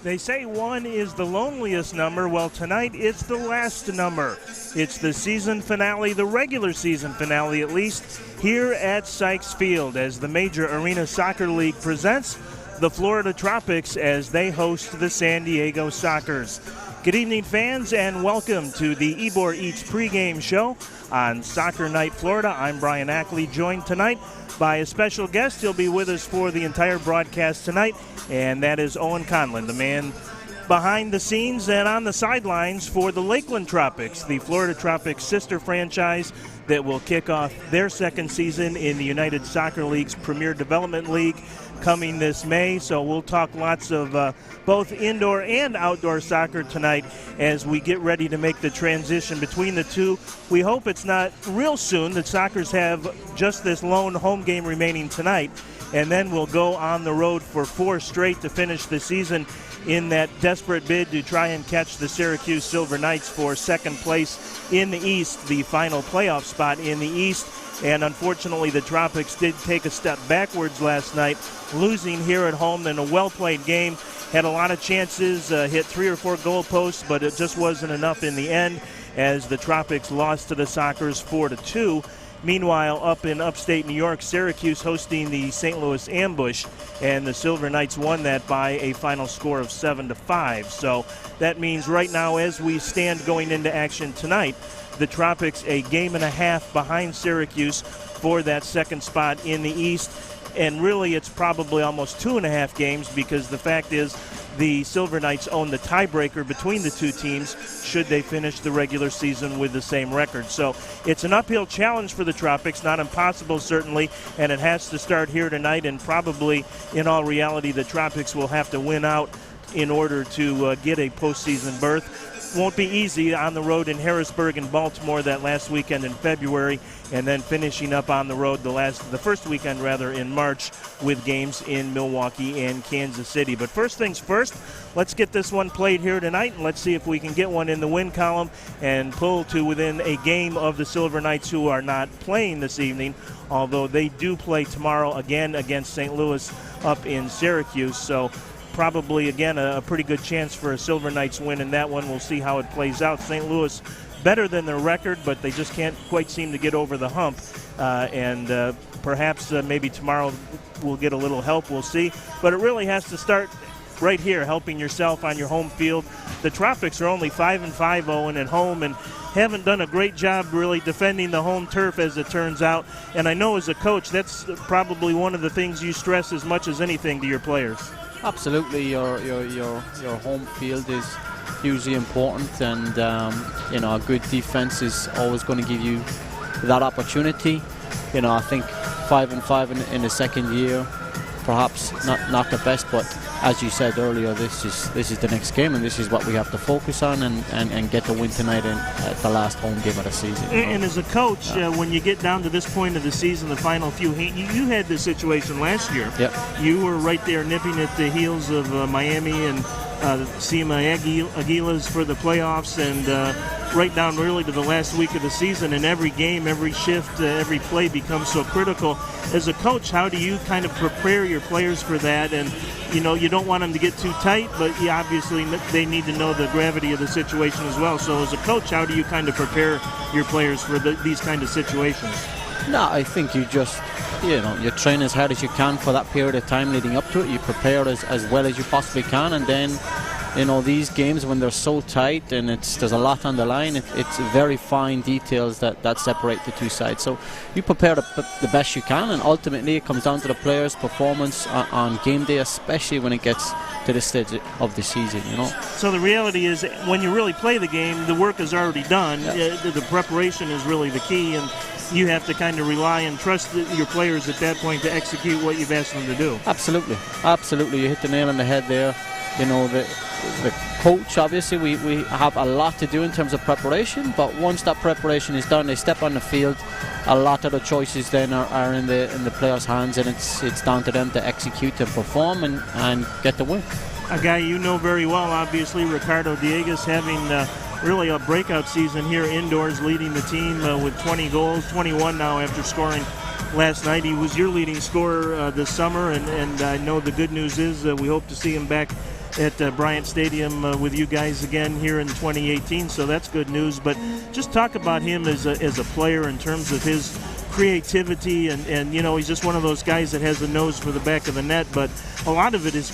They say one is the loneliest number. Well, tonight it's the last number. It's the season finale, the regular season finale at least, here at Sykes Field as the Major Arena Soccer League presents the Florida Tropics as they host the San Diego Sockers. Good evening, fans, and welcome to the Ybor Eats pregame show on Soccer Night Florida. I'm Brian Ackley, joined tonight by a special guest. He'll be with us for the entire broadcast tonight, and that is Owen Conlon, the man behind the scenes and on the sidelines for the Lakeland Tropics, the Florida Tropics sister franchise that will kick off their second season in the United Soccer League's Premier Development League coming this May. So we'll talk lots of both indoor and outdoor soccer tonight as we get ready to make the transition between the two. We hope it's not real soon that Sockers have just this lone home game remaining tonight, and then we'll go on the road for 4 straight to finish the season in that desperate bid to try and catch the Syracuse Silver Knights for second place in the East, the final playoff spot in the East. And unfortunately, the Tropics did take a step backwards last night, losing here at home in a well-played game. Had a lot of chances, hit 3 or 4 goal posts, but it just wasn't enough in the end as the Tropics lost to the Sockers 4-2. Meanwhile, up in upstate New York, Syracuse hosting the St. Louis Ambush, and the Silver Knights won that by a final score of 7-5. So that means right now, as we stand going into action tonight, the Tropics a game and a half behind Syracuse for that second spot in the East. And really, it's probably almost 2.5 games, because the fact is the Silver Knights own the tiebreaker between the two teams should they finish the regular season with the same record. So it's an uphill challenge for the Tropics, not impossible certainly, and it has to start here tonight, and probably in all reality the Tropics will have to win out in order to get a postseason berth. Won't be easy on the road in Harrisburg and Baltimore that last weekend in February, and then finishing up on the road the first weekend in March with games in Milwaukee and Kansas City. But first things first, let's get this one played here tonight, and let's see if we can get one in the win column and pull to within a game of the Silver Knights, who are not playing this evening, although they do play tomorrow again against St. Louis up in Syracuse. So probably, again, a pretty good chance for a Silver Knights win in that one. We'll see how it plays out. St. Louis better than their record, but they just can't quite seem to get over the hump. And perhaps maybe tomorrow we'll get a little help. We'll see. But it really has to start right here, helping yourself on your home field. The Tropics are only 5-5, Owen, at home, and haven't done a great job really defending the home turf, as it turns out. And I know as a coach, that's probably one of the things you stress as much as anything to your players. Absolutely, your home field is hugely important, and a good defense is always going to give you that opportunity. I think 5-5 in the second year, perhaps not the best, but as you said earlier, this is the next game, and this is what we have to focus on and get the win tonight at the last home game of the season. And as a coach, when you get down to this point of the season, the final few, you had this situation last year. Yep. You were right there nipping at the heels of Miami and Sima Aguilas for the playoffs, and right down really to the last week of the season, and every game, every shift, every play becomes so critical. As a coach, how do you kind of prepare your players for that? And you don't want them to get too tight, but obviously they need to know the gravity of the situation as well. So as a coach, how do you kind of prepare your players for these kind of situations? No, I think you just, you train as hard as you can for that period of time leading up to it. You prepare as well as you possibly can, and then these games, when they're so tight and there's a lot on the line, it's very fine details that separate the two sides. So you prepare the best you can, and ultimately it comes down to the players' performance on game day, especially when it gets to this stage of the season. So the reality is, when you really play the game, the work is already done. Yeah. The preparation is really the key, and you have to kind of rely and trust your players at that point to execute what you've asked them to do. Absolutely. You hit the nail on the head there. The coach, obviously, we have a lot to do in terms of preparation, but once that preparation is done, they step on the field, a lot of the choices then are in the players' hands, and it's down to them to execute and perform and get the win. A guy you know very well, obviously, Ricardo Dieguez, having really a breakout season here indoors, leading the team with 20 goals, 21 now after scoring last night. He was your leading scorer this summer, and I know the good news is we hope to see him back at Bryant Stadium with you guys again here in 2018, so that's good news. But just talk about him as a player in terms of his creativity, and you know, he's just one of those guys that has a nose for the back of the net, but a lot of it is,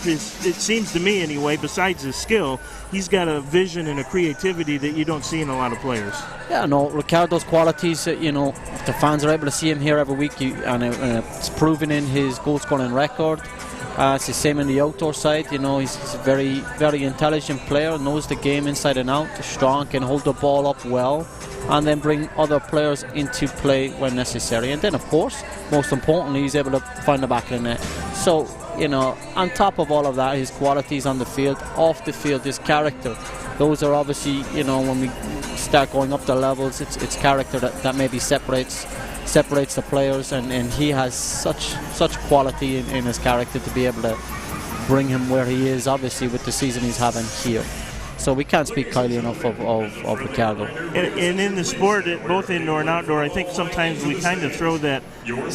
it seems to me anyway, besides his skill, he's got a vision and a creativity that you don't see in a lot of players. Yeah, no, Ricardo's qualities, you know, the fans are able to see him here every week, and it's proven in his goal scoring record. It's the same in the outdoor side. You know, he's a very, very intelligent player, knows the game inside and out, strong, can hold the ball up well, and then bring other players into play when necessary. And then, of course, most importantly, he's able to find the back of the net. So, you know, on top of all of that, his qualities on the field, off the field, his character. Those are obviously, you know, when we start going up the levels, it's character that maybe separates the players, and he has such quality in his character to be able to bring him where he is, obviously, with the season he's having here. So we can't speak highly enough of Ricardo. And in the sport, both indoor and outdoor, I think sometimes we kind of throw that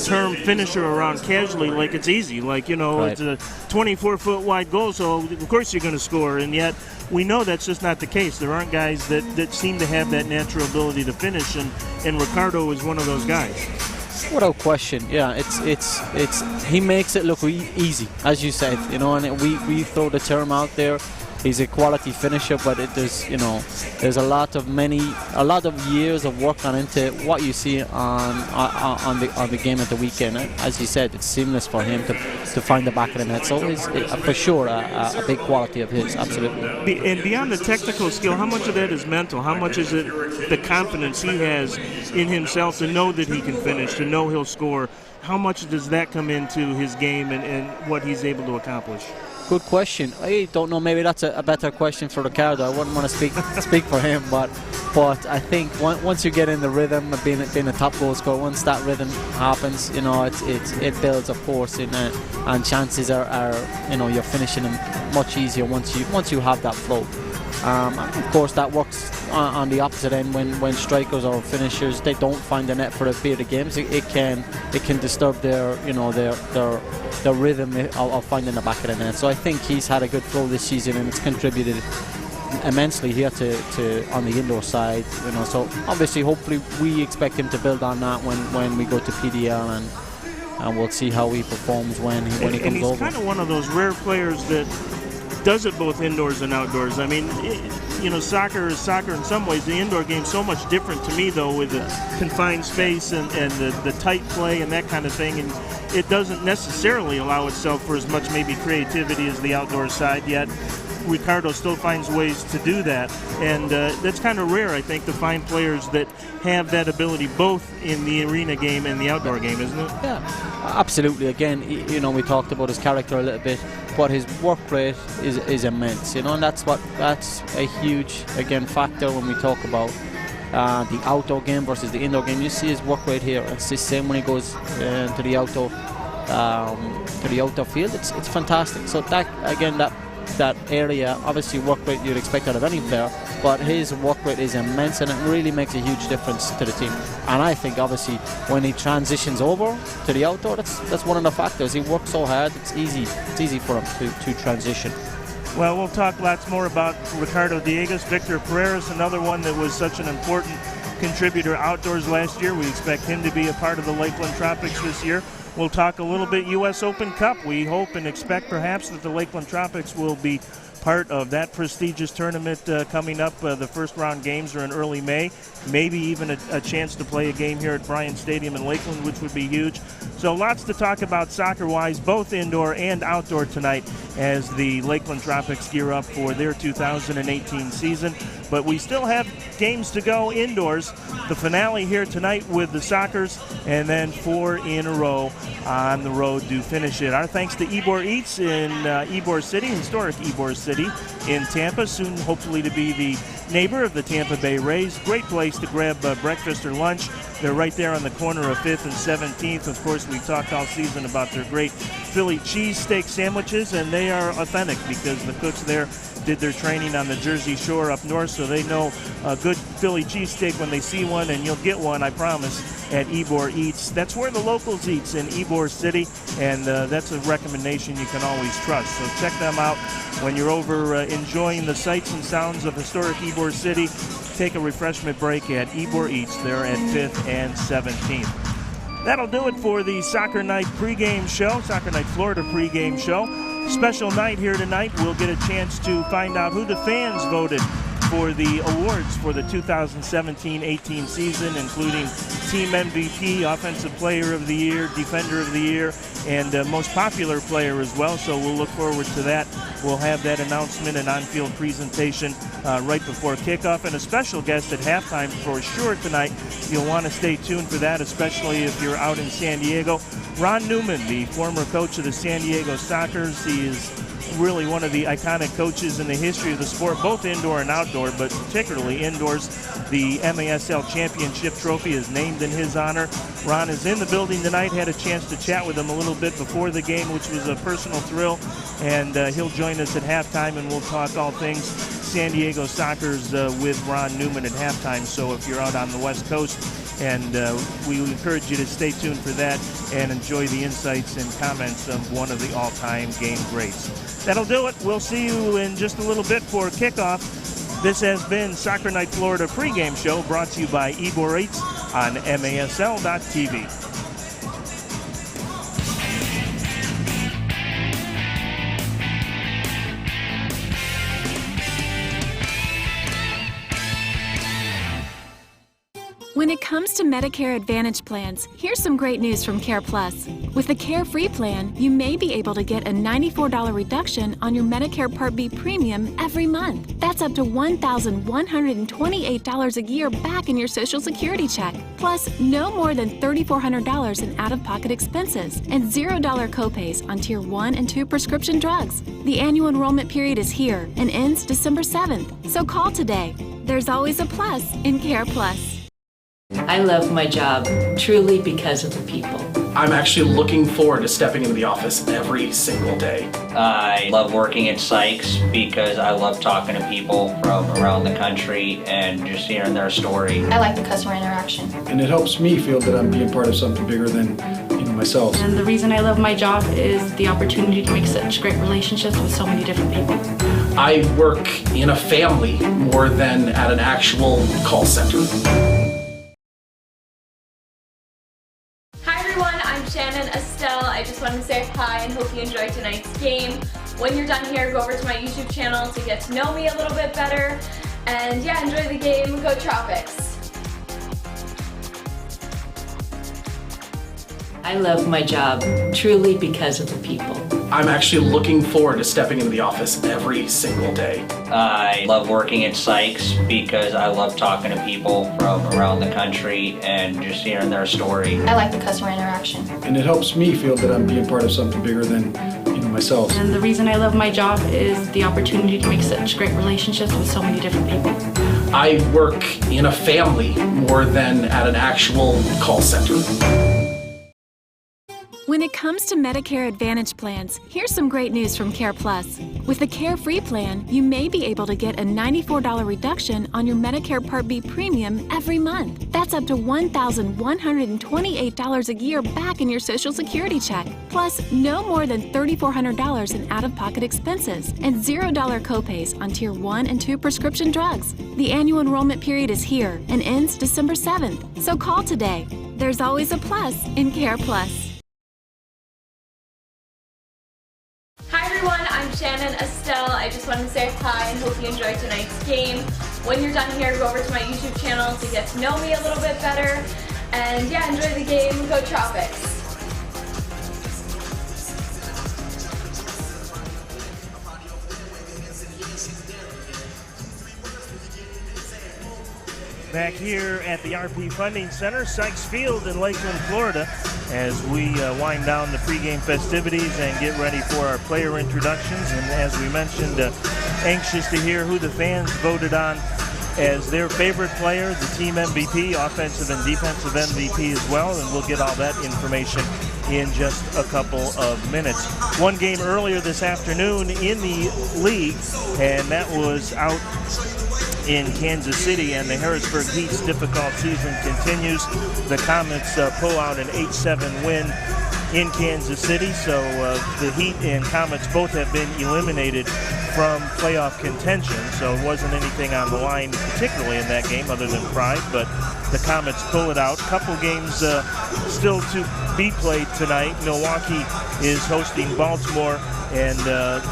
term finisher around casually like it's easy. Like, you know, right. It's a 24-foot wide goal, so of course you're going to score. And yet we know that's just not the case. There aren't guys that seem to have that natural ability to finish, and Ricardo is one of those guys. Without question, yeah. It's he makes it look easy, as you said, you know, and we throw the term out there. He's a quality finisher, but there's a lot of years of work gone into what you see on the game at the weekend. As you said, it's seamless for him to find the back of the net. So it's for sure a big quality of his, absolutely. And beyond the technical skill, how much of that is mental? How much is it the confidence he has in himself to know that he can finish, to know he'll score? How much does that come into his game and what he's able to accomplish? Good question. I don't know. Maybe that's a better question for Ricardo. I wouldn't want to speak for him, but I think once you get in the rhythm of being a top goal scorer, once that rhythm happens, you know, it builds, of course, and chances are you know, you're finishing them much easier once you have that flow. Of course, that works on the opposite end when strikers or finishers, they don't find the net for a period of games. It can disturb their rhythm of finding the back of the net. So I think he's had a good flow this season, and it's contributed immensely here to on the indoor side. You know, so obviously, hopefully, we expect him to build on that when we go to PDL, and we'll see how he performs when he comes over. And he's kind of one of those rare players that does it both indoors and outdoors. I mean, you know, soccer is soccer in some ways. The indoor game's so much different to me, though, with the confined space and the tight play and that kind of thing. And it doesn't necessarily allow itself for as much maybe creativity as the outdoor side, yet Ricardo still finds ways to do that. And that's kind of rare, I think, to find players that have that ability both in the arena game and the outdoor game, isn't it? Yeah, absolutely. Again, you know, we talked about his character a little bit, but his work rate is immense, you know, and that's a huge, again, factor when we talk about the outdoor game versus the indoor game. You see his work rate here. It's the same when he goes to the outdoor field. It's fantastic. So that, again, that area, obviously work rate you'd expect out of any player, but his work rate is immense, and it really makes a huge difference to the team. And I think obviously when he transitions over to the outdoor, that's one of the factors. He works so hard, it's easy for him to transition. Well, we'll talk lots more about Ricardo Dieguez. Victor Pereira's another one that was such an important contributor outdoors last year. We expect him to be a part of the Lakeland Tropics this year. We'll talk a little bit U.S. Open Cup. We hope and expect perhaps that the Lakeland Tropics will be part of that prestigious tournament coming up. The first round games are in early May. Maybe even a chance to play a game here at Bryant Stadium in Lakeland, which would be huge. So lots to talk about soccer-wise, both indoor and outdoor tonight as the Lakeland Tropics gear up for their 2018 season. But we still have games to go indoors. The finale here tonight with the Sockers, and then 4 in a row on the road to finish it. Our thanks to Ybor Eats in Ybor City, historic Ybor City in Tampa, soon hopefully to be the neighbor of the Tampa Bay Rays. Great place to grab breakfast or lunch. They're right there on the corner of 5th and 17th. Of course, we've talked all season about their great Philly cheesesteak sandwiches, and they are authentic because the cooks there did their training on the Jersey Shore up north, so they know a good Philly cheesesteak when they see one, and you'll get one, I promise, at Ybor Eats. That's where the locals eats, in Ybor City, and that's a recommendation you can always trust. So check them out when you're over enjoying the sights and sounds of historic Ybor City. Take a refreshment break at Ybor Eats there at 5th and 17th. That'll do it for the Soccer Night pregame show, Soccer Night Florida pregame show. Special night here tonight. We'll get a chance to find out who the fans voted for the awards for the 2017-18 season, including Team MVP, Offensive Player of the Year, Defender of the Year, and Most Popular Player as well. So we'll look forward to that. We'll have that announcement and on-field presentation right before kickoff, and a special guest at halftime for sure tonight. You'll want to stay tuned for that, especially if you're out in San Diego. Ron Newman, the former coach of the San Diego Sockers. He is really one of the iconic coaches in the history of the sport, both indoor and outdoor, but particularly indoors. The MASL Championship Trophy is named in his honor. Ron is in the building tonight. Had a chance to chat with him a little bit before the game, which was a personal thrill, and he'll join us at halftime, and we'll talk all things San Diego Sockers with Ron Newman at halftime. So if you're out on the West Coast, and we encourage you to stay tuned for that and enjoy the insights and comments of one of the all-time game greats. That'll do it. We'll see you in just a little bit for kickoff. This has been Soccer Night Florida pregame show, brought to you by Ybor Eats on MASL.TV. When it comes to Medicare Advantage plans, here's some great news from CarePlus. With the Carefree plan, you may be able to get a $94 reduction on your Medicare Part B premium every month. That's up to $1,128 a year back in your Social Security check. Plus, no more than $3,400 in out-of-pocket expenses and $0 copays on Tier 1 and 2 prescription drugs. The annual enrollment period is here and ends December 7th, so call today. There's always a plus in CarePlus. I love my job, truly because of the people. I'm actually looking forward to stepping into the office every single day. I love working at Sykes because I love talking to people from around the country and just hearing their story. I like the customer interaction. And it helps me feel that I'm being part of something bigger than myself. And the reason I love my job is the opportunity to make such great relationships with so many different people. I work in a family more than at an actual call center. Shannon Estelle. I just wanted to say hi and hope you enjoyed tonight's game. When you're done here, go over to my YouTube channel to get to know me a little bit better. And yeah, enjoy the game. Go Tropics. I love my job, truly because of the people. I'm actually looking forward to stepping into the office every single day. I love working at Sykes because I love talking to people from around the country and just hearing their story. I like the customer interaction. And it helps me feel that I'm being part of something bigger than myself. And the reason I love my job is the opportunity to make such great relationships with so many different people. I work in a family more than at an actual call center. When it comes to Medicare Advantage plans, here's some great news from CarePlus. With the Carefree plan, you may be able to get a $94 reduction on your Medicare Part B premium every month. That's up to $1,128 a year back in your Social Security check. Plus, no more than $3,400 in out-of-pocket expenses and $0 copays on Tier 1 and 2 prescription drugs. The annual enrollment period is here and ends December 7th, so call today. There's always a plus in CarePlus. Hi everyone, I'm Shannon Estelle. I just wanted to say hi and hope you enjoyed tonight's game. When you're done here, go over to my YouTube channel to get to know me a little bit better. And yeah, enjoy the game. Go Tropics. Back here at the RP Funding Center, Sykes Field in Lakeland, Florida, as we wind down the pregame festivities and get ready for our player introductions. And as we mentioned, anxious to hear who the fans voted on as their favorite player, the team MVP, offensive and defensive MVP as well, and we'll get all that information in just a couple of minutes. One game earlier this afternoon in the league, and that was out in Kansas City, and the Harrisburg Heat's difficult season continues. The Comets pull out an 8-7 win in Kansas City, so the Heat and Comets both have been eliminated from playoff contention, so it wasn't anything on the line particularly in that game other than pride, but the Comets pull it out. Couple games still to be played tonight. Milwaukee is hosting Baltimore, and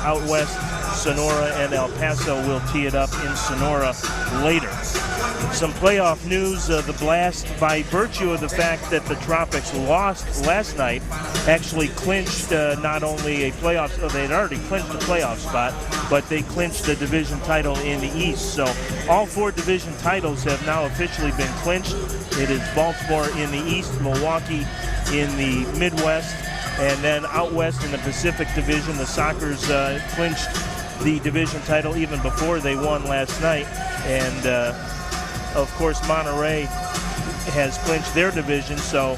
out west, Sonora and El Paso will tee it up in Sonora later. Some playoff news, the Blast, by virtue of the fact that the Tropics lost last night, actually clinched not only a playoff, they had already clinched a playoff spot, but they clinched the division title in the East. So all 4 division titles have now officially been clinched. It is Baltimore in the East, Milwaukee in the Midwest, and then out west in the Pacific Division, the Sockers clinched the division title even before they won last night. And of course, Monterey has clinched their division, so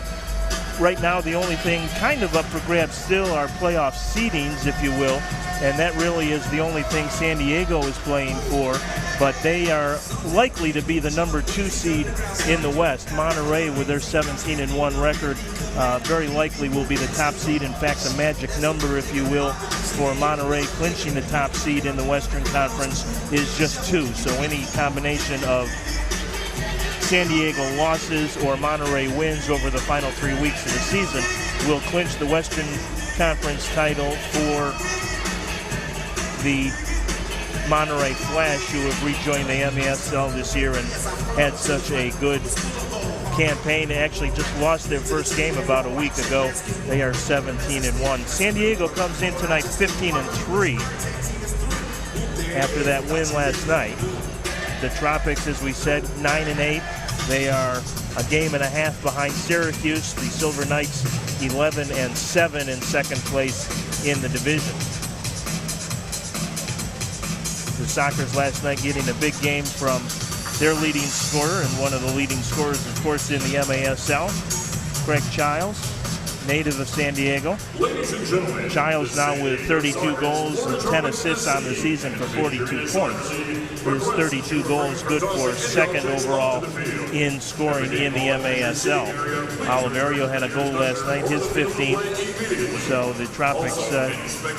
right now the only thing kind of up for grabs still are playoff seedings, if you will, and that really is the only thing San Diego is playing for, but they are likely to be the number 2 seed in the West. Monterey, with their 17-1 record, very likely will be the top seed. In fact, the magic number, if you will, for Monterey clinching the top seed in the Western Conference is just 2, so any combination of San Diego losses or Monterey wins over the final 3 weeks of the season will clinch the Western Conference title for the Monterey Flash, who have rejoined the MASL this year and had such a good campaign. They actually just lost their first game about a week ago. They are 17-1. San Diego comes in tonight 15-3 after that win last night. The Tropics, as we said, 9-8. They are a game and a half behind Syracuse. The Silver Knights 11-7 in second place in the division. The Sockers last night getting a big game from their leading scorer, and one of the leading scorers, of course, in the MASL, Craig Childs, native of San Diego. Childs now with 32 goals and 10 assists on the season for 42 points. His 32 goals good for second overall in scoring in the MASL. Oliverio had a goal last night, his 15th. So the Tropics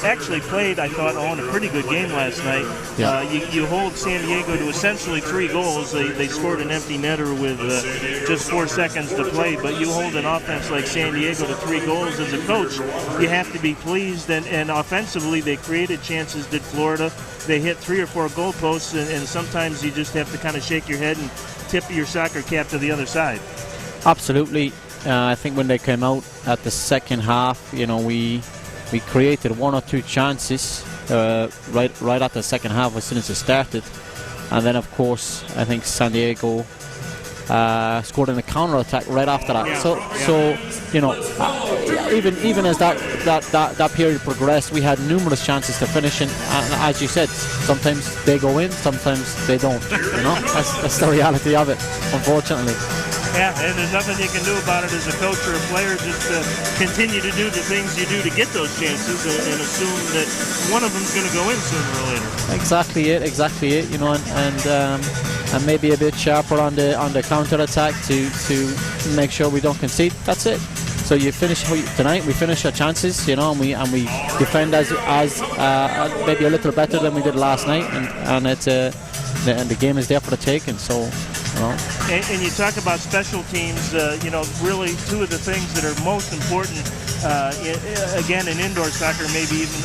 actually played, I thought, on a pretty good game last night. Yeah. You hold San Diego to essentially 3 goals. They scored an empty netter with just 4 seconds to play, but you hold an offense like San Diego to 3 goals as a coach, you have to be pleased. And offensively, they created chances, did Florida. They hit 3 or 4 goalposts, and sometimes you just have to kind of shake your head and tip your soccer cap to the other side. Absolutely. I think when they came out at the second half, we created 1 or 2 chances right at the second half as soon as it started, and then of course I think San Diego scored in the counter-attack right after that. Even as that period progressed, we had numerous chances to finish, and as you said, sometimes they go in, sometimes they don't. That's the reality of it, unfortunately. Yeah, and there's nothing you can do about it as a coach or a player. Just continue to do the things you do to get those chances, and assume that one of them's going to go in sooner or later. Exactly it. And maybe a bit sharper on the counter attack to make sure we don't concede. That's it. So you finish tonight. We finish our chances, and we defend as maybe a little better than we did last night, and it's the game is there for the taking. So. And you talk about special teams, really 2 of the things that are most important, again, in indoor soccer, maybe even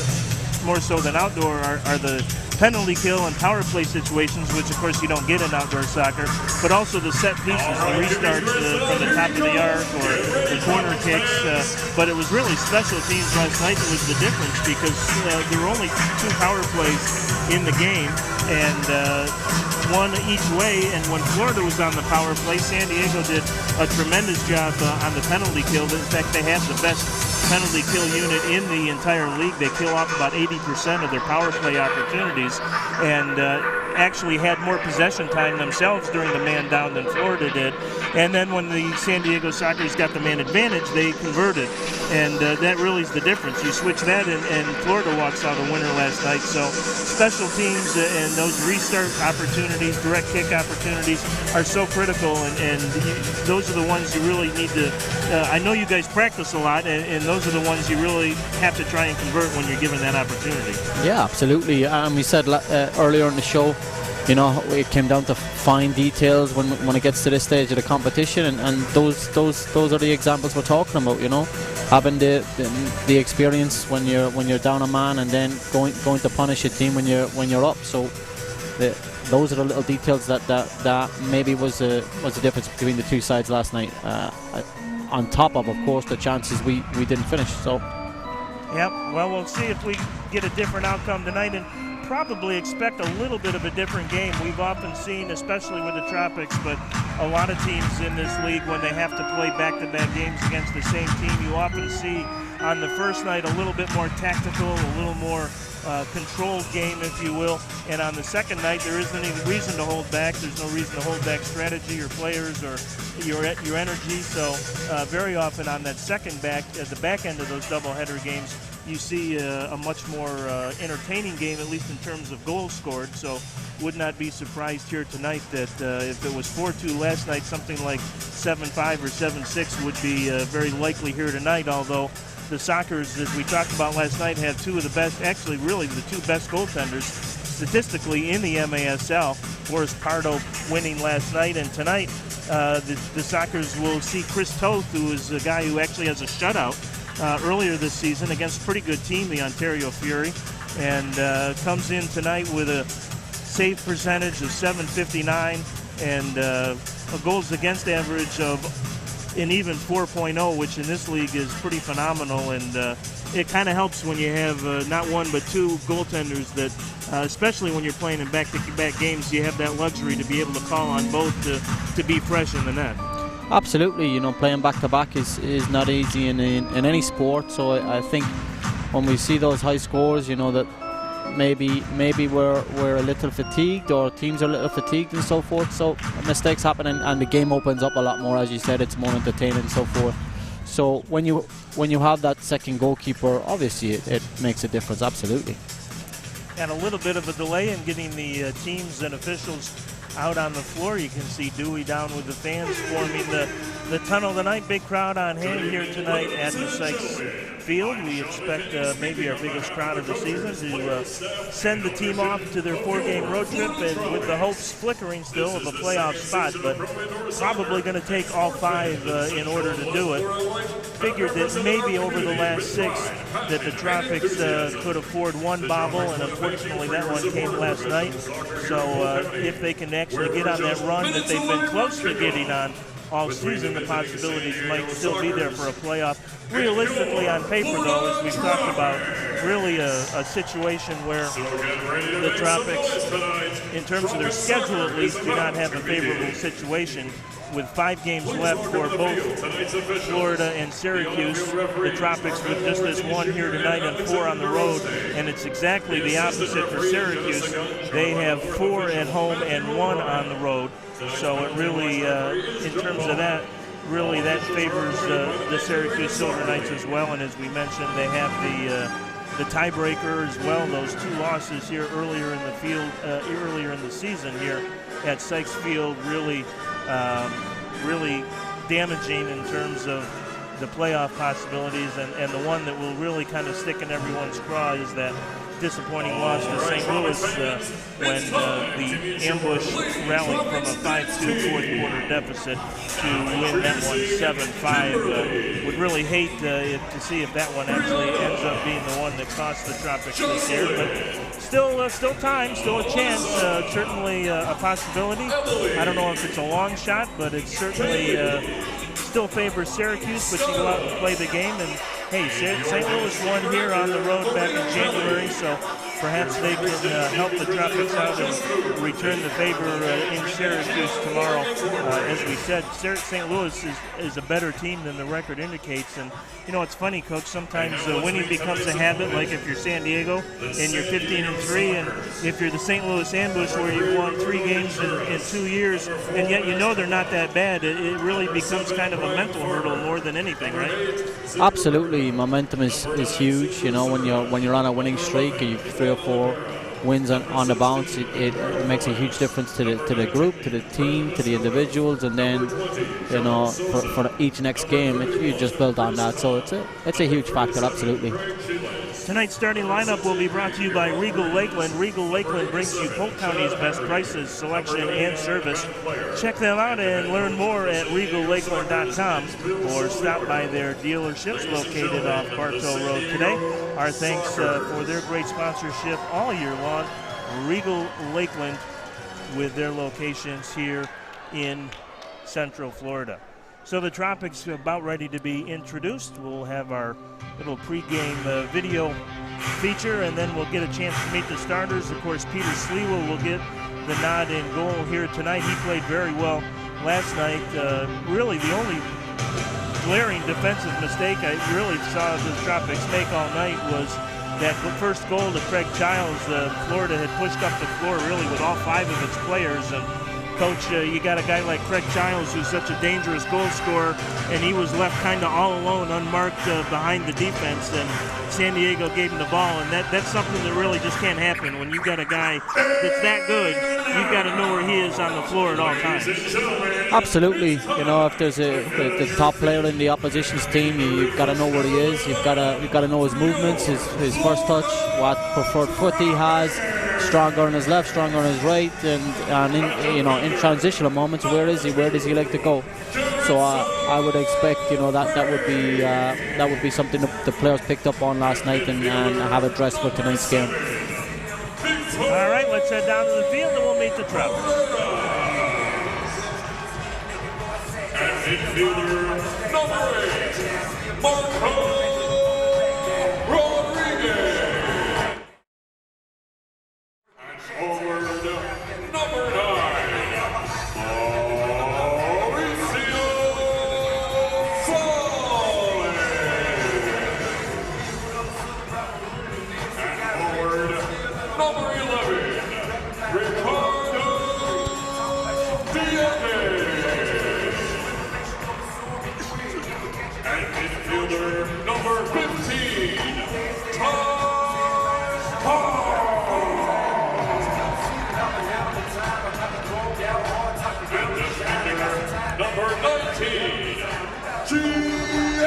more so than outdoor, are the penalty kill and power play situations, which of course you don't get in outdoor soccer, but also the set pieces, the restarts from the top of the arc or the corner kicks. But it was really special teams last night that was the difference, because there were only 2 power plays in the game, and 1 each way. And when Florida was on the power play, San Diego did a tremendous job on the penalty kill. In fact, they have the best penalty kill unit in the entire league. They kill off about 80% of their power play opportunities, and actually had more possession time themselves during the man down than Florida did. And then when the San Diego Sockers got the man advantage, they converted. And that really is the difference. You switch that, and Florida walks out a winner last night. So special teams and those restart opportunities, direct kick opportunities are so critical. And those are the ones you really need to, I know you guys practice a lot, and those are the ones you really have to try and convert when you're given that opportunity. Yeah, absolutely. We said earlier in the show, you know, it came down to fine details when it gets to this stage of the competition, and those are the examples we're talking about. You know, having the experience when you're down a man, and then going to punish a team when you're up. So those are the little details that maybe was the difference between the two sides last night. On top of course, the chances we didn't finish. So. Yep. Well, we'll see if we get a different outcome tonight, and probably expect a little bit of a different game. We've often seen, especially with the Tropics, but a lot of teams in this league, when they have to play back-to-back games against the same team, you often see on the first night a little bit more tactical, a little more controlled game, if you will. And on the second night, there isn't any reason to hold back. There's no reason to hold back strategy or players or your energy. So very often on that second at the back end of those doubleheader games, you see a much more entertaining game, at least in terms of goals scored. So would not be surprised here tonight that if it was 4-2 last night, something like 7-5 or 7-6 would be very likely here tonight, although the Sockers, as we talked about last night, have two of the best, actually really the two best goaltenders statistically in the MASL. Boris Pardo winning last night, and tonight the Sockers will see Chris Toth, who is a guy who actually has a shutout earlier this season against a pretty good team, the Ontario Fury, and comes in tonight with a save percentage of .759 and a goals against average of an even 4.0, which in this league is pretty phenomenal. And it kind of helps when you have not one but two goaltenders that, especially when you're playing in back-to-back games, you have that luxury to be able to call on both to be fresh in the net. Absolutely, you know, playing back-to-back is not easy in any sport. So I think when we see those high scores, you know, that maybe we're a little fatigued, or teams are a little fatigued and so forth. So mistakes happen, and the game opens up a lot more. As you said, it's more entertaining and so forth. So when you have that second goalkeeper, obviously it makes a difference. Absolutely. And a little bit of a delay in getting the teams and officials out on the floor. You can see Dewey down with the fans forming the tunnel tonight. Big crowd on hand here tonight at the Sykes Field. We expect maybe our biggest crowd of the season to send the team off to their 4-game road trip, and with the hopes flickering still of a playoff spot, but probably going to take all 5 in order to do it. Figured that maybe over the last 6 that the Tropics could afford one bobble, and unfortunately that one came last night. So if they can actually get on that run that they've been close to getting on all season, the possibilities might still be there for a playoff. Realistically, on paper, though, as we've talked about, really a situation where the Tropics, in terms of their schedule at least, do not have a favorable situation. With 5 games left for both Florida and Syracuse, the Tropics with just this one here tonight and 4 on the road, and it's exactly the opposite for Syracuse. They have 4 at home and 1 on the road. So it really, in terms of that, really that favors the Syracuse Silver Knights as well. And as we mentioned, they have the tiebreaker as well. Those 2 losses here earlier in the field, earlier in the season here at Sykes Field, really damaging in terms of the playoff possibilities, and the one that will really kind of stick in everyone's craw is that disappointing loss to St. Louis when the ambush rallied from a 5-2 fourth quarter deficit to win that one 7-5. Would really hate to see if that one actually ends up being the one that cost the Tropics this year, but still time, still a chance, certainly a possibility. I don't know if it's a long shot, but it's certainly still favors Syracuse, but you go out and play the game. And hey, St. Louis won here on the road back in January, so perhaps they can help the Tropics out and return the favor in Syracuse tomorrow. As we said, St. Louis is a better team than the record indicates. And, you know, it's funny, Coach, sometimes winning becomes a habit, like if you're San Diego and you're 15-3, and if you're the St. Louis Ambush where you've won 3 games in 2 years, and yet you know they're not that bad, it really becomes kind of a mental hurdle more than anything, right? Absolutely, momentum is huge. You know, when you're on a winning streak and you've 3 or 4 wins on the bounce, it makes a huge difference to the group, to the team, to the individuals, and then, you know, for each next game, you just build on that. So it's a huge factor, absolutely. Tonight's starting lineup will be brought to you by Regal Lakeland. Regal Lakeland brings you Polk County's best prices, selection, and service. Check them out and learn more at regallakeland.com or stop by their dealerships located off Bartow Road today. Our thanks for their great sponsorship all year long. Regal Lakeland with their locations here in Central Florida. So the Tropics are about ready to be introduced. We'll have our little pregame video feature, and then we'll get a chance to meet the starters. Of course, Peter Sliwa will get the nod in goal here tonight. He played very well last night. Really the only glaring defensive mistake I really saw the Tropics make all night was that first goal to Craig Childs. Florida had pushed up the floor really with all 5 of its players, and Coach, you got a guy like Craig Childs who's such a dangerous goal scorer, and he was left kind of all alone, unmarked behind the defense, and San Diego gave him the ball, and that's something that really just can't happen. When you've got a guy that's that good, you've got to know where he is on the floor at all times. Absolutely. You know, if there's the top player in the opposition's team, you've got to know where he is. You've got to know his movements, his first touch, what preferred foot he has. Stronger on his left, stronger on his right, and in transitional moments, where is he? Where does he like to go? So I would expect, you know, that would be something the players picked up on last night and have addressed for tonight's game. All right, let's head down to the field and we'll meet the Tropics. And infielder number 8, Marco Rodriguez. And forward number 9, Mauricio Solid. And forward number 11, Ricardo Diaz. And infielder number 15, Ty Hall. And defender number 19, Gierman.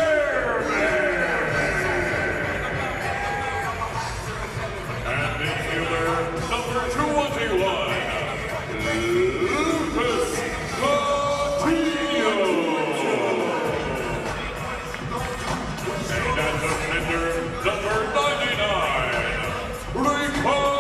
And infielder number 21, Lucas Coutinho. And at defender number 99, Ricardino.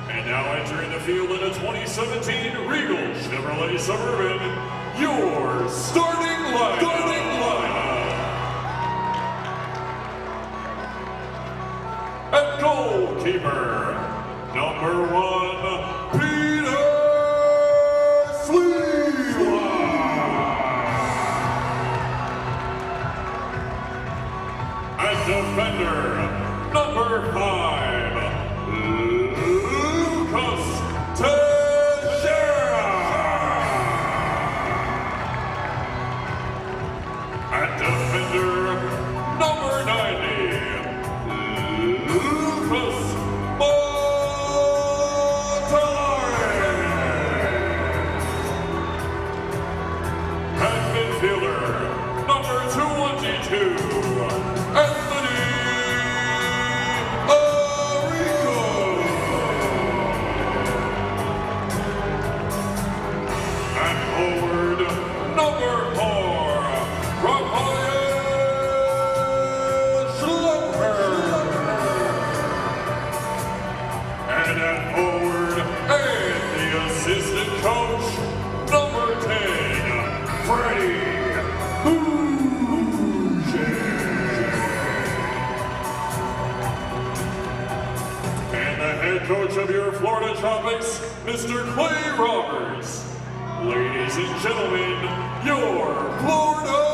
And now entering the field in a 2017 Regal Chevrolet Suburban, your starting lineup. At goalkeeper, number 1, Peter Sliwa. At defender, number 5, Lucas Teixeira. At defender, number 90, Lucas Montalare. At midfielder, number 22, Anthony Arrigo. And the head coach of your Florida Tropics, Mr. Clay Roberts. Ladies and gentlemen, your Florida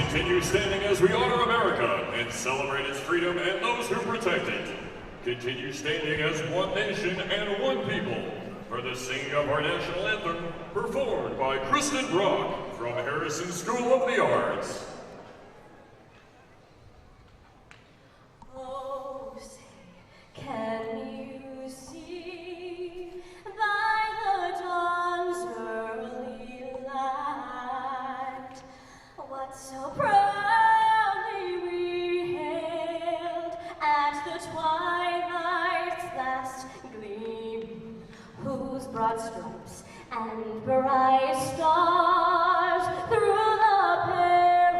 continue standing as we honor America and celebrate its freedom and those who protect it. Continue standing as one nation and one people for the singing of our national anthem performed by Kristen Brock from Harrison School of the Arts. Oh, say, can you see by the dawn's early light what so proudly we hailed at the twilight's last gleam, whose broad stripes and bright stars through the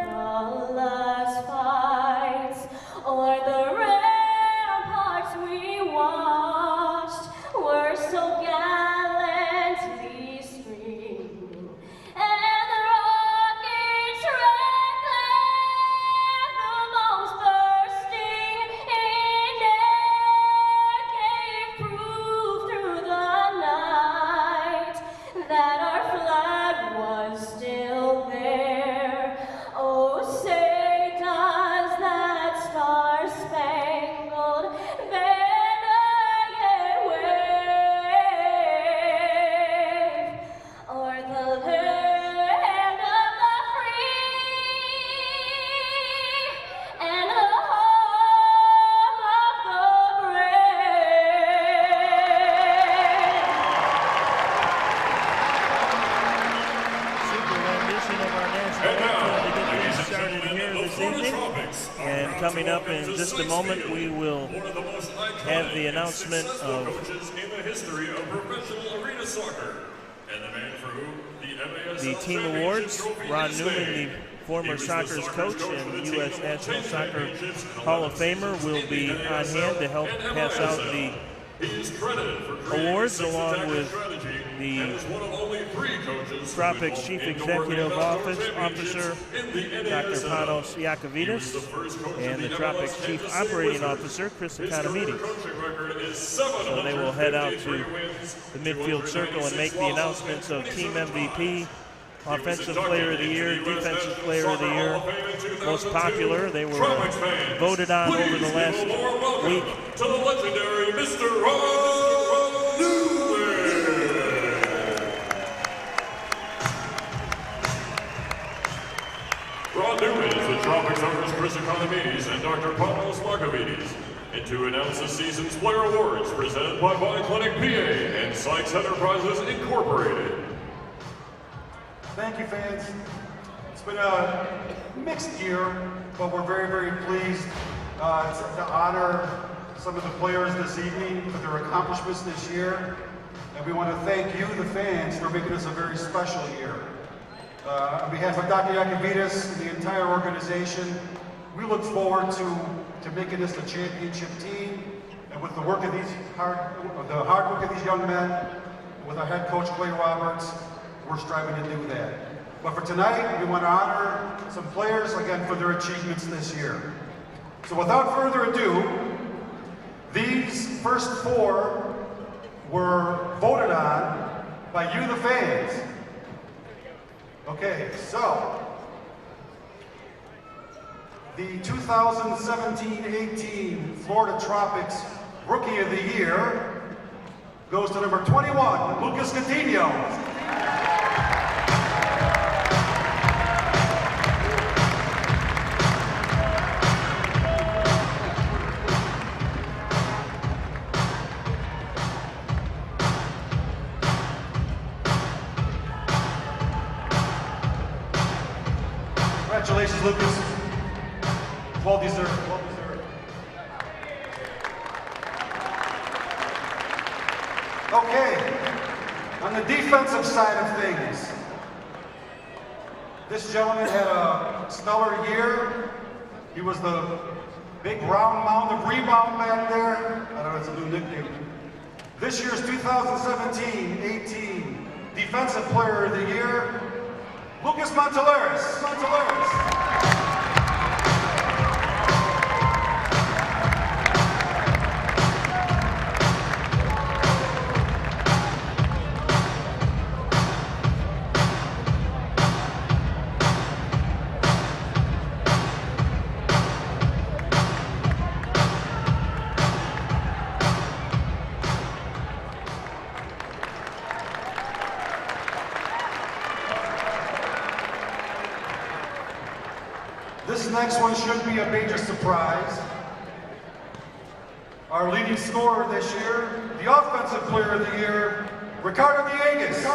perilous fights o'er the ramparts we watched were so gallantly streaming, and the rockets red glare, the bombs bursting in air gave proof through the night that our flag was still there. Oh, say does that star-spangled banner yet wave o'er the land of the free and the home of the brave? Super rendition of our national anthem to get things started here this evening. And coming up in just a moment, we will have the announcement of coaches in the history of professional arena soccer, and the man for whom the MASL the team Championship awards. Trophy Ron is Newman, the named. former Sockers coach and U.S. National Soccer Hall of Famer, will be on hand to help pass out the awards, along with the Tropics Chief Executive Officer, Dr. Panos Iakovides, and the Tropics Chief Operating Officer, Chris Economides. So they will head out to the midfield circle and make the announcements of Team MVP, Offensive Player of the Year, Defensive Player of the Year, Most Popular. They were voted on over the last week. To the legendary Mr. Ron Newman. Ron Newman is the Tropics owners Chris Economides and Dr. Panos Iakovides. And to announce the season's Player Awards presented by Clinic PA and Sykes Enterprises Incorporated. Thank you, fans. It's been a mixed year, but we're very, very pleased to honor some of the players this evening for their accomplishments this year. And we want to thank you, the fans, for making this a very special year. On behalf of Dr. Iakovides and the entire organization, we look forward to making this a championship team. And with the work of the hard work of these young men, with our head coach Clay Roberts, we're striving to do that. But for tonight, we want to honor some players, again, for their achievements this year. So without further ado, these first four were voted on by you, the fans. Okay, so the 2017-18 Florida Tropics Rookie of the Year goes to number 21, Lucas Coutinho. Congratulations, Lucas. Well deserved. Well deserved. Okay, on the defensive side of things, This gentleman had a stellar year. He was the big round mound of rebound back there. I don't know, it's a new nickname. This year's 2017-18 Defensive Player of the Year, Lucas Montoleris. This next one should be a major surprise. Our leading scorer this year, the Offensive Player of the Year, Ricardo Diegues.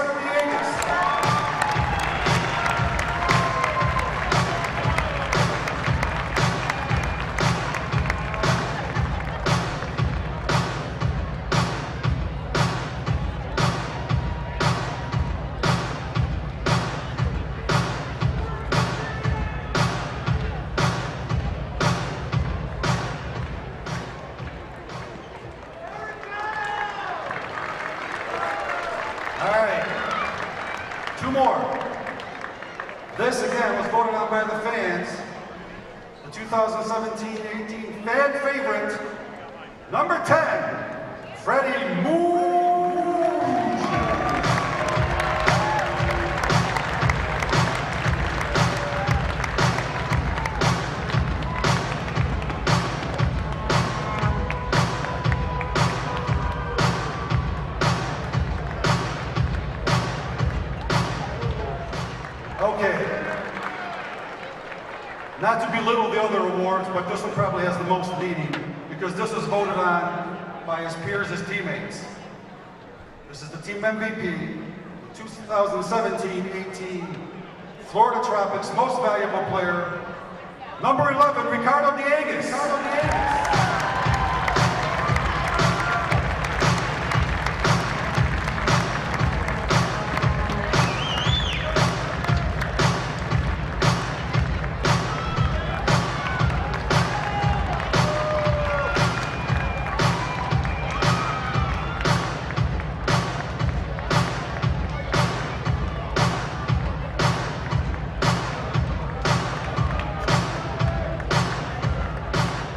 All right, two more. This again was voted on by the fans. The 2017-18 fan favorite, number 10, Freddie Moon. Okay, not to belittle the other awards, but this one probably has the most meaning because this was voted on by his peers, his teammates. This is the team MVP, 2017-18 Florida Tropics Most Valuable Player, number 11, Ricardo Diegues.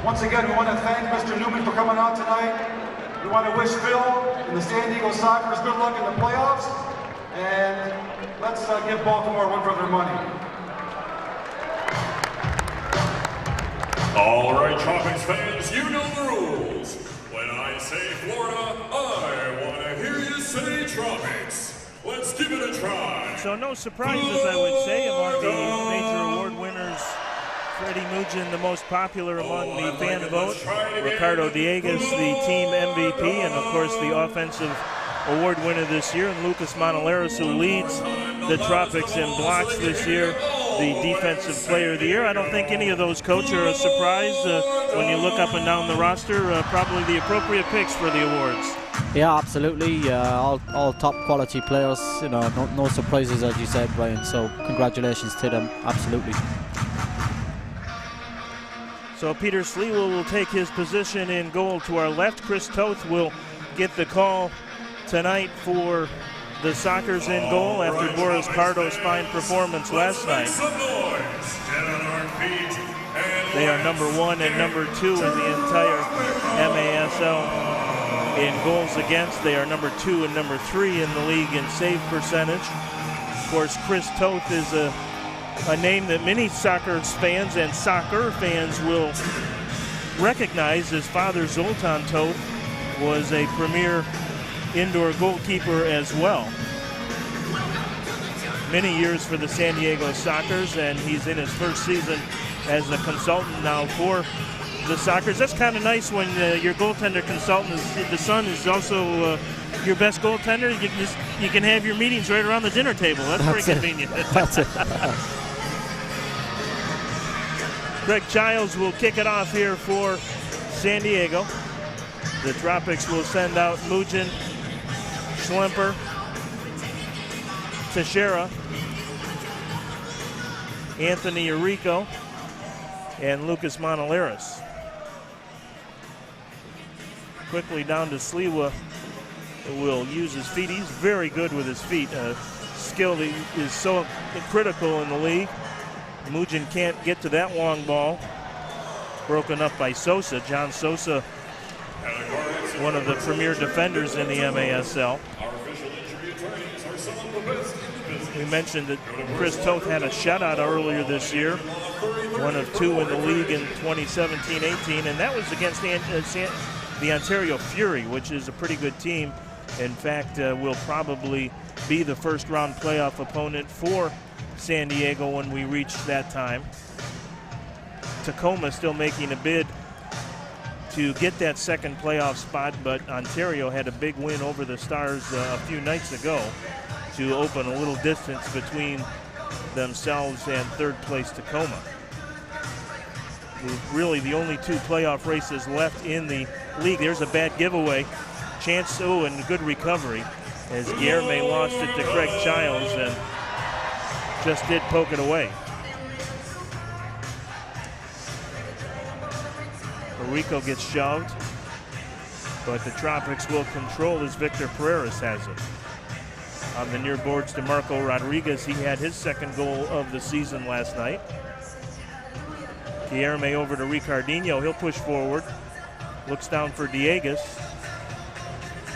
Once again, we want to thank Mr. Newman for coming out tonight. We want to wish Phil and the San Diego Sockers good luck in the playoffs. And let's give Baltimore a run for their money. All right, Tropics fans, you know the rules. When I say Florida, I want to hear you say Tropics. Let's give it a try. So no surprises, I would say, among the major award winners. Freddie Mugen, the most popular among the fan vote. Ricardo Diegues, the team MVP, and of course the offensive award winner this year. And Lucas Montoleris, who leads the Tropics in blocks this year, the defensive player of the year. I don't think any of those, Coach, are a surprise. When you look up and down the roster, probably the appropriate picks for the awards. Yeah, absolutely. All top quality players. You know, no surprises, as you said, Brian. So congratulations to them. Absolutely. So Peter Sliwa will take his position in goal to our left. Chris Toth will get the call tonight for the Sockers in goal after Boris Pardo's fine performance last night. They are number 1 and number 2 in the entire MASL in goals against. They are number 2 and number 3 in the league in save percentage. Of course, Chris Toth is a name that many soccer fans will recognize. His father, Zoltan Toth, was a premier indoor goalkeeper as well. Many years for the San Diego Sockers, and he's in his first season as a consultant now for the Sockers. That's kind of nice when your goaltender consultant, the son, is also your best goaltender. You can have your meetings right around the dinner table. That's pretty convenient. That's it. Greg Childs will kick it off here for San Diego. The Tropics will send out Mugen, Schlemper, Teixeira, Anthony Arico, and Lucas Monolaris. Quickly down to Sliwa, who will use his feet. He's very good with his feet. Skill that is so critical in the league. Mujin can't get to that long ball. Broken up by Sosa. John Sosa, one of the premier defenders in the MASL. We mentioned that Chris Toth had a shutout earlier this year, one of 2 in the league in 2017-18, and that was against the Ontario Fury, which is a pretty good team. In fact, will probably be the first-round playoff opponent for San Diego when we reach that time. Tacoma still making a bid to get that second playoff spot, but Ontario had a big win over the Stars a few nights ago to open a little distance between themselves and third-place Tacoma. Really the only 2 playoff races left in the league. There's a bad giveaway. Chance, and good recovery as Guilherme lost it to Craig Childs and just did poke it away. Rico gets shoved, but the Tropics will control as Victor Pereras has it. On the near boards to Marco Rodriguez, he had his second goal of the season last night. Guilherme over to Ricardinho, he'll push forward. Looks down for Diegues.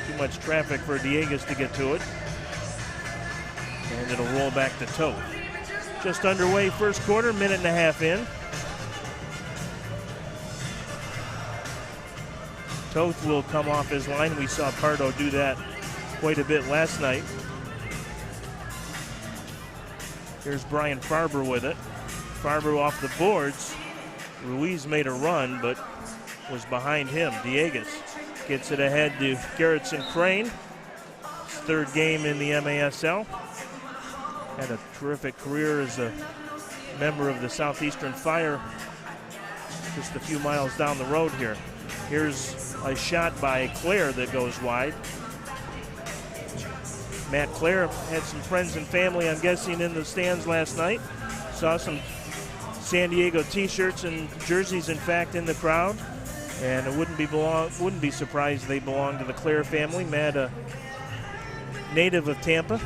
Too much traffic for Diegues to get to it. And it'll roll back to Toth. Just underway first quarter, minute and a half in. Toth will come off his line. We saw Pardo do that quite a bit last night. Here's Brian Farber with it. Farber off the boards. Ruiz made a run, but was behind him. Diegues gets it ahead to Gerritsen Crane. His third game in the MASL. Had a terrific career as a member of the Southeastern Fire just a few miles down the road here. Here's a shot by Clare that goes wide. Matt Clare had some friends and family, I'm guessing, in the stands last night. Saw some San Diego t-shirts and jerseys, in fact, in the crowd. And it wouldn't be surprised they belong to the Clare family. Matt, a native of Tampa.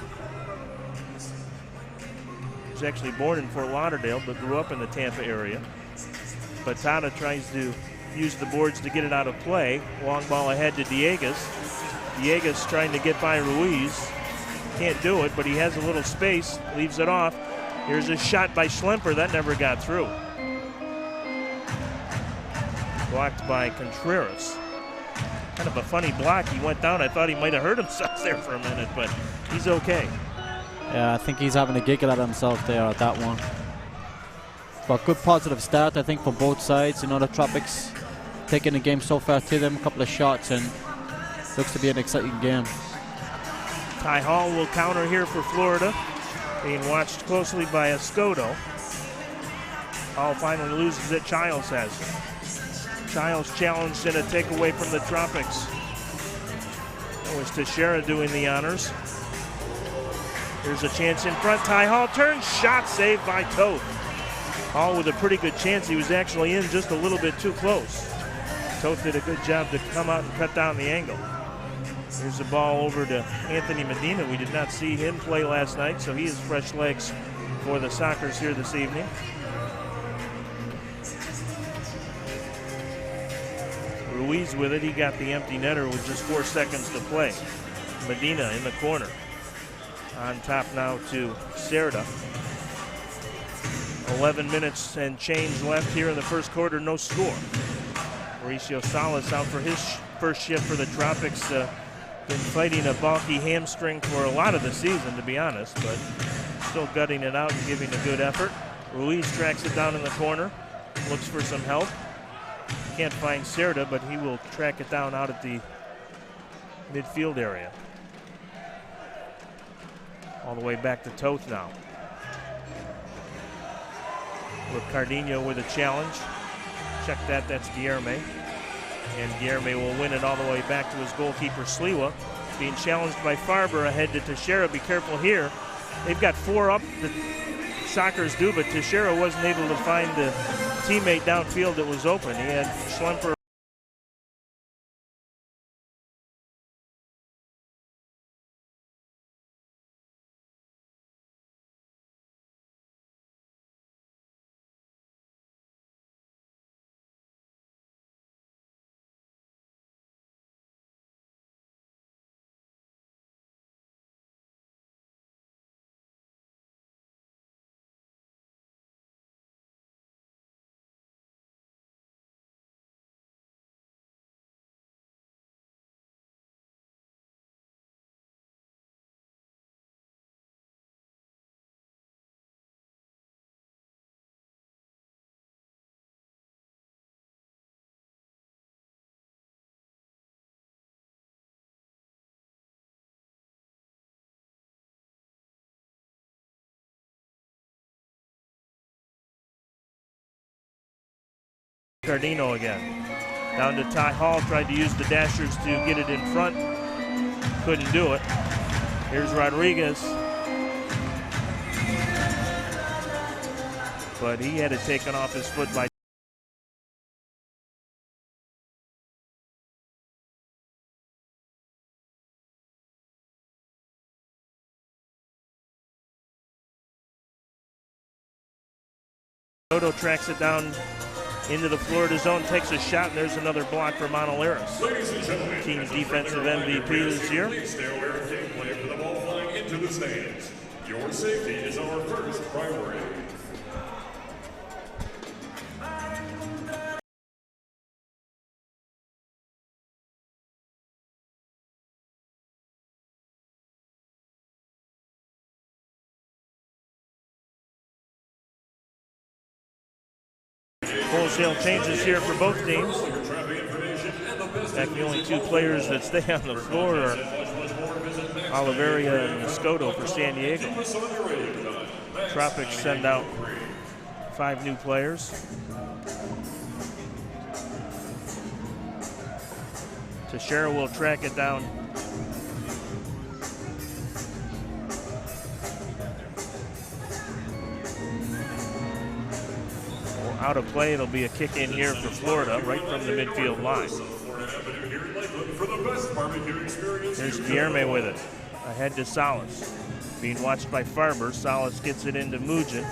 He was actually born in Fort Lauderdale, but grew up in the Tampa area. Batata tries to use the boards to get it out of play. Long ball ahead to Diegues. Diegues trying to get by Ruiz. Can't do it, but he has a little space, leaves it off. Here's a shot by Schlemper. That never got through. Blocked by Contreras. Kind of a funny block. He went down. I thought he might have hurt himself there for a minute, but he's okay. Yeah, I think he's having a giggle at himself there at that one. But good positive start, I think, for both sides. You know, the Tropics taking the game so far to them. A couple of shots, and looks to be an exciting game. Ty Hall will counter here for Florida, being watched closely by Escoto. Hall finally loses it. Childs has it. Childs challenged in a takeaway from the Tropics. It was Teixeira doing the honors. Here's a chance in front. Ty Hall turns, shot saved by Toth. Hall with a pretty good chance. He was actually in just a little bit too close. Toth did a good job to come out and cut down the angle. Here's the ball over to Anthony Medina. We did not see him play last night, so he has fresh legs for the Sockers here this evening. Ruiz with it. He got the empty netter with just 4 seconds to play. Medina in the corner. On top now to Cerda. 11 minutes and change left here in the first quarter, no score. Mauricio Salas out for his first shift for the Tropics. Been fighting a bulky hamstring for a lot of the season, to be honest, but still gutting it out and giving a good effort. Ruiz tracks it down in the corner, looks for some help. Can't find Cerda, but he will track it down out at the midfield area. All the way back to Toth now. Ricardinho with a challenge. Check that, that's Guilherme. And Guilherme will win it all the way back to his goalkeeper, Sliwa. Being challenged by Farber ahead to Teixeira. Be careful here. They've got 4 up. The Sockers do, but Teixeira wasn't able to find the teammate downfield that was open. He had Schlemper. Cardino again. Down to Ty Hall, tried to use the dashers to get it in front. Couldn't do it. Here's Rodriguez. But he had it taken off his foot by Soto. Tracks it down into the Florida zone, takes a shot, and there's another block for Monaleros. Team's defensive MVP this year. Please stay aware of gameplay for the ball flying into the stands. Your safety is our first priority. Wholesale changes here for both teams. In fact, the only two players that stay on the floor are Oliveria and Moscoto for San Diego. Tropics send out 5 new players. Teixeira will track it down. Out of play, it'll be a kick in here for Florida, right from the midfield line. There's Guillerme with it, ahead to Salas. Being watched by Farber, Salas gets it into Mugin.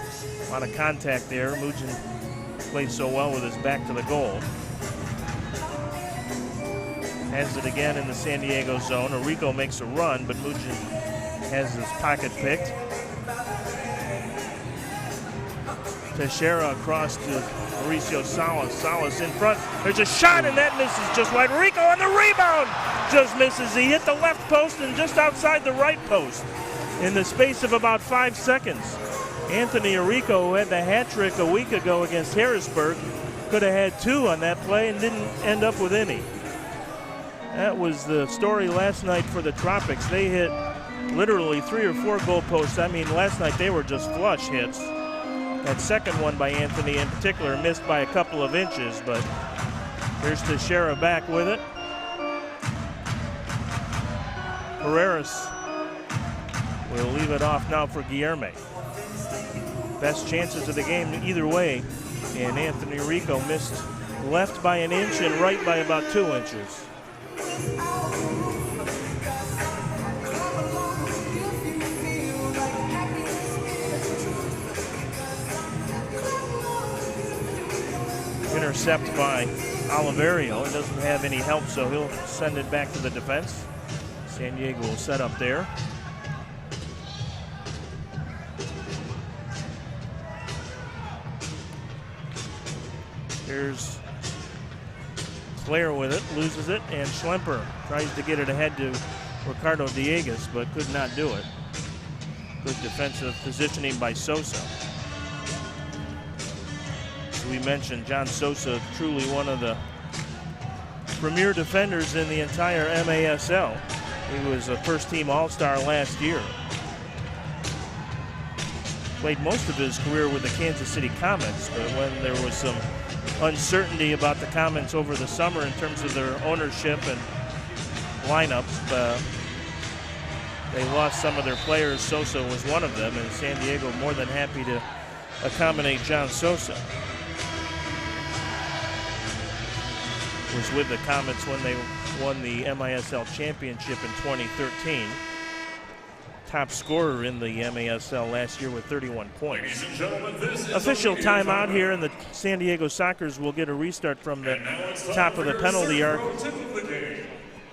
A lot of contact there. Mugin plays so well with his back to the goal. Has it again in the San Diego zone. Arico makes a run, but Mugin has his pocket picked. Teixeira across to Mauricio Salas. Salas in front. There's a shot, and that misses just wide. Arico on the rebound just misses. He hit the left post and just outside the right post in the space of about 5 seconds. Anthony Arico, who had the hat trick a week ago against Harrisburg, could have had 2 on that play and didn't end up with any. That was the story last night for the Tropics. They hit literally 3 or 4 goalposts. I mean, last night they were just flush hits. That second one by Anthony in particular missed by a couple of inches, but here's Teixeira back with it. Pereiras will leave it off now for Guillerme. Best chances of the game either way, and Anthony Arico missed left by an inch and right by about 2 inches. Intercept by Oliverio. It doesn't have any help, so he'll send it back to the defense. San Diego will set up there. Here's Claire with it, loses it, and Schlemper tries to get it ahead to Ricardo Dieguez, but could not do it. Good defensive positioning by Sosa. We mentioned John Sosa, truly one of the premier defenders in the entire MASL. He was a first-team All-Star last year. Played most of his career with the Kansas City Comets, but when there was some uncertainty about the Comets over the summer in terms of their ownership and lineup, They lost some of their players. Sosa was one of them, and San Diego more than happy to accommodate John Sosa. Was with the Comets when they won the MISL championship in 2013. Top scorer in the MASL last year with 31 points. Official timeout here, and the San Diego Sockers will get a restart from the top of the penalty arc.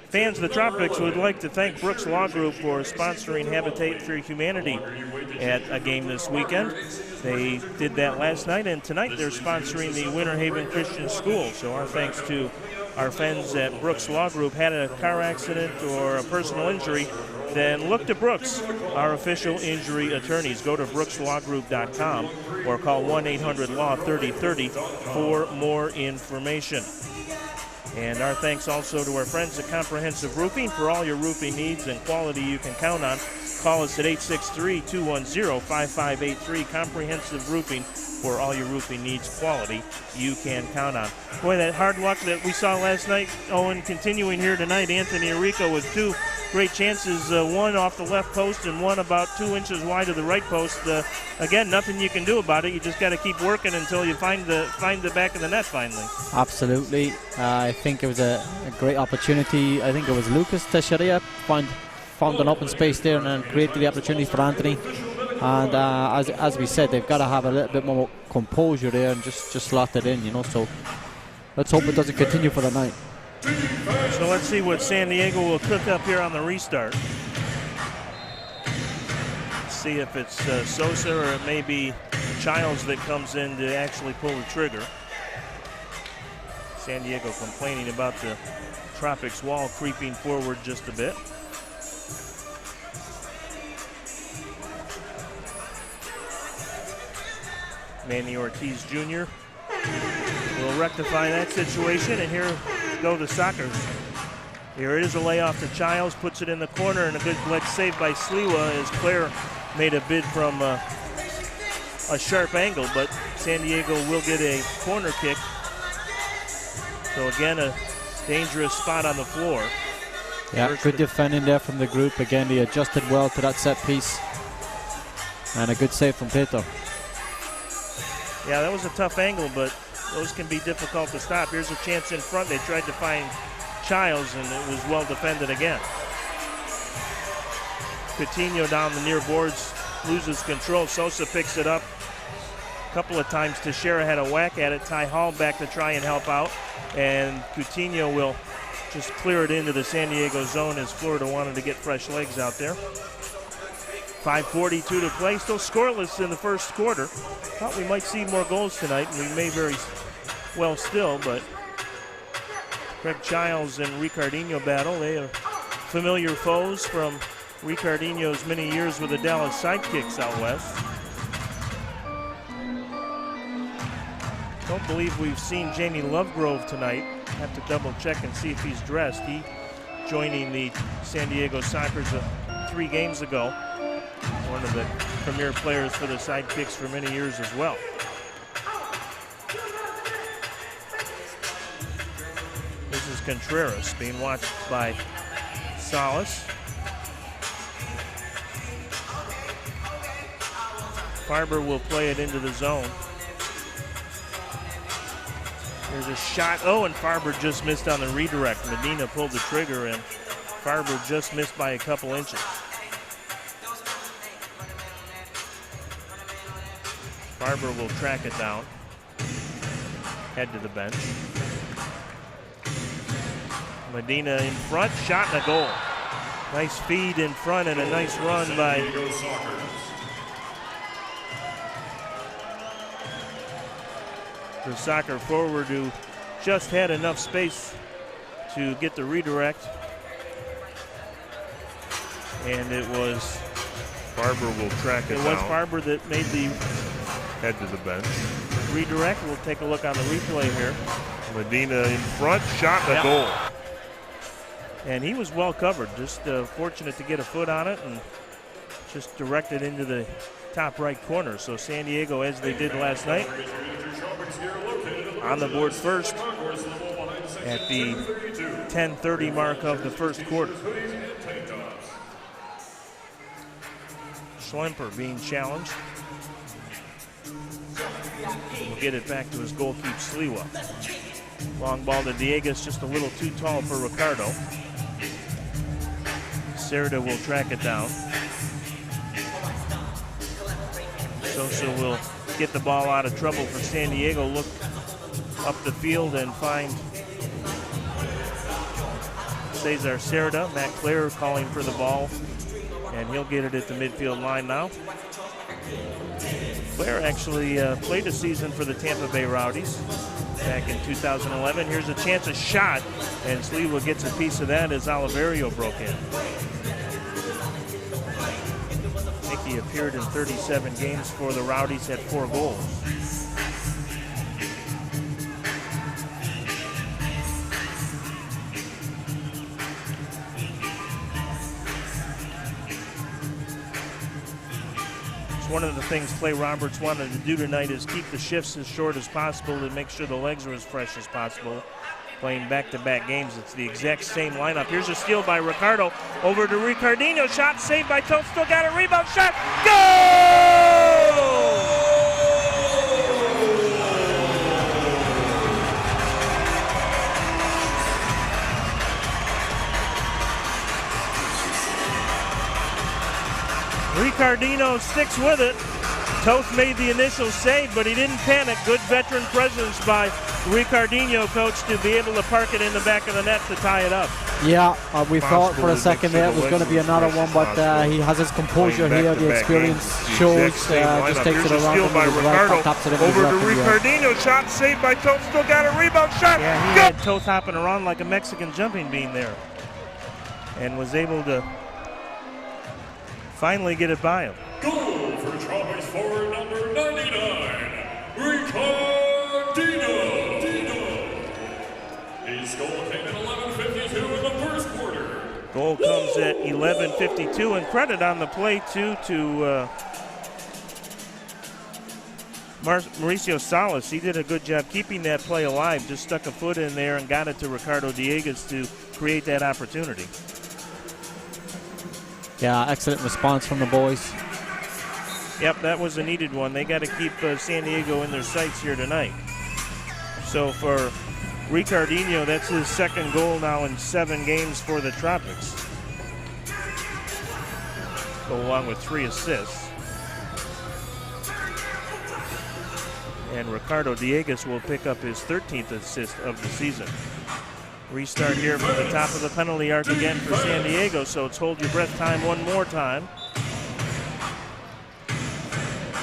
Fans of the Tropics would like to thank Brooks Law Group for sponsoring Habitat for Humanity at a game this weekend. They did that last night, and tonight they're sponsoring the Winter Haven Christian School. So our thanks to our friends at Brooks Law Group. Had a car accident or a personal injury, then look to Brooks, our official injury attorneys. Go to brookslawgroup.com or call 1-800-LAW-3030 for more information. And our thanks also to our friends at Comprehensive Roofing for all your roofing needs and quality you can count on. Call us at 863-210-5583. Comprehensive Roofing for all your roofing needs, quality you can count on. Boy, that hard luck that we saw last night, Owen, continuing here tonight. Anthony Arico with two great chances, one off the left post and one about 2 inches wide of the right post. Again, nothing you can do about it. You just got to keep working until you find the back of the net finally. Absolutely. I think it was a great opportunity. I think it was Lucas Teixeira found an open space there and then created the opportunity for Anthony. And as we said, they've got to have a little bit more composure there and just slot it in, you know. So let's hope it doesn't continue for the night. So let's see what San Diego will cook up here on the restart. See if it's Sosa or it may be Childs that comes in to actually pull the trigger. San Diego complaining about the Tropics wall creeping forward just a bit. Manny Ortiz Jr. will rectify that situation, and here go the Sockers. Here it is, a layoff to Childs, puts it in the corner, and a good leg save by Sliwa as Claire made a bid from a sharp angle, but San Diego will get a corner kick. So again, a dangerous spot on the floor. Yeah, good defending there from the group. Again, they adjusted well to that set piece, and a good save from Peter. Yeah, that was a tough angle, but those can be difficult to stop. Here's a chance in front. They tried to find Childs, and it was well defended again. Coutinho down the near boards, loses control. Sosa picks it up a couple of times. Teixeira had a whack at it. Ty Hall back to try and help out, and Coutinho will just clear it into the San Diego zone as Florida wanted to get fresh legs out there. 5:42 to play, still scoreless in the first quarter. Thought we might see more goals tonight, and we may very well still, but Craig Childs and Ricardinho battle. They are familiar foes from Ricardinho's many years with the Dallas Sidekicks out west. Don't believe we've seen Jamie Lovegrove tonight. Have to double check and see if he's dressed. He joining the San Diego Sockers 3 games ago. One of the premier players for the Sidekicks for many years as well. This is Contreras being watched by Salas. Farber will play it into the zone. There's a shot. Oh, and Farber just missed on the redirect. Medina pulled the trigger, and Farber just missed by a couple inches. Farber will track it down, head to the bench. Medina in front, shot and a goal. Nice feed in front and a nice run by the Socker forward, who just had enough space to get the redirect. And it was Farber will track it down. It was Farber that made the head to the bench. Redirect. We'll take a look on the replay here. Medina in front, shot and a goal. And he was well covered. Just fortunate to get a foot on it and just directed into the top right corner. So San Diego, as they did last night, on the board first at the 10:30 mark of the first quarter. Schlemper being challenged. We'll get it back to his goalkeeper, Sliwa. Long ball to Dieguez, just a little too tall for Ricardo. Cerda will track it down. Sosa will get the ball out of trouble for San Diego, look up the field and find Cesar Cerda. Matt Clare calling for the ball, and he'll get it at the midfield line now. Clare actually played a season for the Tampa Bay Rowdies back in 2011. Here's a chance, a shot, and Sliwa gets a piece of that as Oliverio broke in. He appeared in 37 games for the Rowdies, had 4 goals. One of the things Clay Roberts wanted to do tonight is keep the shifts as short as possible to make sure the legs are as fresh as possible. Playing back-to-back games, it's the exact same lineup. Here's a steal by Ricardo, over to Ricardinho, shot saved by Toth, still got a rebound, shot, goal! Ricardinho sticks with it. Toth made the initial save, but he didn't panic. Good veteran presence by Ricardinho, coach, to be able to park it in the back of the net to tie it up. Yeah, we thought for a second there it was going to be another one, but he has his composure here. The experience shows. Just takes it around by Ricardo, taps it in over to Ricardinho, shot saved by Toth, still got a rebound shot. Yeah, he had Toth hopping around like a Mexican jumping bean there, and was able to finally get it by him. Goal for Chavez forward number 99, Ricardinho. His goal came at 11:52 in the first quarter. Goal comes at 11:52, and credit on the play too to Mauricio Salas. He did a good job keeping that play alive, just stuck a foot in there and got it to Ricardo Dieguez to create that opportunity. Yeah, excellent response from the boys. Yep, that was a needed one. They got to keep San Diego in their sights here tonight. So for Ricardinho, that's his second goal now in 7 games for the Tropics. Go along with 3 assists. And Ricardo Dieguez will pick up his 13th assist of the season. Restart here from the top of the penalty arc again for San Diego, so it's hold your breath time one more time.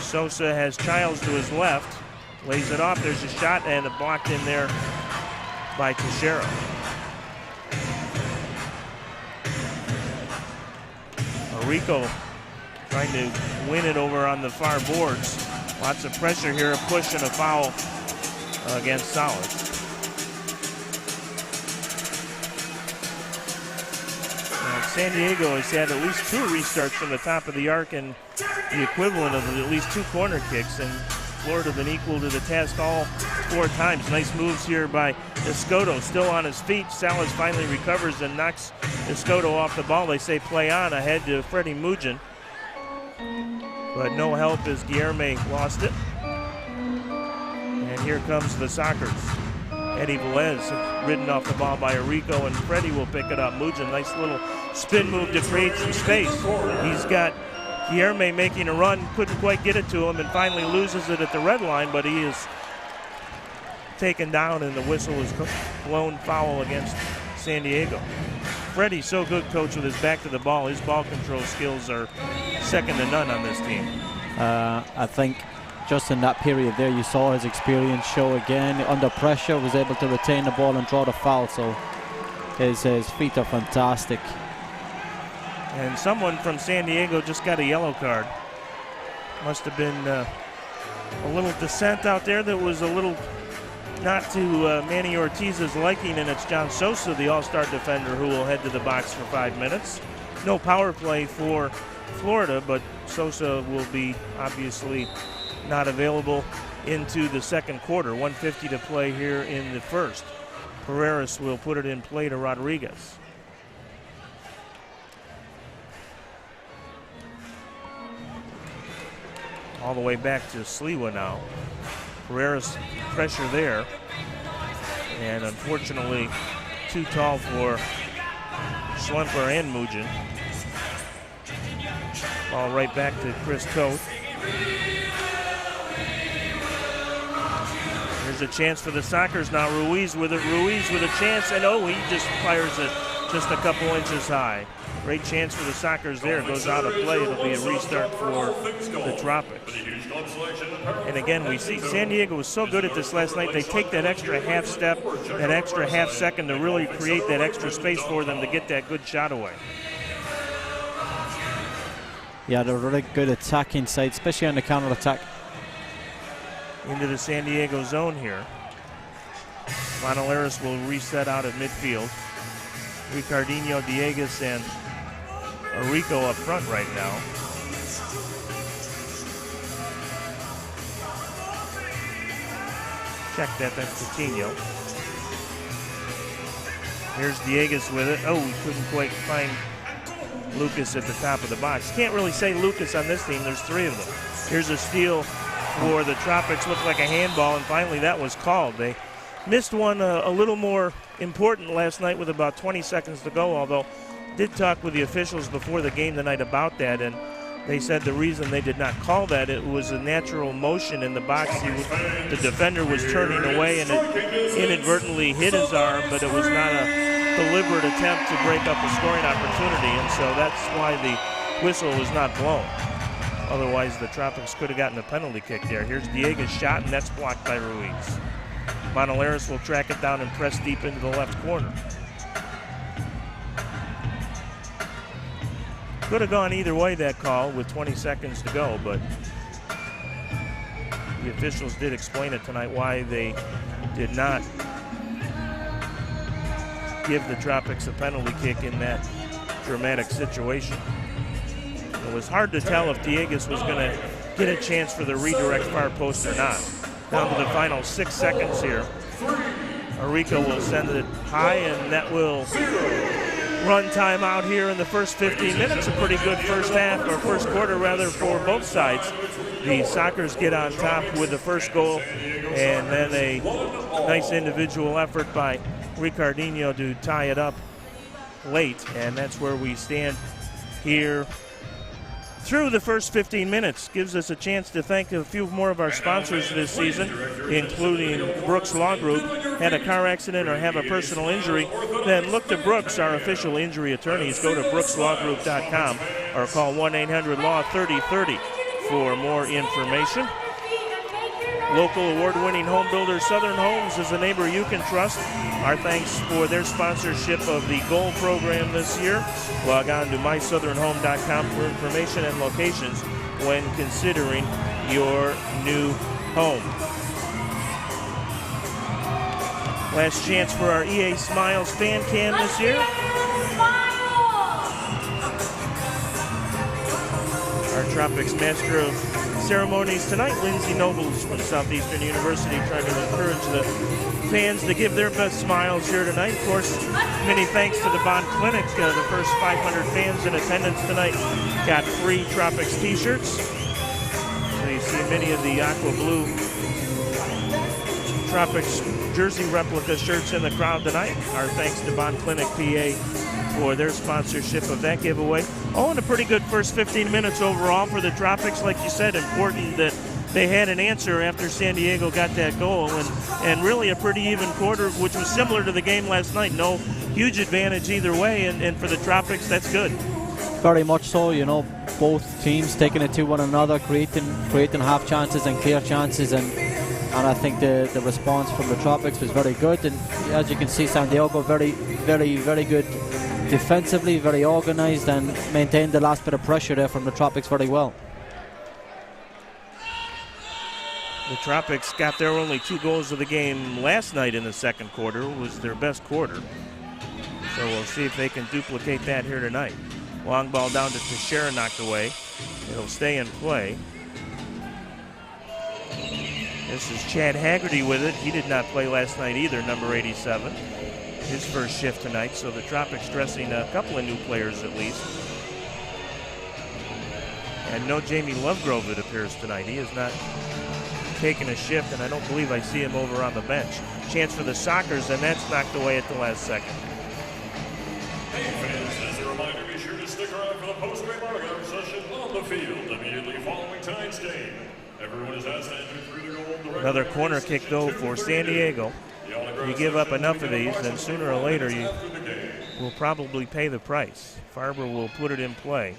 Sosa has Childs to his left, lays it off, there's a shot, and it blocked in there by Teixeira. Rico trying to win it over on the far boards. Lots of pressure here, a push and a foul against Salas. San Diego has had at least 2 restarts from the top of the arc and the equivalent of at least 2 corner kicks, and Florida been equal to the task all 4 times. Nice moves here by Escoto, still on his feet. Salas finally recovers and knocks Escoto off the ball. They say play on ahead to Freddie Mugin, but no help as Guilherme lost it. And here comes the Sockers. Eddie Velez ridden off the ball by Arico, and Freddie will pick it up. Mugin, nice little spin move to create some space. He's got Guilherme making a run, couldn't quite get it to him, and finally loses it at the red line, but he is taken down, and the whistle is blown foul against San Diego. Freddie's so good, coach, with his back to the ball. His ball control skills are second to none on this team. I think just in that period there, you saw his experience show again. Under pressure, was able to retain the ball and draw the foul, so his feet are fantastic. And someone from San Diego just got a yellow card. Must have been a little dissent out there that was a little not to Manny Ortiz's liking, and it's John Sosa, the all-star defender, who will head to the box for 5 minutes. No power play for Florida, but Sosa will be obviously not available into the second quarter. 1:50 to play here in the first. Pereira will put it in play to all the way back to Sliwa now. Pereira's pressure there. And unfortunately, too tall for Schlemper and Mugin. Ball right back to Chris Toth. Here's a chance for the Sockers now. Ruiz with it. Ruiz with a chance, and he just fires it just a couple inches high. Great chance for the Sockers there. Goes out of play. It'll be a restart for the Tropics. And again, we see San Diego was so good at this last night. They take that extra half step, that extra half second to really create that extra space for them to get that good shot away. Yeah, they're really good attack inside, especially on the counter attack. Into the San Diego zone here. Monolaris will reset out at midfield. Ricardinho, Diegues, and Arico up front right now. Check that, that's Coutinho. Here's Diegues with it. We couldn't quite find Lucas at the top of the box. Can't really say Lucas on this team, there's three of them. Here's a steal for the Tropics, looked like a handball, and finally that was called. They missed one a little more important last night with about 20 seconds to go, although did talk with the officials before the game tonight about that, and they said the reason they did not call that, it was a natural motion in the box. The defender was turning away and it inadvertently hit his arm, but it was not a deliberate attempt to break up a scoring opportunity, and so that's why the whistle was not blown. Otherwise, the Tropics could have gotten a penalty kick there. Here's Diegues' shot, and that's blocked by Ruiz. Monolaris will track it down and press deep into the left corner. Could have gone either way, that call, with 20 seconds to go, but the officials did explain it tonight why they did not give the Tropics a penalty kick in that dramatic situation. It was hard to tell if Diegues was going to get a chance for the redirect far post or not. Down to the final 6 seconds here. Arico will send it high, and that will run time out here in the first 15 minutes. A pretty good first half, or first quarter rather, for both sides. The Sockers get on top with the first goal, and then a nice individual effort by Ricardinho to tie it up late, and that's where we stand here through the first 15 minutes. Gives us a chance to thank a few more of our sponsors this season, including Brooks Law Group. Had a car accident or have a personal injury, then look to Brooks, our official injury attorneys. Go to brookslawgroup.com or call 1-800-LAW-3030 for more information. Local award-winning home builder Southern Homes is a neighbor you can trust. Our thanks for their sponsorship of the Goal program this year. Log on to mysouthernhome.com for information and locations when considering your new home. Last chance for our EA Smiles fan cam this year. Our Tropics Master of Ceremonies tonight, Lindsay Nobles from Southeastern University, trying to encourage the fans to give their best smiles here tonight. Of course, many thanks to the Bond Clinic. The first 500 fans in attendance tonight got free Tropics t-shirts. So you see many of the aqua blue Tropics jersey replica shirts in the crowd tonight. Our thanks to Bond Clinic PA for their sponsorship of that giveaway. And a pretty good first 15 minutes overall for the Tropics. Like you said, important that they had an answer after San Diego got that goal, and really a pretty even quarter, which was similar to the game last night. No huge advantage either way, and for the Tropics, that's good. Very much so, both teams taking it to one another, creating half chances and clear chances, and I think the response from the Tropics was very good. And as you can see, San Diego very, very, very good defensively, very organized, and maintained the last bit of pressure there from the Tropics very well. The Tropics got their only 2 goals of the game last night in the second quarter. It was their best quarter. So we'll see if they can duplicate that here tonight. Long ball down to Teixeira, knocked away. It'll stay in play. This is Chad Haggerty with it. He did not play last night either, number 87. His first shift tonight, so the Tropics dressing a couple of new players at least. And no Jamie Lovegrove, it appears, tonight. He has not taken a shift, and I don't believe I see him over on the bench. Chance for the Sockers, and that's knocked away at the last second. Hey fans, as a reminder, be sure to stick around for the post-game autograph session on the field immediately following tonight's game. Everyone is asked to enter through the goal. Another corner kick, though, for San Diego. You give up enough of these, then sooner or later you will probably pay the price. Farber will put it in play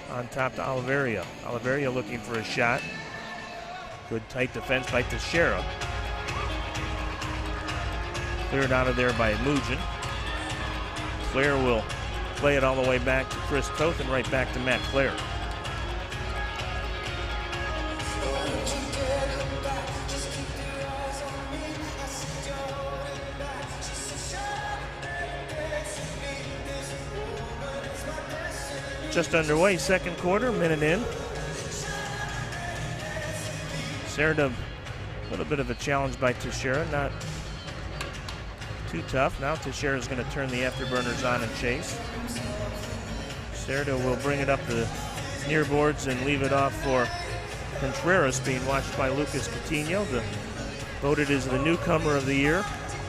on top to Oliveria. Oliveria looking for a shot. Good tight defense by Teixeira. Cleared out of there by Mugin. Claire will play it all the way back to Chris Toth and right back to Matt Clare. Just underway, second quarter, minute in. Serda, a little bit of a challenge by Teixeira, not too tough. Now Teixeira is going to turn the afterburners on and chase. Serda will bring it up the near boards and leave it off for Contreras, being watched by Lucas Coutinho, voted as the newcomer of the year.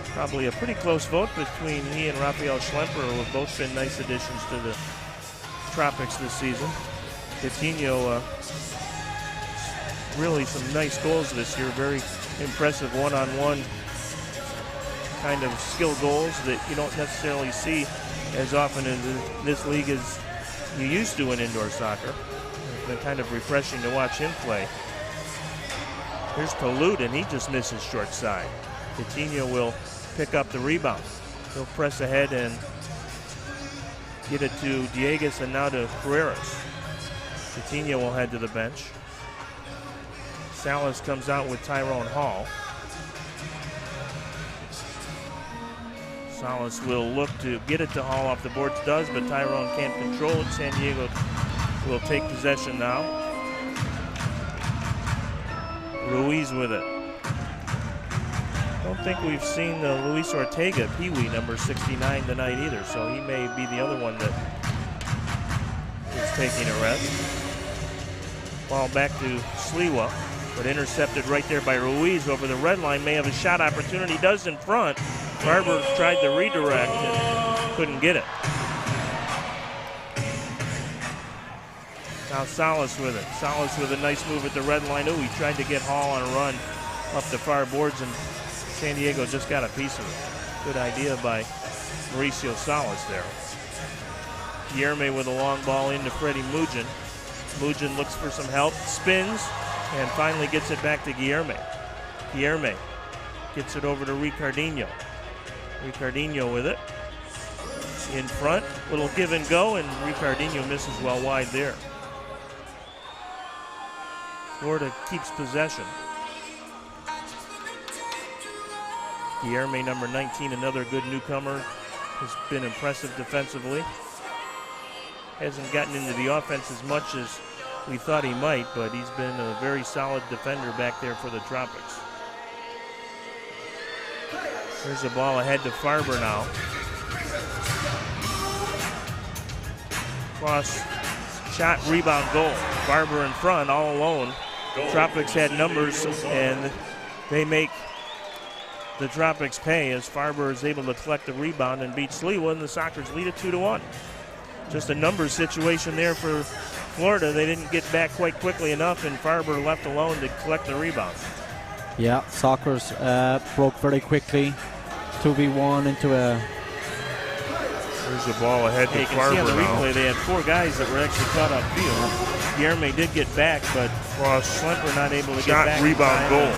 Probably a pretty close vote between he and Rafael Schlemper, who have both been nice additions to the Tropics this season. Coutinho, really some nice goals this year. Very impressive one-on-one kind of skill goals that you don't necessarily see as often in this league as you used to in indoor soccer. It's been kind of refreshing to watch him play. Here's Tolute, and he just misses short side. Coutinho will pick up the rebound. He'll press ahead and get it to Dieguez and now to Carreras. Coutinho will head to the bench. Salas comes out with Tyrone Hall. Salas will look to get it to Hall off the boards, does, but Tyrone can't control it. San Diego will take possession now. Ruiz with it. I don't think we've seen Luis Ortega, Pee-wee, number 69 tonight either, so he may be the other one that is taking a rest. Ball back to Sliwa, but intercepted right there by Ruiz over the red line. May have a shot opportunity, does in front. Farber tried to redirect and couldn't get it. Now Salas with it. Salas with a nice move at the red line. Ooh, he tried to get Hall on a run up the far boards, and San Diego just got a piece of it. Good idea by Mauricio Salas there. Guilherme with a long ball into Freddie Mugin. Mugin looks for some help, spins, and finally gets it back to Guilherme. Guilherme gets it over to Ricardinho. Ricardinho with it. In front, little give and go, and Ricardinho misses well wide there. Florida keeps possession. Guilherme, number 19, another good newcomer, has been impressive defensively. Hasn't gotten into the offense as much as we thought he might, but he's been a very solid defender back there for the Tropics. There's the ball ahead to Farber now. Cross, shot, rebound, goal. Farber in front, all alone. Tropics had numbers, and they make the Tropics pay as Farber is able to collect the rebound and beat Sliwa, and the Sockers lead it 2-1. Just a numbers situation there for Florida. They didn't get back quite quickly enough, and Farber left alone to collect the rebound. Yeah, Sockers broke very quickly. 2v1 into a... There's the ball ahead to Farber. You can see on the replay they had four guys that were actually caught up field. Guilherme did get back, but Schlemper not able to get back. Rebound, goal.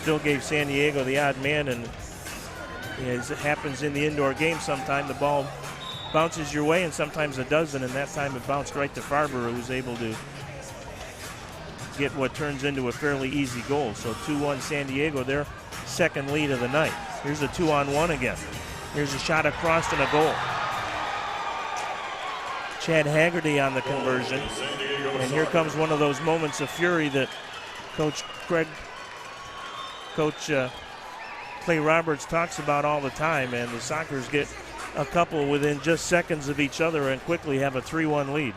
Still gave San Diego the odd man, and as it happens in the indoor game sometime, the ball bounces your way and sometimes it doesn't, and that time it bounced right to Farber, who was able to get what turns into a fairly easy goal. So 2-1 San Diego, their second lead of the night. Here's a 2-on-1 again. Here's a shot across and a goal. Chad Haggerty on the conversion. And here comes one of those moments of fury that Coach Clay Roberts talks about all the time, and the Sockers get a couple within just seconds of each other and quickly have a 3-1 lead.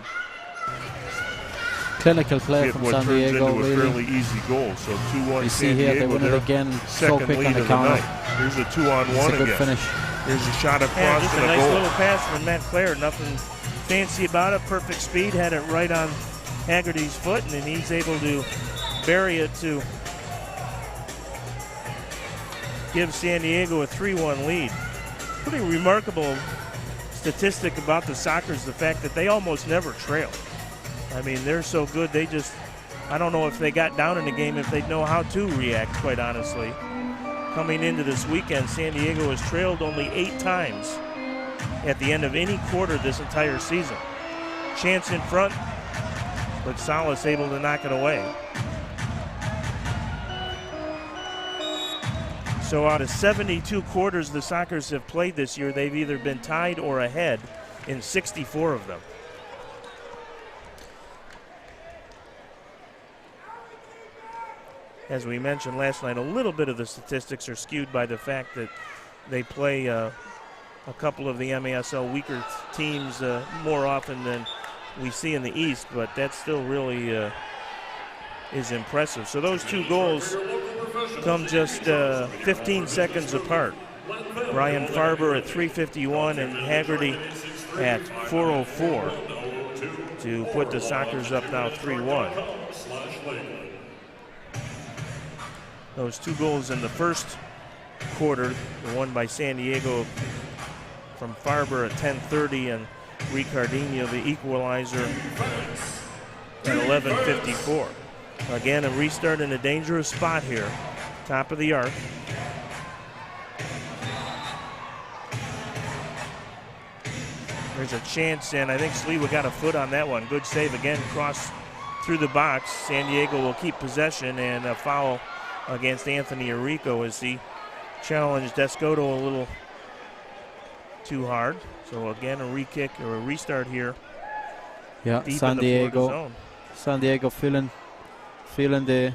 Clinical play hit from what San turns Diego, into a really. fairly easy goal. So 2-1 You see San here, Diego, they win it their again, so second quick on lead the of the counter. night. Here's a 2-on-1 It's a again. good finish. Here's a shot across Yeah, just and a a nice goal. little pass from Matt Clare. Nothing fancy about it. Perfect speed. Had it right on Haggerty's foot, and then he's able to bury it to give San Diego a 3-1 lead. Pretty remarkable statistic about the Sockers, the fact that they almost never trail. I mean, they're so good. They just, I don't know if they got down in the game, if they'd know how to react, quite honestly. Coming into this weekend, San Diego has trailed only 8 times at the end of any quarter this entire season. Chance in front, but Salas able to knock it away. So out of 72 quarters the Sockers have played this year, they've either been tied or ahead in 64 of them. As we mentioned last night, a little bit of the statistics are skewed by the fact that they play a couple of the MASL weaker teams more often than we see in the East, but that still really is impressive. So those 2 goals come just 15 seconds apart. Brian Farber at 3:51 and Haggerty at 4:04 to put the Sockers up now 3-1. Those 2 goals in the first quarter, the one by San Diego from Farber at 10:30 and Ricardinho, the equalizer, at 11:54. Again, a restart in a dangerous spot here, top of the arc. There's a chance, and I think Sliwa got a foot on that one. Good save again, cross through the box. San Diego will keep possession, and a foul against Anthony Arrico as he challenged Escoto a little too hard. So again, a re-kick or a restart here. Yeah, deep San in the Florida Diego. zone. San Diego feeling the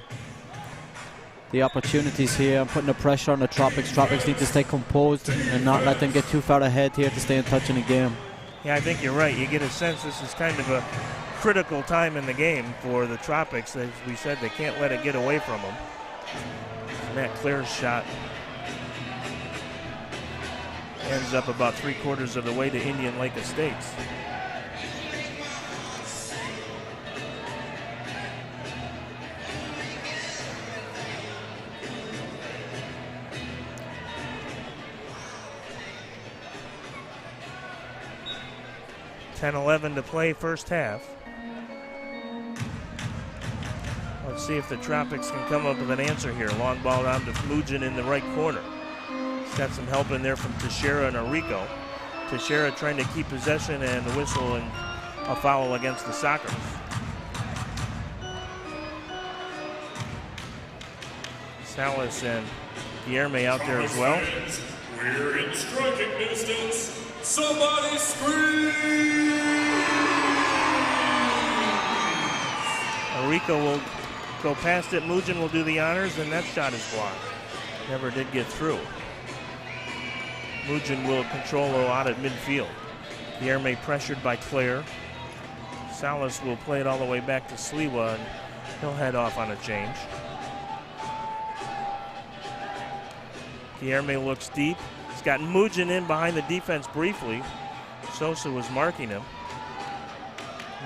opportunities here and putting the pressure on the Tropics. Tropics need to stay composed and not let them get too far ahead here to stay in touch in the game. Yeah, I think you're right. You get a sense this is kind of a critical time in the game for the Tropics. As we said, they can't let it get away from them. Matt Clare's shot ends up about 3/4 of the way to Indian Lake Estates. .10-11 to play first half. Let's see if the Tropics can come up with an answer here. Long ball down to Mujin in the right corner. He's got some help in there from Teixeira and Arrico. Teixeira trying to keep possession and the whistle and a foul against the Sockers. Salas and Guilherme out there as well. We're in striking distance. Somebody scream! Arrico will go past it. Mujin will do the honors, and that shot is blocked. Never did get through. Mujin will control out at midfield. Guilherme pressured by Clare. Salas will play it all the way back to Sliwa, and he'll head off on a change. Guilherme looks deep. He's got Mujin in behind the defense briefly. Sosa was marking him.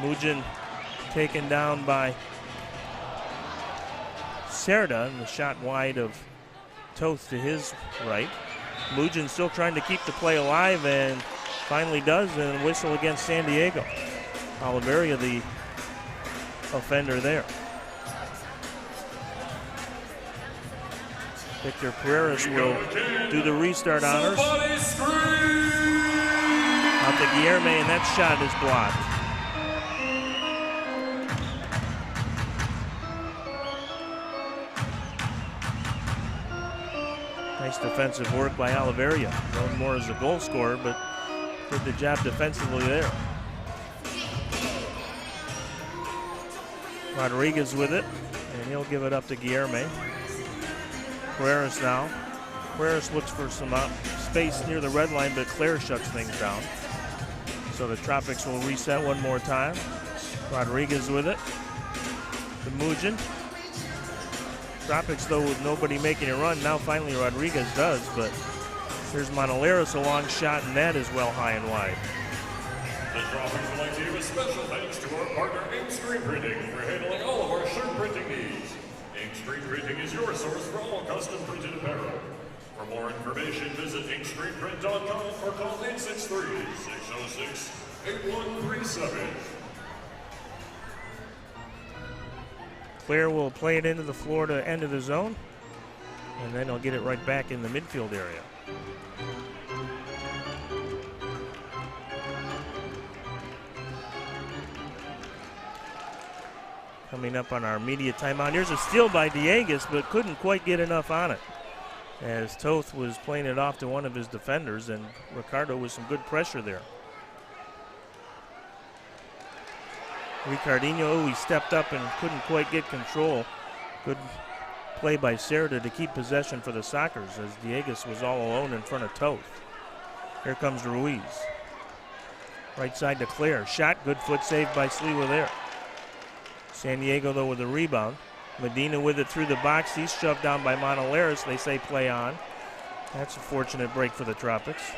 Mujin taken down by Cerda, and the shot wide of Toth to his right. Mujin still trying to keep the play alive and finally does, and whistle against San Diego. Oliveria the offender there. Victor Pereira will do the restart honors. Out to Guilherme, and that shot is blocked. Nice defensive work by Oliveria. Known more as a goal scorer, but did the job defensively there. Rodriguez with it, and he'll give it up to Guilherme. Pereira now. Pereira looks for some space near the red line, but Clare shuts things down. So the Tropics will reset one more time. Rodriguez with it. to Mugin. Tropics, though, with nobody making a run. Now finally Rodriguez does, but here's Montoleros, a long shot, and that is well high and wide. The Tropics would like to give a special thanks to our partner Ink Screen Printing for handling all of our shirt printing needs. Ink Screen Printing is your source for all custom printed apparel. For more information, visit inkscreenprint.com or call 863-606-8137. Claire will play it into the Florida end of the zone, and then he'll get it right back in the midfield area. Coming up on our media timeout. Here's a steal by Dieguez, but couldn't quite get enough on it, as Toth was playing it off to one of his defenders, and Ricardo with some good pressure there. Ricardinho, he stepped up and couldn't quite get control. Good play by Cerda to keep possession for the Sockers, as Dieguez was all alone in front of Toth. Here comes Ruiz. Right side to Claire. Shot, good foot save by Sliwa there. San Diego, though, with the rebound. Medina with it through the box. He's shoved down by Montoleros. They say play on. That's a fortunate break for the Tropics.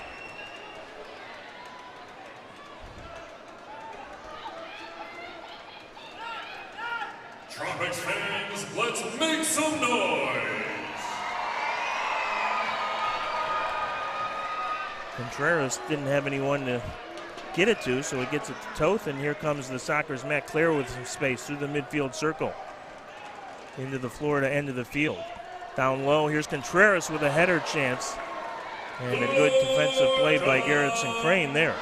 Tropics fans, let's make some noise! Contreras didn't have anyone to get it to, so he gets it to Toth, and here comes the Sockers' Matt Claire with some space through the midfield circle into the Florida end of the field. Down low, here's Contreras with a header chance, and a good defensive play by Gerritsen Crane there.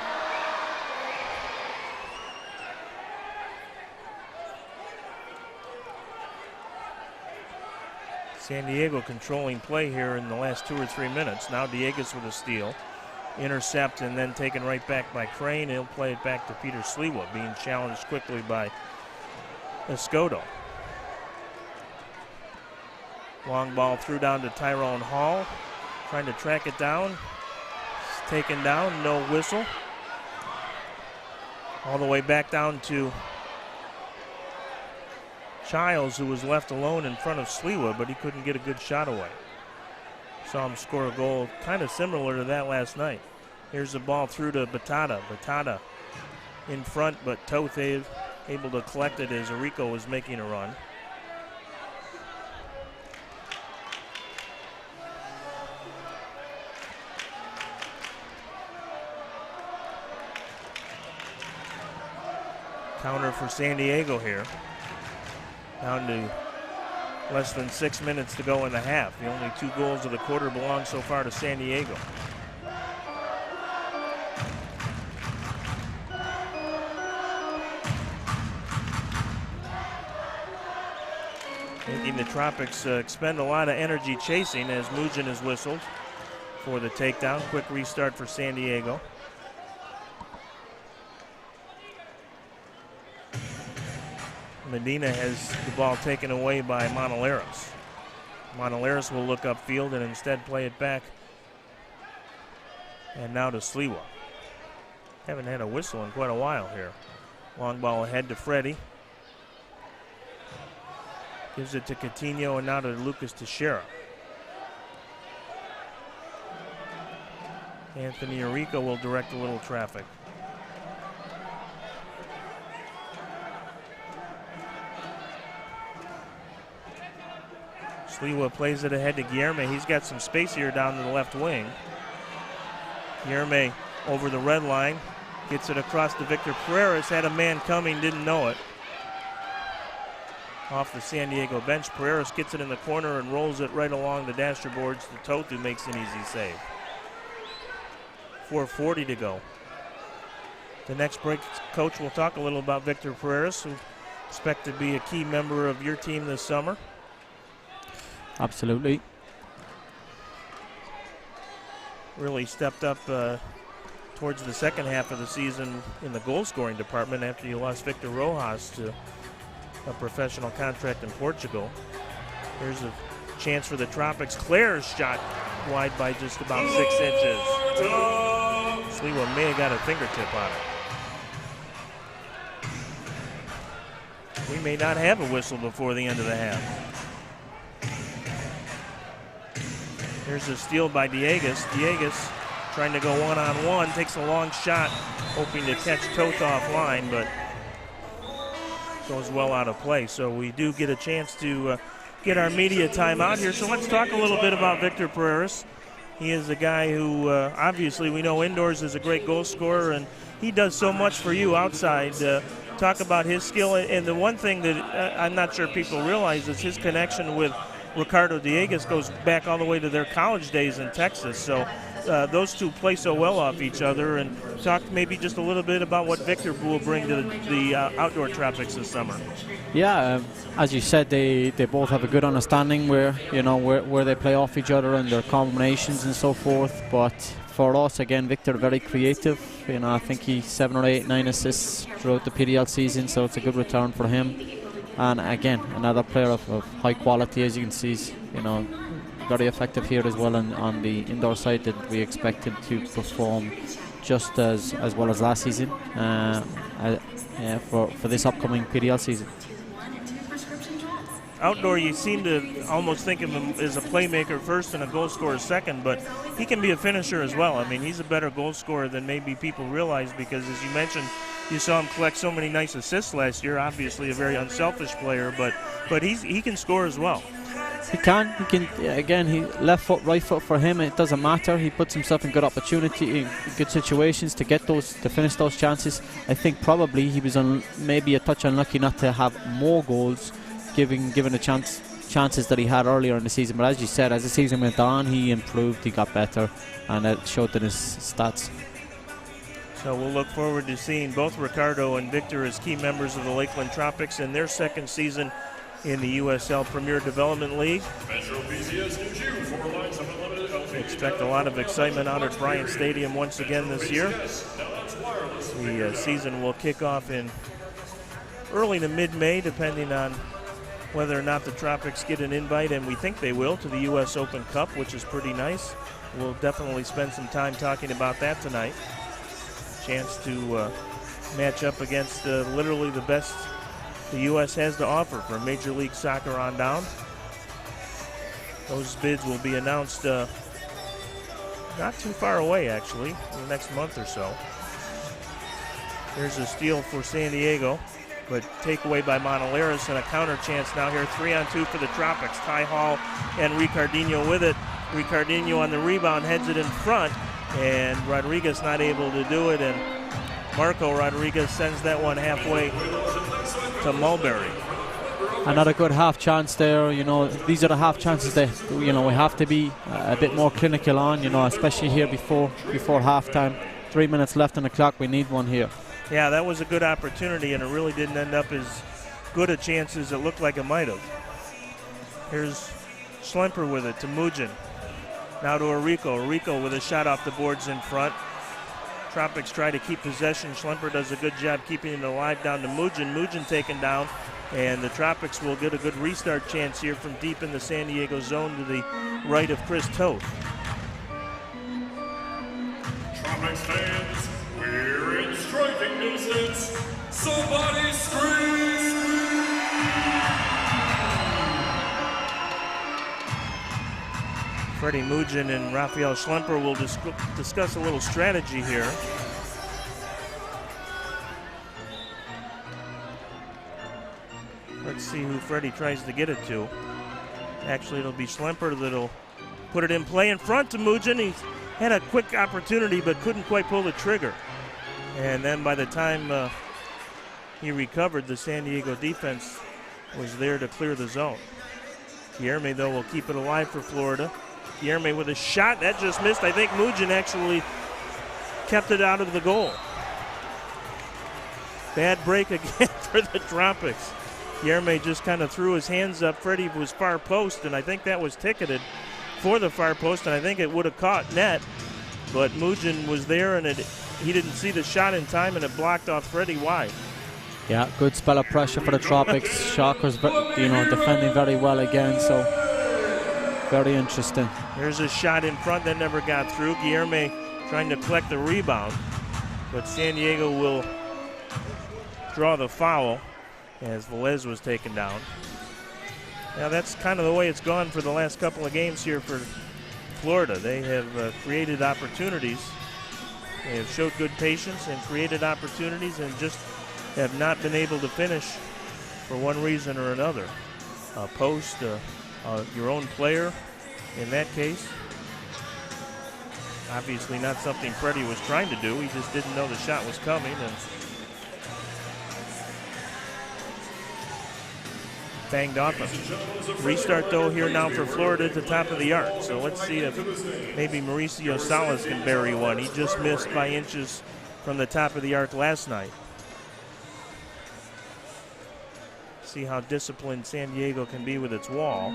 San Diego controlling play here in the last 2 or 3 minutes. Now Dieguez with a steal. Intercept and then taken right back by Crane. He'll play it back to Peter Sliwa, being challenged quickly by Escoto. Long ball through down to Tyrone Hall. Trying to track it down. It's taken down, no whistle. All the way back down to Childs, who was left alone in front of Sliwa, but he couldn't get a good shot away. Saw him score a goal kind of similar to that last night. Here's the ball through to Batata. Batata in front, but Toth able to collect it as Arico was making a run. Counter for San Diego here. Down to less than 6 minutes to go in the half. The only 2 goals of the quarter belong so far to San Diego. Making the Tropics expend a lot of energy chasing as Mugin is whistled for the takedown. Quick restart for San Diego. Medina has the ball taken away by Montoleros. Montoleros will look upfield and instead play it back. And now to Sliwa. Haven't had a whistle in quite a while here. Long ball ahead to Freddie. Gives it to Coutinho and now to Lucas Teixeira. Anthony Arico will direct a little traffic. Sliwa plays it ahead to Guilherme. He's got some space here down to the left wing. Guilherme over the red line. Gets it across to Victor Pereira. Had a man coming, didn't know it. Off the San Diego bench, Pereira gets it in the corner and rolls it right along the dasher boards to Toth, who makes an easy save. 4:40 to go. The next break, Coach will talk a little about Victor Pereira, who expect to be a key member of your team this summer. Absolutely. Really stepped up towards the second half of the season in the goal scoring department after you lost Victor Rojas to a professional contract in Portugal. Here's a chance for the Tropics. Claire's shot wide by just about 6 inches. Sliwa may have got a fingertip on it. We may not have a whistle before the end of the half. Here's a steal by Diegues. Diegues trying to go one-on-one, takes a long shot, hoping to catch Toth offline, but goes well out of play. So we do get a chance to get our media time out here. So let's talk a little bit about Victor Pereiras. He is a guy who obviously we know indoors is a great goal scorer, and he does so much for you outside. Talk about his skill, and the one thing that I'm not sure people realize is his connection with Ricardo Diegues goes back all the way to their college days in Texas. So those two play so well off each other. And talk maybe just a little bit about what Victor will bring to the outdoor Tropics this summer. Yeah, as you said, they both have a good understanding where they play off each other and their combinations and so forth. But for us, again, Victor very creative. I think he's 7 or 8, 9 assists throughout the PDL season, so it's a good return for him. And again, another player of high quality, as you can see, very effective here as well on the indoor side, that we expect him to perform just as well as last season for this upcoming PDL season. Outdoor, you seem to almost think of him as a playmaker first and a goal scorer second, but he can be a finisher as well. I mean, he's a better goal scorer than maybe people realize, because as you mentioned, you saw him collect so many nice assists last year. Obviously a very unselfish player, but he can score as well. He can. Again, he left foot, right foot for him. It doesn't matter. He puts himself in good opportunity, in good situations to finish those chances. I think probably he was maybe a touch unlucky not to have more goals, given the chances that he had earlier in the season. But as you said, as the season went on, he improved, he got better, and it showed in his stats. So we'll look forward to seeing both Ricardo and Victor as key members of the Lakeland Tropics in their second season in the USL Premier Development League. Expect a lot of excitement out at Bryant Stadium once again this year. The season will kick off in early to mid-May, depending on whether or not the Tropics get an invite, and we think they will, to the U.S. Open Cup, which is pretty nice. We'll definitely spend some time talking about that tonight. Chance to match up against literally the best the U.S. has to offer for Major League Soccer on down. Those bids will be announced not too far away, actually, in the next month or so. There's a steal for San Diego, but takeaway by Montoleros, and a counter chance now here. 3-on-2 for the Tropics. Ty Hall and Ricardinho with it. Ricardinho on the rebound, heads it in front, and Rodriguez not able to do it, and Marco Rodriguez sends that one halfway to Mulberry. Another good half chance there. These are the half chances that we have to be a bit more clinical on, especially here before halftime. 3 minutes left on the clock. We need one here. Yeah, that was a good opportunity, and it really didn't end up as good a chance as it looked like it might have. Here's Schlemper with it to Mugin. Now to Arico. Arico with a shot off the boards in front. Tropics try to keep possession. Schlemper does a good job keeping it alive down to Mugin. Mugin taken down, and the Tropics will get a good restart chance here from deep in the San Diego zone to the right of Chris Toth. Tropics fans, we're in striking distance. Somebody scream! Freddie Mugin and Rafael Schlemper will discuss a little strategy here. Let's see who Freddie tries to get it to. Actually, it'll be Schlemper that'll put it in play in front to Mugin. He had a quick opportunity but couldn't quite pull the trigger. And then by the time he recovered, the San Diego defense was there to clear the zone. Guilherme, though, will keep it alive for Florida. Guilherme with a shot. That just missed. I think Mugin actually kept it out of the goal. Bad break again for the Tropics. Guilherme just kind of threw his hands up. Freddie was far post, and I think that was ticketed for the far post, and I think it would have caught net. But Mugin was there, and he didn't see the shot in time, and it blocked off Freddie wide. Yeah, good spell of pressure for the Tropics. Shockers, defending very well again, so very interesting. There's a shot in front that never got through. Guilherme trying to collect the rebound, but San Diego will draw the foul. as Velez was taken down. Now that's kind of the way it's gone for the last couple of games here for Florida. They have created opportunities. They have showed good patience and created opportunities and just have not been able to finish for one reason or another. A post, your own player in that case. Obviously not something Freddie was trying to do. He just didn't know the shot was coming. And banged off him. Restart though here now for Florida at the top of the arc. So let's see if maybe Mauricio Salas can bury one. He just missed by inches from the top of the arc last night. See how disciplined San Diego can be with its wall.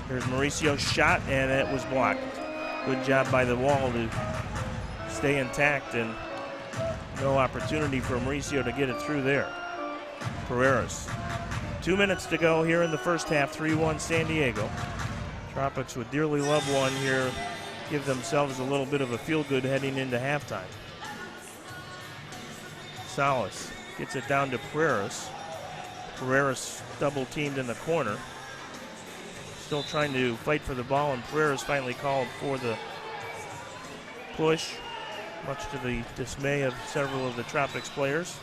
Here's Mauricio's shot, and it was blocked. Good job by the wall to stay intact, and no opportunity for Mauricio to get it through there. Pereiras. 2 minutes to go here in the first half, 3-1 San Diego. Tropics would dearly love one here, give themselves a little bit of a feel-good heading into halftime. Salas gets it down to Pereiras. Pereiras double-teamed in the corner. Still trying to fight for the ball, and Pereiras finally called for the push, much to the dismay of several of the Tropics players.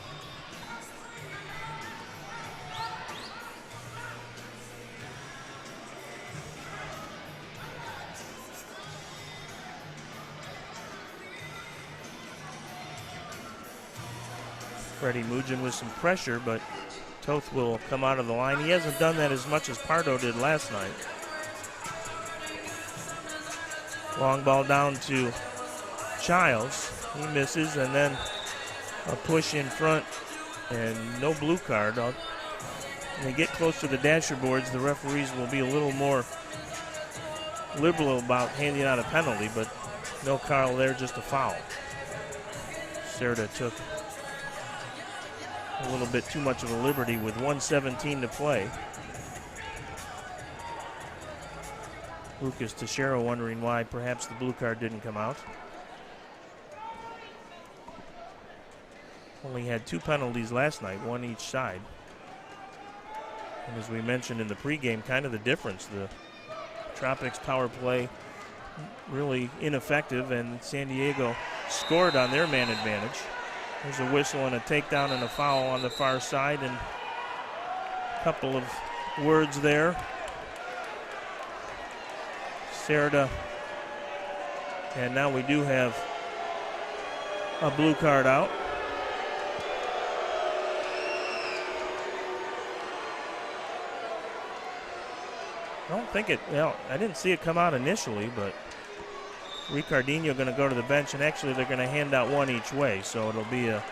Freddie Mugen with some pressure, but Toth will come out of the line. He hasn't done that as much as Pardo did last night. Long ball down to Childs. He misses, and then a push in front and no blue card. When they get close to the dasher boards, the referees will be a little more liberal about handing out a penalty, but no call there, just a foul. Cerda took a little bit too much of a liberty with 1:17 to play. Lucas Teixeira wondering why perhaps the blue card didn't come out. Only had 2 penalties last night, 1 each side. And as we mentioned in the pregame, kind of the difference. The Tropics power play really ineffective, and San Diego scored on their man advantage. There's a whistle and a takedown and a foul on the far side, and a couple of words there. Cerda, and now we do have a blue card out. I don't think it, well, I didn't see it come out initially, but Ricardinho going to go to the bench, and actually they're going to hand out 1 each way, so it'll be a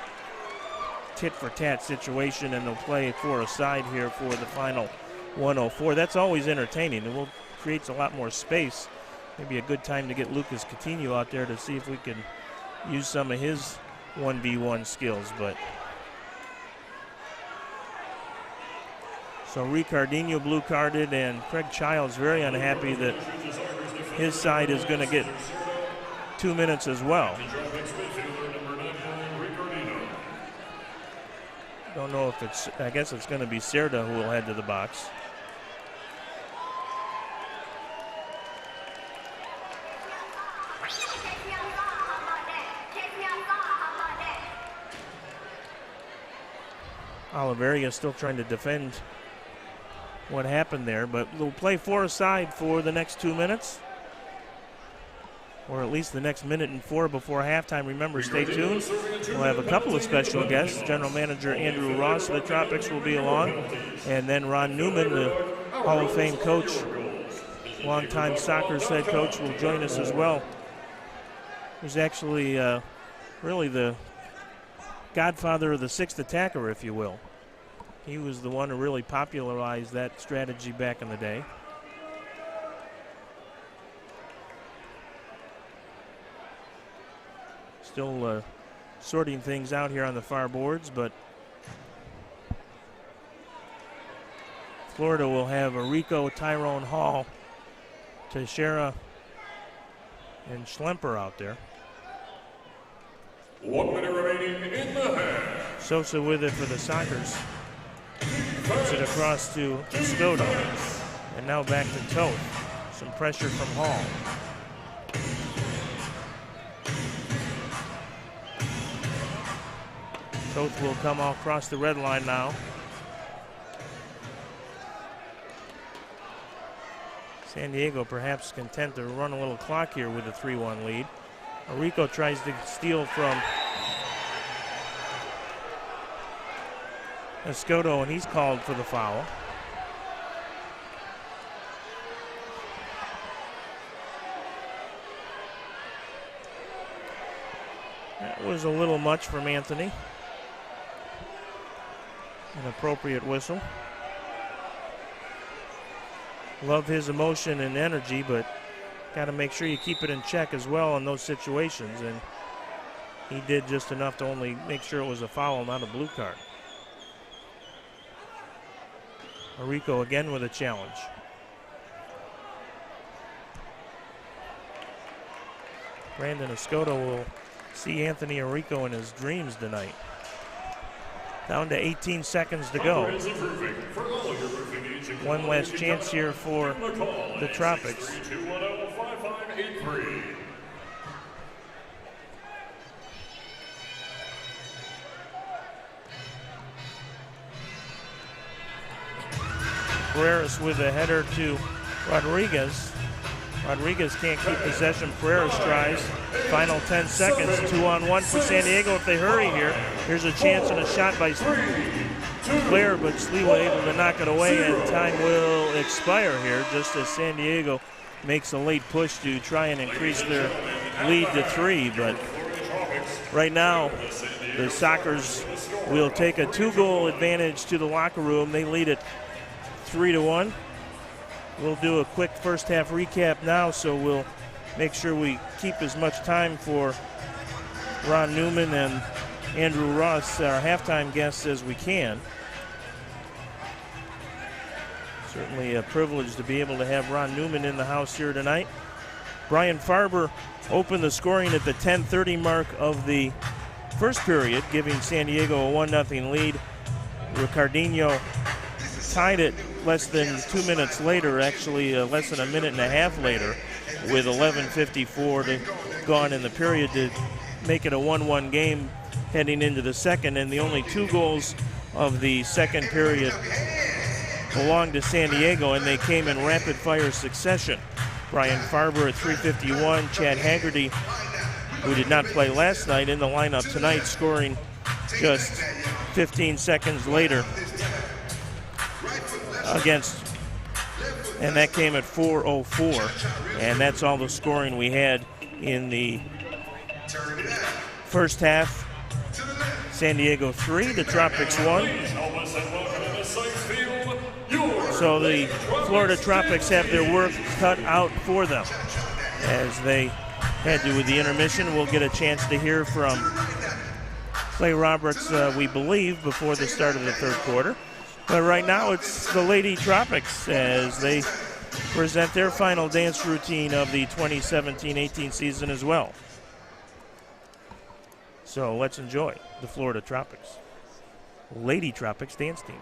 tit-for-tat situation, and they'll play for a side here for the final 1:04. That's always entertaining. It will creates a lot more space. Maybe a good time to get Lucas Coutinho out there to see if we can use some of his 1v1 skills. But so Ricardinho blue carded, and Craig Childs very unhappy that his side is going to get 2 minutes as well. Don't know if it's, I guess it's going to be Cerda who will head to the box. Oliveria still trying to defend what happened there, but we'll play 4 aside for the next 2 minutes, or at least the next minute and 4 before halftime. Remember, stay tuned. We'll have a couple of special guests. General Manager Andrew Ross of the Tropics will be along, and then Ron Newman, the Hall of Fame coach, longtime soccer head coach, will join us as well. He's actually really the godfather of the 6th attacker, if you will. He was the one who really popularized that strategy back in the day. Still sorting things out here on the far boards, but Florida will have Arico, Tyrone Hall, Teixeira, and Schlemper out there. 1 minute remaining in the half. Sosa with it for the Sockers. Puts it across to Escoto. And now back to Toth. Some pressure from Hall. Toth will come across the red line now. San Diego perhaps content to run a little clock here with a 3-1 lead. Arrico tries to steal from Escoto, and he's called for the foul. That was a little much from Anthony. An appropriate whistle. Love his emotion and energy, but got to make sure you keep it in check as well in those situations. And he did just enough to only make sure it was a foul, not a blue card. Arrico again with a challenge. Brandon Escoto will see Anthony Arrico in his dreams tonight. Down to 18 seconds to go. One last chance here for the Tropics. Pereira with a header to Rodriguez. Rodriguez can't keep possession. Pereira tries. Final 10 seconds. 2-on-1 for San Diego if they hurry here. Here's a chance and a shot by Blair, but Sliwa able to knock it away, and time will expire here just as San Diego makes a late push to try and increase their lead to 3. But right now, the Sockers will take a 2-goal advantage to the locker room. They lead it 3-1. We'll do a quick first half recap now, so we'll make sure we keep as much time for Ron Newman and Andrew Ross, our halftime guests, as we can. Certainly a privilege to be able to have Ron Newman in the house here tonight. Brian Farber opened the scoring at the 10:30 mark of the first period, giving San Diego a 1-0 lead. Ricardinho tied it less than 2 minutes later, actually less than a minute and a half later, with 11:54 to gone in the period to make it a 1-1 game heading into the second. And the only 2 goals of the second period belonged to San Diego, and they came in rapid fire succession. Brian Farber at 3:51, Chad Haggerty, who did not play last night, in the lineup tonight, scoring just 15 seconds later and that came at 4:04, and that's all the scoring we had in the first half. San Diego 3, the Tropics 1. So the Florida Tropics have their work cut out for them as they head to the intermission. We'll get a chance to hear from Clay Roberts, we believe, before the start of the third quarter. But right now it's the Lady Tropics as they present their final dance routine of the 2017-18 season as well. So let's enjoy the Florida Tropics, Lady Tropics dance team.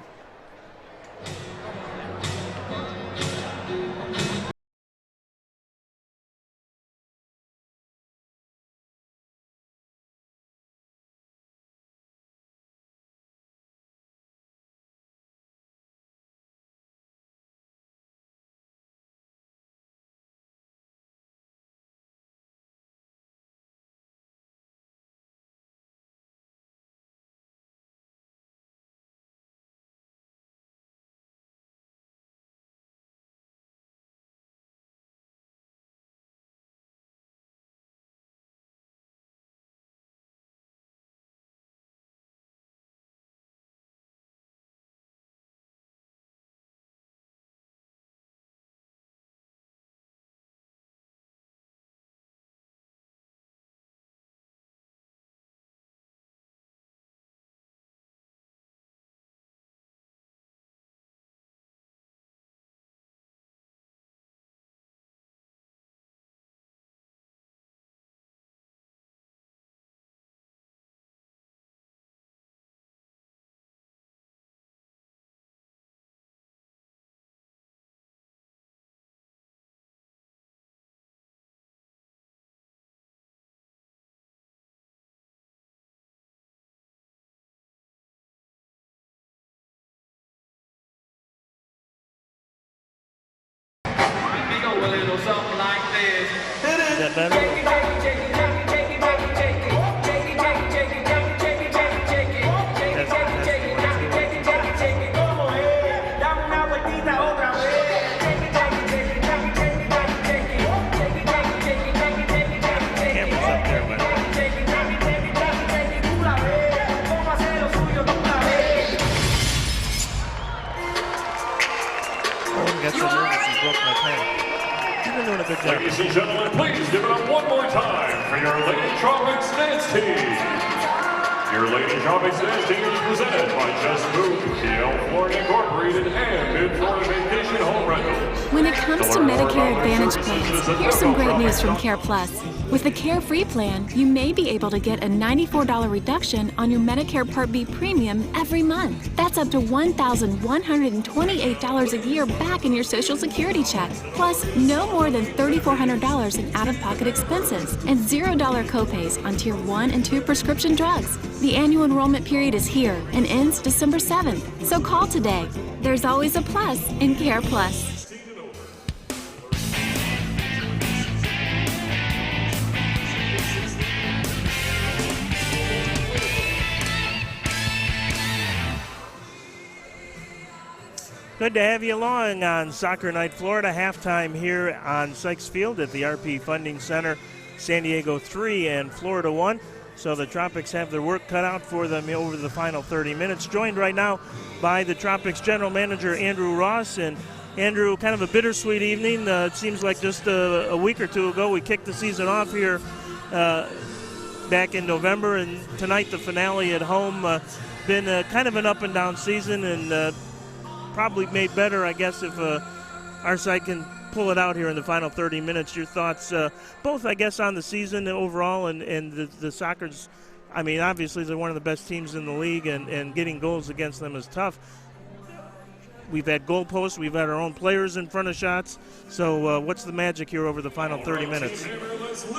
a little something like this. Is that better? Ladies and gentlemen, please give it up one more time for your Lady Tropics dance team. Your Lady Tropics dance team is presented by Just Move, PL Florida Incorporated, and Mid-Florida Vacation Home Rentals. When it comes to Medicare Advantage plans, here's some great news from Care Plus. With the Carefree plan, you may be able to get a $94 reduction on your Medicare Part B premium every month. That's up to $1,128 a year back in your Social Security check. Plus, no more than $3,400 in out-of-pocket expenses and $0 copays on Tier 1 and 2 prescription drugs. The annual enrollment period is here and ends December 7th, so call today. There's always a plus in Care Plus. Good to have you along on Soccer Night Florida. Halftime here on Sykes Field at the RP Funding Center. San Diego 3 and Florida 1. So the Tropics have their work cut out for them over the final 30 minutes. Joined right now by the Tropics General Manager Andrew Ross. And Andrew, kind of a bittersweet evening. It seems like just a week or two ago we kicked the season off here back in November. And tonight the finale at home. Been kind of an up and down season, and probably made better, I guess, if our side can pull it out here in the final 30 minutes. Your thoughts, both, I guess, on the season overall and the Soccer's. I mean, obviously, they're one of the best teams in the league, and getting goals against them is tough. We've had goalposts. We've had our own players in front of shots. So what's the magic here over the final 30 minutes?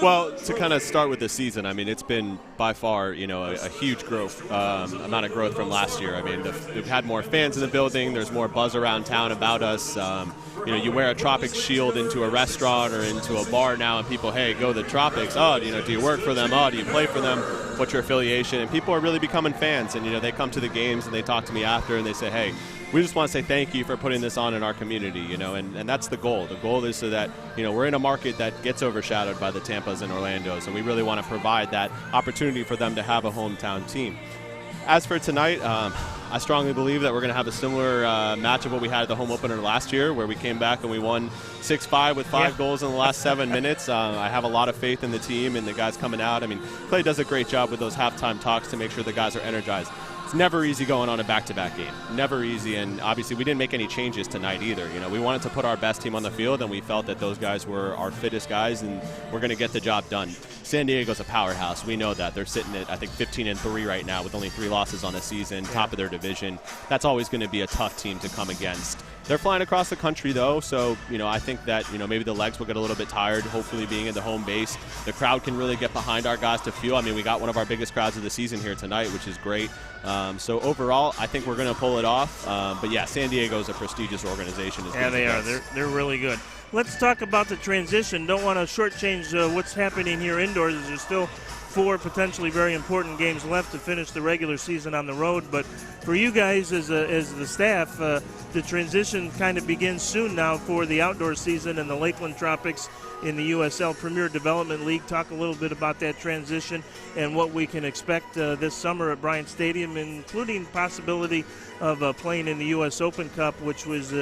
Well, to kind of start with the season, I mean, it's been by far, a huge growth, amount of growth from last year. I mean, we've had more fans in the building. There's more buzz around town about us. You wear a Tropics shield into a restaurant or into a bar now, and people, hey, go to the Tropics. Oh, do you work for them? Oh, do you play for them? What's your affiliation? And people are really becoming fans, and, they come to the games and they talk to me after and they say, hey, we just want to say thank you for putting this on in our community, and that's the goal. The goal is so that, we're in a market that gets overshadowed by the Tampas and Orlandos, and we really want to provide that opportunity for them to have a hometown team. As for tonight, I strongly believe that we're going to have a similar match of what we had at the home opener last year, where we came back and we won 6-5 with 5 goals in the last 7 minutes. I have a lot of faith in the team and the guys coming out. I mean, Clay does a great job with those halftime talks to make sure the guys are energized. It's never easy going on a back-to-back game. Never easy, and obviously we didn't make any changes tonight either. We wanted to put our best team on the field, and we felt that those guys were our fittest guys, and we're going to get the job done. San Diego's a powerhouse. We know that. They're sitting at, I think, 15-3 right now with only 3 losses on the season, top of their division. That's always going to be a tough team to come against. They're flying across the country, though, so, I think that, maybe the legs will get a little bit tired, hopefully being at the home base. The crowd can really get behind our guys to fuel. I mean, we got one of our biggest crowds of the season here tonight, which is great. So overall, I think we're going to pull it off. But, yeah, San Diego is a prestigious organization. Yeah, they are. They're really good. Let's talk about the transition. Don't want to shortchange what's happening here indoors. There's still 4 potentially very important games left to finish the regular season on the road. But for you guys as the staff, the transition kind of begins soon now for the outdoor season and the Lakeland Tropics in the USL Premier Development League. Talk a little bit about that transition and what we can expect this summer at Bryant Stadium, including possibility of playing in the U.S. Open Cup, which was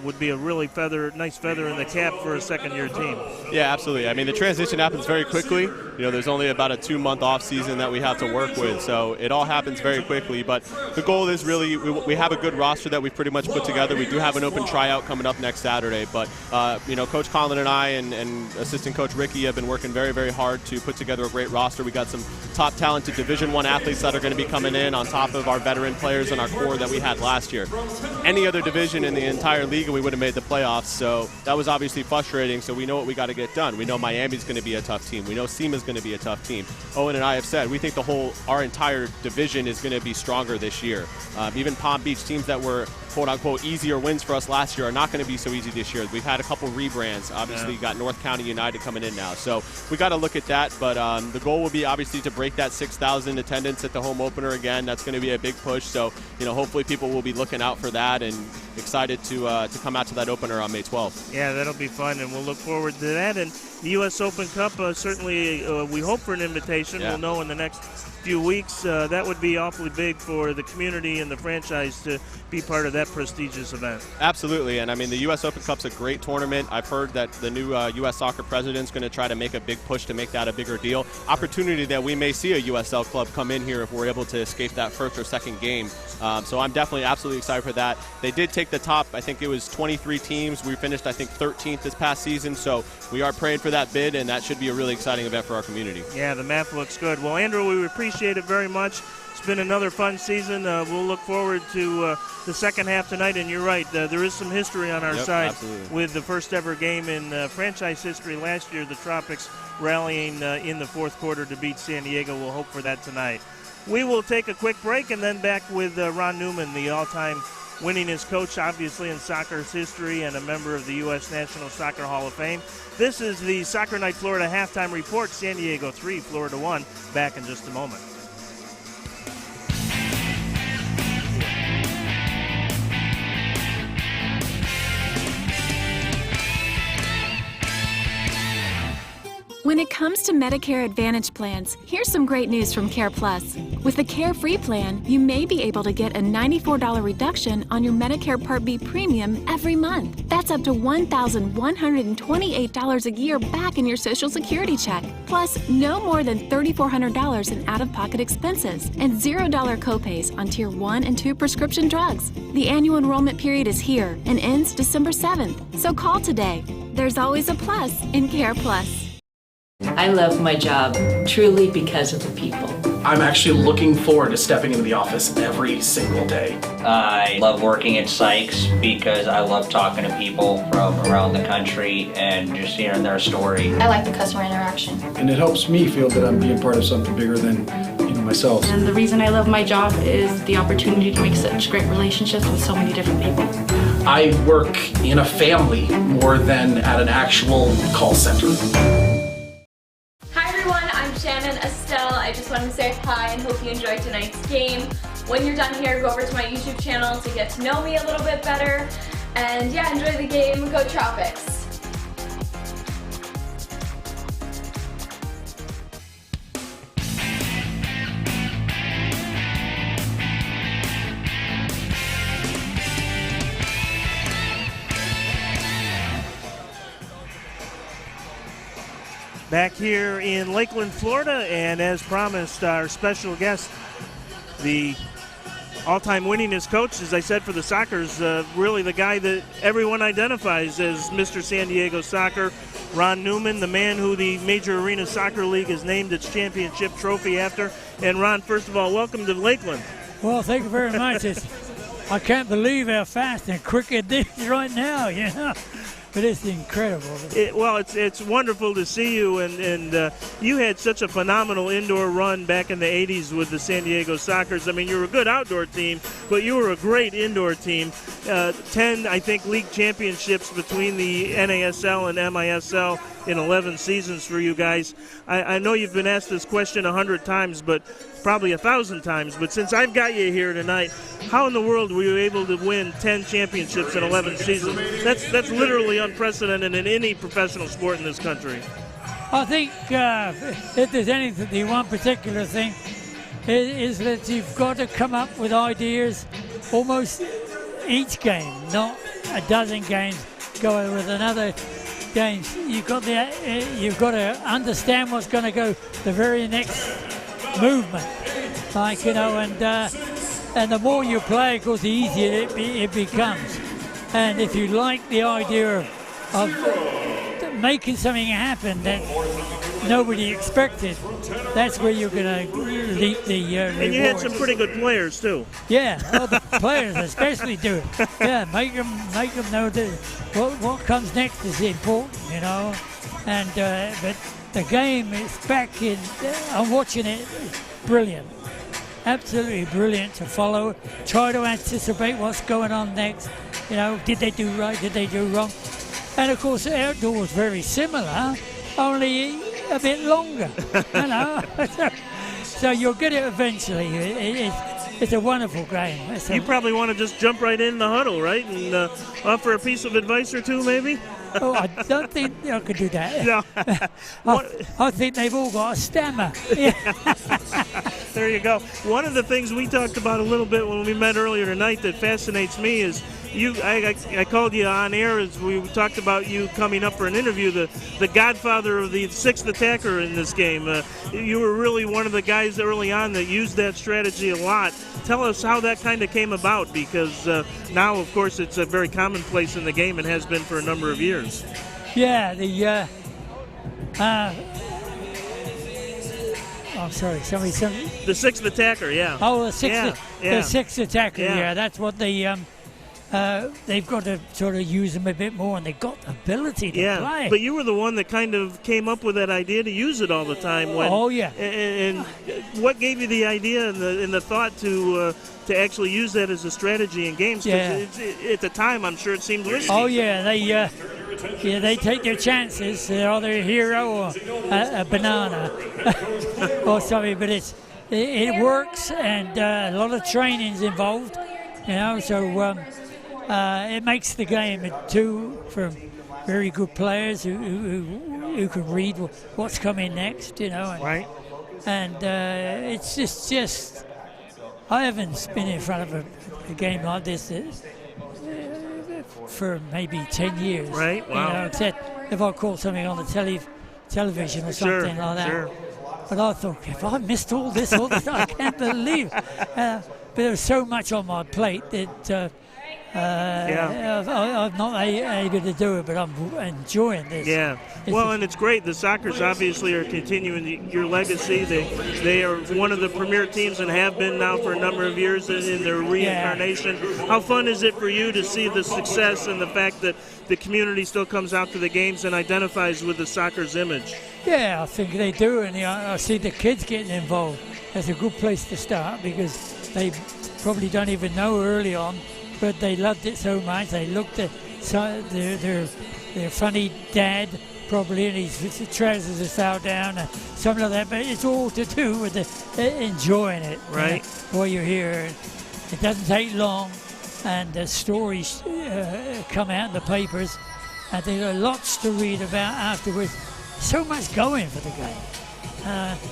would be a really nice feather in the cap for a second-year team. Yeah, absolutely. I mean, the transition happens very quickly. There's only about a 2-month off season that we have to work with, so it all happens very quickly. But the goal is really we have a good roster that we've pretty much put together. We do have an open tryout coming up next Saturday, but Coach Conlon and I and assistant coach Ricky have been working very, very hard to put together a great roster. We got some top talented Division I athletes that are going to be coming in on top of our veteran players and our core that we had last year. Any other division in the entire league and we would have made the playoffs, so that was obviously frustrating. So we know what we got to get done. We know Miami's going to be a tough team. We know SEMA's going to be a tough team. Owen and I have said we think our entire division is going to be stronger this year. Even Palm Beach, teams that were quote-unquote easier wins for us last year are not going to be so easy this year. We've had a couple rebrands. Obviously, got North County United coming in now. So we got to look at that. But the goal will be obviously to break that 6,000 attendance at the home opener again. That's going to be a big push. So, hopefully people will be looking out for that and excited to come out to that opener on May 12th. Yeah, that'll be fun, and we'll look forward to that. And the U.S. Open Cup, certainly we hope for an invitation. Yeah. We'll know in the next few weeks. That would be awfully big for the community and the franchise to be part of that prestigious event. Absolutely, and I mean the U.S. Open Cup's a great tournament. I've heard that the new U.S. Soccer president's going to try to make a big push to make that a bigger deal. Opportunity that we may see a USL club come in here if we're able to escape that first or second game. So I'm definitely absolutely excited for that. They did take the top. I think it was 23 teams. We finished, I think, 13th this past season. So we are praying for that bid, and that should be a really exciting event for our community. Yeah, the math looks good. Well, Andrew, we appreciate it very much. It's been another fun season. We'll look forward to the second half tonight. And you're right, there is some history on our side. Absolutely. With the first ever game in franchise history last year, the Tropics rallying in the fourth quarter to beat San Diego. We'll hope for that tonight. We will take a quick break and then back with Ron Newman, the all-time winningest coach, obviously, in soccer's history and a member of the U.S. National Soccer Hall of Fame. This is the Soccer Night Florida halftime report. San Diego 3, Florida 1. Back in just a moment. When it comes to Medicare Advantage plans, here's some great news from CarePlus. With the Carefree plan, you may be able to get a $94 reduction on your Medicare Part B premium every month. That's up to $1,128 a year back in your Social Security check. Plus, no more than $3,400 in out-of-pocket expenses and $0 copays on Tier 1 and 2 prescription drugs. The annual enrollment period is here and ends December 7th, so call today. There's always a plus in CarePlus. I love my job truly because of the people. I'm actually looking forward to stepping into the office every single day. I love working at Sykes because I love talking to people from around the country and just hearing their story. I like the customer interaction. And it helps me feel that I'm being part of something bigger than myself. And the reason I love my job is the opportunity to make such great relationships with so many different people. I work in a family more than at an actual call center. Hi everyone, I'm Shannon Estelle. I just wanted to say hi and hope you enjoyed tonight's game. When you're done here, go over to my YouTube channel to get to know me a little bit better. And yeah, enjoy the game. Go Tropics. Back here in Lakeland, Florida, and as promised, our special guest, the all-time winningest coach, as I said, for the Sockers, really the guy that everyone identifies as Mr. San Diego Soccer, Ron Newman, the man who the Major Arena Soccer League has named its championship trophy after. And Ron, first of all, welcome to Lakeland. Well, thank you very much. I can't believe how fast and quick it is right now, you know. But it's incredible. It's wonderful to see you, and you had such a phenomenal indoor run back in the 80s with the San Diego Sockers. I mean, you were a good outdoor team, but you were a great indoor team. 10, I think, league championships between the NASL and MISL in 11 seasons for you guys. I know you've been asked this question 100 times, but probably 1,000 times, but since I've got you here tonight, how in the world were you able to win 10 championships in 11 seasons? That's literally unprecedented in any professional sport in this country. I think if there's anything, one particular thing is that you've got to come up with ideas almost each game, not a dozen games going with another game. You've got to understand what's going to go the very next movement, like, you know, and the more you play, of course, the easier it becomes. And if you like the idea of making something happen that nobody expected, that's where you're going to leap the rewards. And you had some pretty good players too. Yeah, well, the players especially do it. Yeah, make them know that what comes next is important, you know. And but the game is back in. I'm watching it. It's brilliant. absolutely brilliant to follow. Try to anticipate what's going on next. You know, did they do right? Did they do wrong? And of course, the outdoor was very similar, only a bit longer. You know, so you'll get it eventually. It's a wonderful game. You probably want to just jump right in the huddle, right, and offer a piece of advice or two, maybe. Oh, I don't think I could do that. No. I think they've all got a stammer. There you go. One of the things we talked about a little bit when we met earlier tonight that fascinates me is I called you on air as we talked about you coming up for an interview, the godfather of the sixth attacker in this game. You were really one of the guys early on that used that strategy a lot. Tell us how that kind of came about, because now, of course, it's a very commonplace in the game and has been for a number of years. Yeah, I'm sorry, somebody. The sixth attacker, yeah. Oh, the sixth attacker, Yeah. That's what they've got to sort of use them a bit more, and they've got the ability to play. But you were the one that kind of came up with that idea to use it all the time. Oh, yeah. And what gave you the idea and the thought to actually use that as a strategy in games? 'Cause at the time, I'm sure it seemed risky. Oh, yeah, they take their chances. They're either a hero or a banana or something, but it works, and a lot of training's involved, you know, so it makes the game two from very good players who can read what's coming next, you know. Right. And it's just I haven't been in front of a game like this for maybe 10 years. Right, wow. You know, except if I caught something on the television or something like that. Sure. But I thought, if I missed all this, I can't believe. But there was so much on my plate that I'm not able to do it, but I'm enjoying this. Yeah. Well, and it's great. The Sockers obviously are continuing your legacy. They are one of the premier teams and have been now for a number of years in their reincarnation. Yeah. How fun is it for you to see the success and the fact that the community still comes out to the games and identifies with the Sockers image? Yeah, I think they do, and I see the kids getting involved. That's a good place to start, because they probably don't even know early on, but they loved it so much. They looked at their funny dad, probably, and his trousers are fell down and something like that. But it's all to do with enjoying it. Right. While you're here, it doesn't take long, and the stories come out in the papers, and there are lots to read about afterwards. So much going for the game,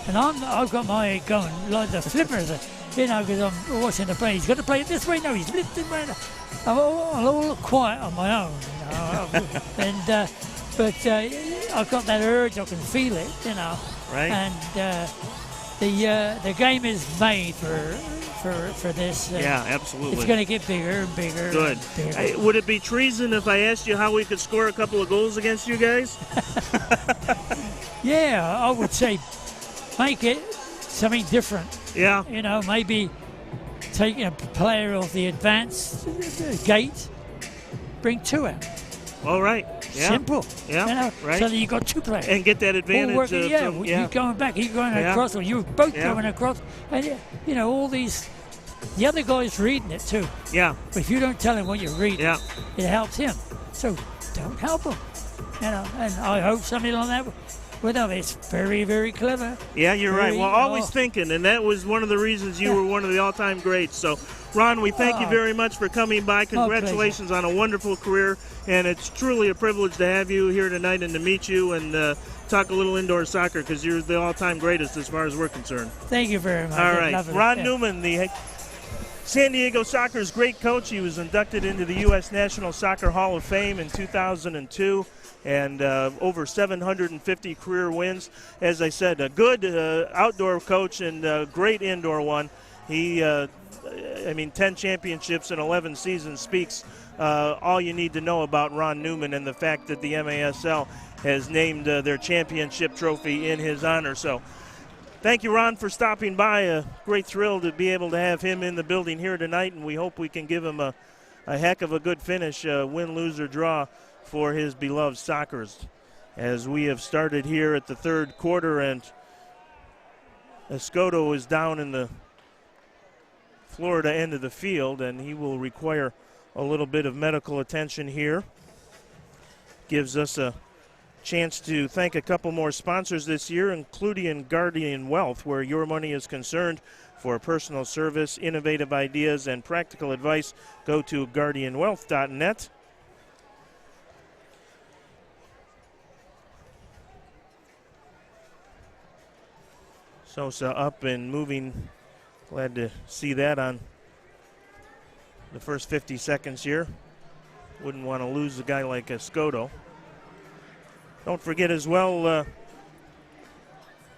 and I've got my head going like the flippers. You know, because I'm watching the play. He's got to play it this way. No, he's lifting right. I'm all quiet on my own, you know. But I've got that urge. I can feel it, you know. Right. And the game is made for this. Yeah, absolutely. It's going to get bigger and bigger. Good. And bigger. Hey, would it be treason if I asked you how we could score a couple of goals against you guys? Yeah, I would say make it something different. Yeah. You know, maybe taking a player off the advanced gate, bring two out. All right. Yeah. Simple. Yeah. You know, right. so that you got two players. And get that advantage. Working, you're going back, you're going across, or you're both going across. And, you know, all these, the other guy's reading it too. Yeah. But if you don't tell him what you're reading, it helps him. So don't help him. You know, and I hope something like that. Well, it's very, very clever. Yeah, you're right. Well, always thinking, and that was one of the reasons you were one of the all-time greats. So, Ron, we thank you very much for coming by. Congratulations on a wonderful career, and it's truly a privilege to have you here tonight and to meet you and talk a little indoor soccer, because you're the all-time greatest as far as we're concerned. Thank you very much. All right. Ron Newman, the San Diego Sockers' great coach. He was inducted into the U.S. National Soccer Hall of Fame in 2002. And over 750 career wins. As I said, a good outdoor coach and a great indoor one. He, 10 championships and 11 seasons speaks all you need to know about Ron Newman and the fact that the MASL has named their championship trophy in his honor. So thank you, Ron, for stopping by. A great thrill to be able to have him in the building here tonight, and we hope we can give him a heck of a good finish, win, lose, or draw, for his beloved Sockers, as we have started here at the third quarter, and Escoto is down in the Florida end of the field, and he will require a little bit of medical attention here. Gives us a chance to thank a couple more sponsors this year, including Guardian Wealth, where your money is concerned. For personal service, innovative ideas, and practical advice, go to guardianwealth.net. Sosa up and moving. Glad to see that on the first 50 seconds here. Wouldn't want to lose a guy like Escoto. Don't forget as well,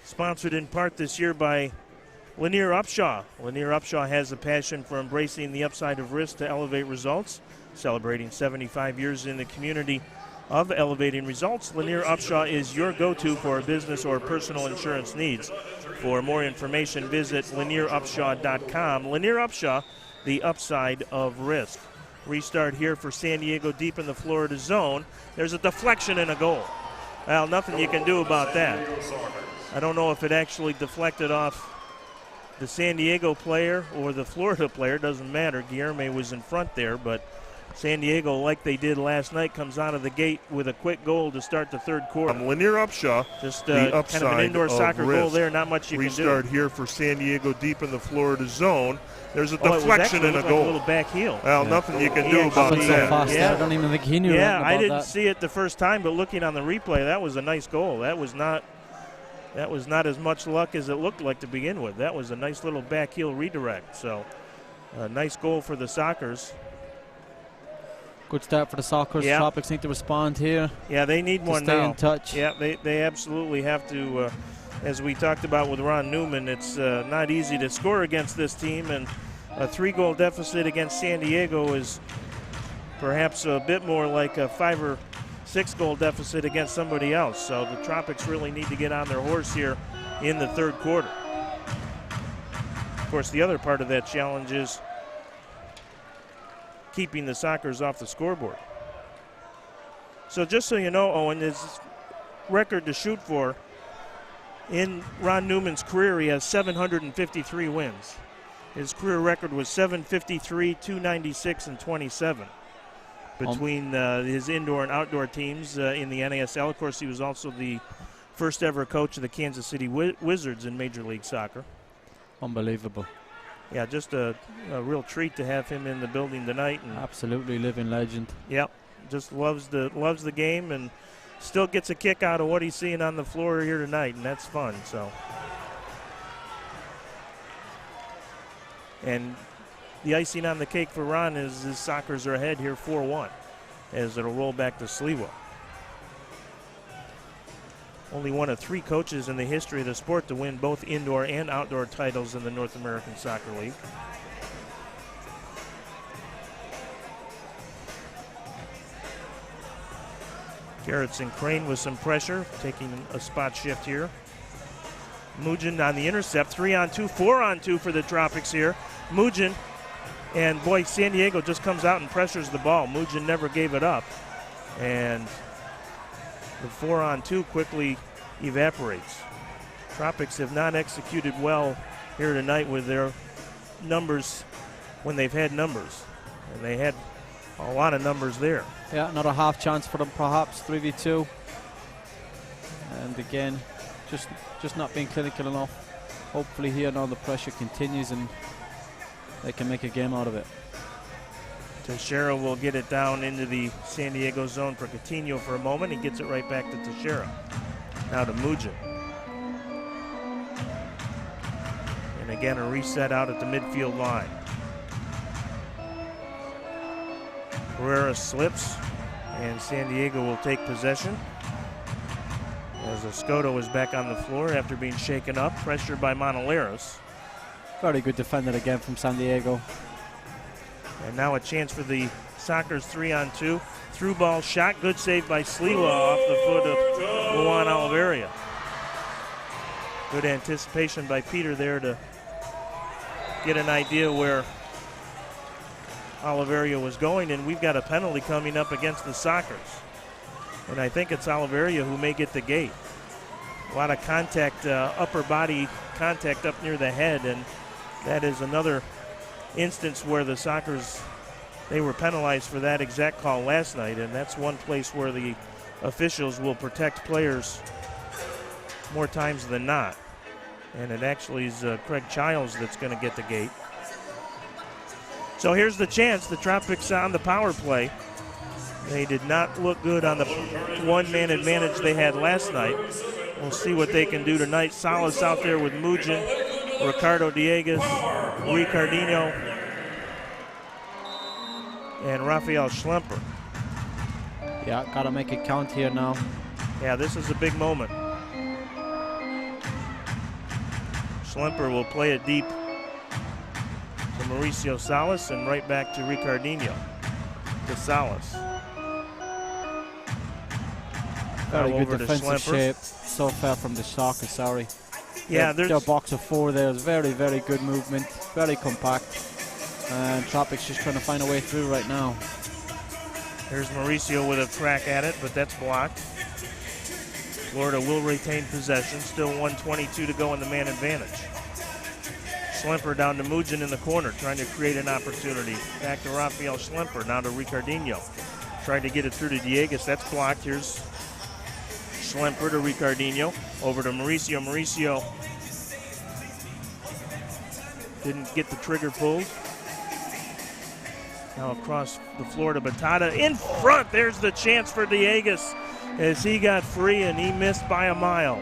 sponsored in part this year by Lanier Upshaw. Lanier Upshaw has a passion for embracing the upside of risk to elevate results. Celebrating 75 years in the community of elevating results, Lanier Upshaw is your go-to for business or personal insurance needs. For more information, visit lanierupshaw.com. Lanier Upshaw, the upside of risk. Restart here for San Diego deep in the Florida zone. There's a deflection and a goal. Well, nothing you can do about that. I don't know if it actually deflected off the San Diego player or the Florida player. Doesn't matter. Guilherme was in front there, but San Diego, like they did last night, comes out of the gate with a quick goal to start the third quarter. Lanier Upshaw, just the kind of an indoor soccer goal there. Not much you can do. Restart here for San Diego deep in the Florida zone. There's a deflection and a goal. Like a little back heel. Well, nothing you can do about that. Fast, I don't even think he knew. I didn't see it the first time, but looking on the replay, that was a nice goal. That was not as much luck as it looked like to begin with. That was a nice little back heel redirect. So, a nice goal for the Sockers. Good start for the Sockers. Yeah. Tropics need to respond here. Yeah, they need one stay now. in touch. Yeah, they absolutely have to. As we talked about with Ron Newman, it's not easy to score against this team, and a 3-goal deficit against San Diego is perhaps a bit more like a 5 or 6-goal deficit against somebody else. So the Tropics really need to get on their horse here in the third quarter. Of course, the other part of that challenge is keeping the Sockers off the scoreboard. So just so you know, Owen, his record to shoot for in Ron Newman's career, he has 753 wins. His career record was 753, 296, and 27 between his indoor and outdoor teams in the NASL. Of course, he was also the first ever coach of the Kansas City Wizards in Major League Soccer. Unbelievable. Yeah, just a real treat to have him in the building tonight. And absolutely living legend. Yep, just loves the game and still gets a kick out of what he's seeing on the floor here tonight, and that's fun. So, and the icing on the cake for Ron is his Sockers are ahead here 4-1 as it'll roll back to Sliwa. Only one of 3 coaches in the history of the sport to win both indoor and outdoor titles in the North American Soccer League. Gerritsen Crane with some pressure, taking a spot shift here. Mujin on the intercept, 3-on-2, 4-on-2 for the Tropics here. Mujin, and boy, San Diego just comes out and pressures the ball. Mujin never gave it up, and the 4-on-2 quickly evaporates. Tropics have not executed well here tonight with their numbers when they've had numbers, and they had a lot of numbers there. Yeah, another half chance for them perhaps, 3v2. And again, just not being clinical enough. Hopefully here now the pressure continues and they can make a game out of it. Teixeira will get it down into the San Diego zone for Coutinho for a moment. He gets it right back to Teixeira. Now to Mujin. And again, a reset out at the midfield line. Herrera slips, and San Diego will take possession. As Escoto is back on the floor after being shaken up, pressured by Manoleros. Very good defender again from San Diego. And now a chance for the Sockers 3-on-2. Through ball shot, good save by Sliwa off the foot of Luan Oliveira. Good anticipation by Peter there to get an idea where Oliveira was going, and we've got a penalty coming up against the Sockers. And I think it's Oliveira who may get the gate. A lot of contact, upper body contact up near the head, and that is another instance where the Sockers, they were penalized for that exact call last night, and that's one place where the officials will protect players more times than not. And it actually is Craig Childs that's going to get the gate. So here's the chance. The Tropics on the power play. They did not look good on the one-man advantage they had last night. We'll see what they can do tonight. Salas out there with Mujin, Ricardo Dieguez, Ricardinho, and Rafael Schlemper. Yeah, got to make it count here now. Yeah, this is a big moment. Schlemper will play it deep to Mauricio Salas and right back to Ricardinho, to Salas. Very good defensive shape. So far from the Shockers, sorry. Yeah, their box of 4 there is very, very good movement, very compact. And Tropics just trying to find a way through right now. There's Mauricio with a crack at it, but that's blocked. Florida will retain possession. Still 1:22 to go in the man advantage. Schlemper down to Mujin in the corner, trying to create an opportunity. Back to Rafael Schlemper, now to Ricardinho. Trying to get it through to Dieguez. That's blocked. Here's Schlemper to Ricardinho. Over to Mauricio. Mauricio didn't get the trigger pulled. Now across the floor to Batata. In front, there's the chance for Dieguez as he got free and he missed by a mile.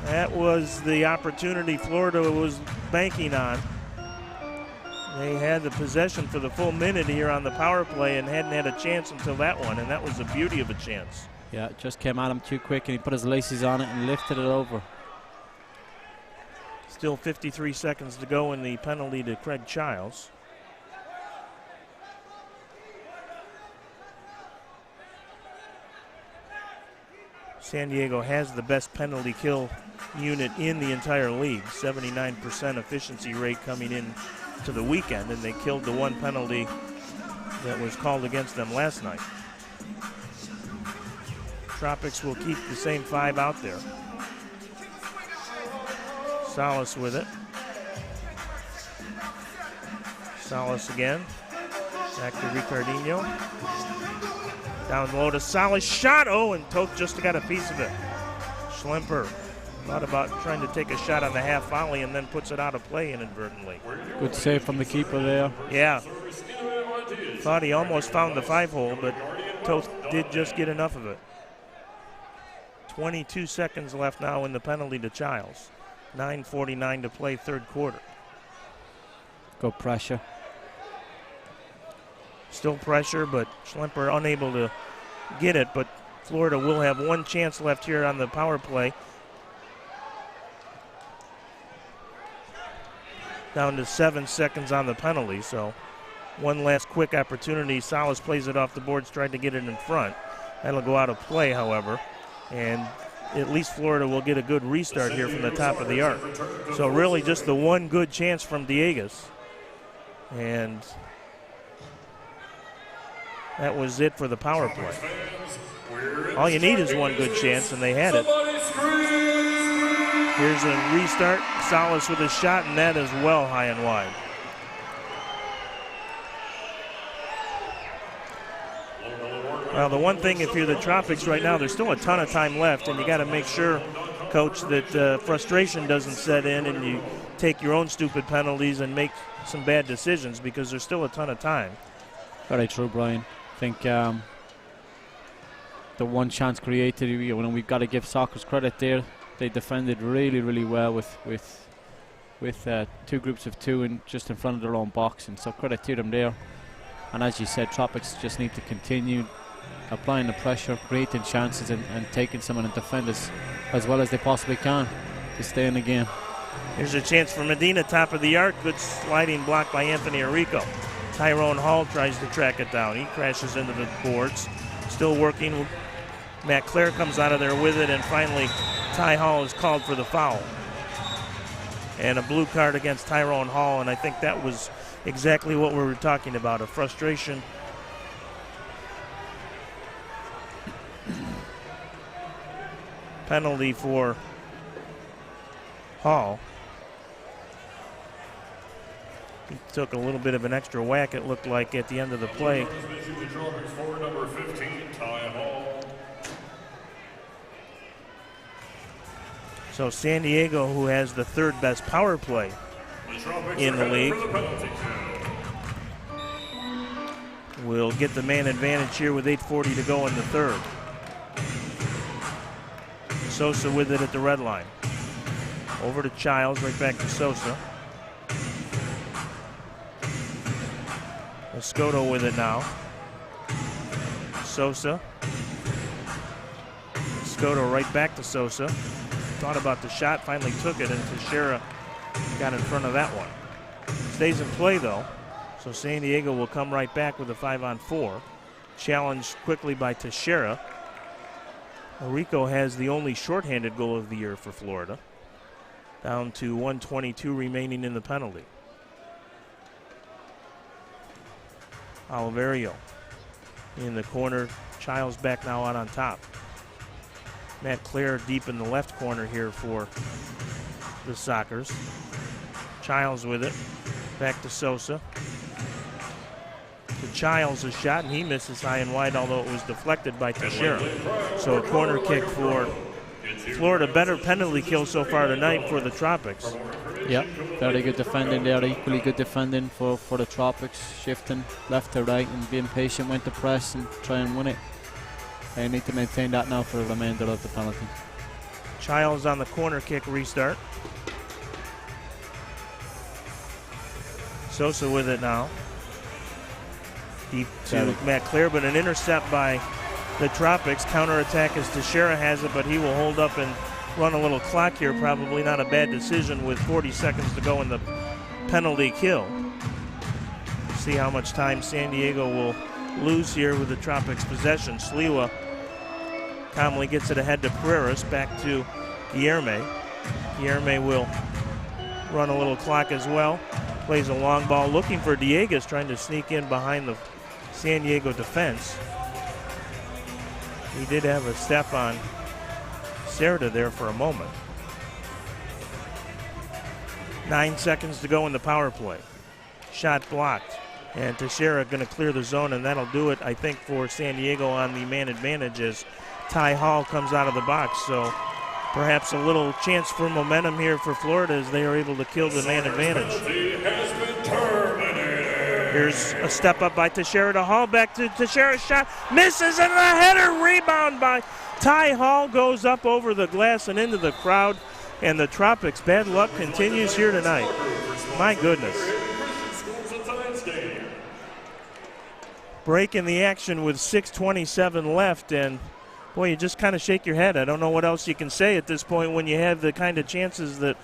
That was the opportunity Florida was banking on. They had the possession for the full minute here on the power play and hadn't had a chance until that one, and that was the beauty of a chance. Yeah, it just came at him too quick and he put his laces on it and lifted it over. Still 53 seconds to go in the penalty to Craig Childs. San Diego has the best penalty kill unit in the entire league, 79% efficiency rate coming in to the weekend, and they killed the one penalty that was called against them last night. Tropics will keep the same 5 out there. Salas with it. Salas again. Back to Ricardinho. Down low to Salas. Shot! Oh, and Toth just got a piece of it. Schlemper thought about trying to take a shot on the half volley and then puts it out of play inadvertently. Good save from the keeper there. Yeah. Thought he almost found the 5-hole, but Toth did just get enough of it. 22 seconds left now in the penalty to Childs. 9:49 to play, third quarter. Good pressure. Still pressure, but Schlemper unable to get it, but Florida will have one chance left here on the power play. Down to 7 seconds on the penalty, so one last quick opportunity. Salas plays it off the boards, tried to get it in front. That'll go out of play, however, and at least Florida will get a good restart here from the top of the arc. So really just the one good chance from Dieguez. And that was it for the power play. All you need is one good chance, and they had it. Here's a restart. Salas with a shot, and that is well high and wide. Well, the one thing, if you're the Tropics right now, there's still a ton of time left, and you got to make sure, Coach, that frustration doesn't set in and you take your own stupid penalties and make some bad decisions, because there's still a ton of time. Very true, Brian. I think the one chance created, we've got to give Sockers credit there. They defended really, really well with two groups of 2 and just in front of their own box, and so credit to them there. And as you said, Tropics just need to continue applying the pressure, creating chances, and taking someone and defend as well as they possibly can to stay in the game. Here's a chance for Medina, top of the arc. Good sliding block by Anthony Arrico. Tyrone Hall tries to track it down. He crashes into the boards. Still working. Matt Clare comes out of there with it, and finally Ty Hall is called for the foul. And a blue card against Tyrone Hall, and I think that was exactly what we were talking about, a frustration. Penalty for Hall. took a little bit of an extra whack, it looked like, at the end of the play. The Tropics forward number 15, Ty Hall. So San Diego, who has the third best power play in the league, will get the man advantage here with 8:40 to go in the third. Sosa with it at the red line. Over to Childs, right back to Sosa. Escoto with it now. Sosa. Escoto right back to Sosa. Thought about the shot, finally took it, and Teixeira got in front of that one. Stays in play, though, so San Diego will come right back with a 5-on-4. Challenged quickly by Teixeira. Rico has the only shorthanded goal of the year for Florida. Down to 1:22 remaining in the penalty. Oliverio in the corner. Childs back now out on top. Matt Clare deep in the left corner here for the Sockers. Childs with it. Back to Sosa. To Childs, a shot, and he misses high and wide, although it was deflected by Teixeira. So a corner kick for Florida. Better penalty kill so far tonight for the Tropics. Yep, very good defending there. Equally good defending for the Tropics. Shifting left to right and being patient with the press and try and win it. They need to maintain that now for the remainder of the penalty. Childs on the corner kick restart. Sosa with it now. Deep to Matt Clare, but an intercept by the Tropics. Counterattack as Teixeira has it, but he will hold up and run a little clock here. Probably not a bad decision with 40 seconds to go in the penalty kill. See how much time San Diego will lose here with the Tropics possession. Sliwa calmly gets it ahead to Pereiras, back to Guilherme. Guilherme will run a little clock as well. Plays a long ball looking for Dieguez, trying to sneak in behind the San Diego defense. He did have a step on Cerda there for a moment. 9 seconds to go in the power play. Shot blocked. And Teixeira going to clear the zone, and that'll do it, I think, for San Diego on the man advantage as Ty Hall comes out of the box. So perhaps a little chance for momentum here for Florida as they are able to kill the man advantage. Here's a step up by Teixeira to Hall. Back to Teixeira's shot. Misses, and a header rebound by Ty Hall goes up over the glass and into the crowd. And the Tropics' bad luck continues here tonight. My goodness. Break in the action with 6:27 left, and boy, you just kind of shake your head. I don't know what else you can say at this point when you have the kind of chances that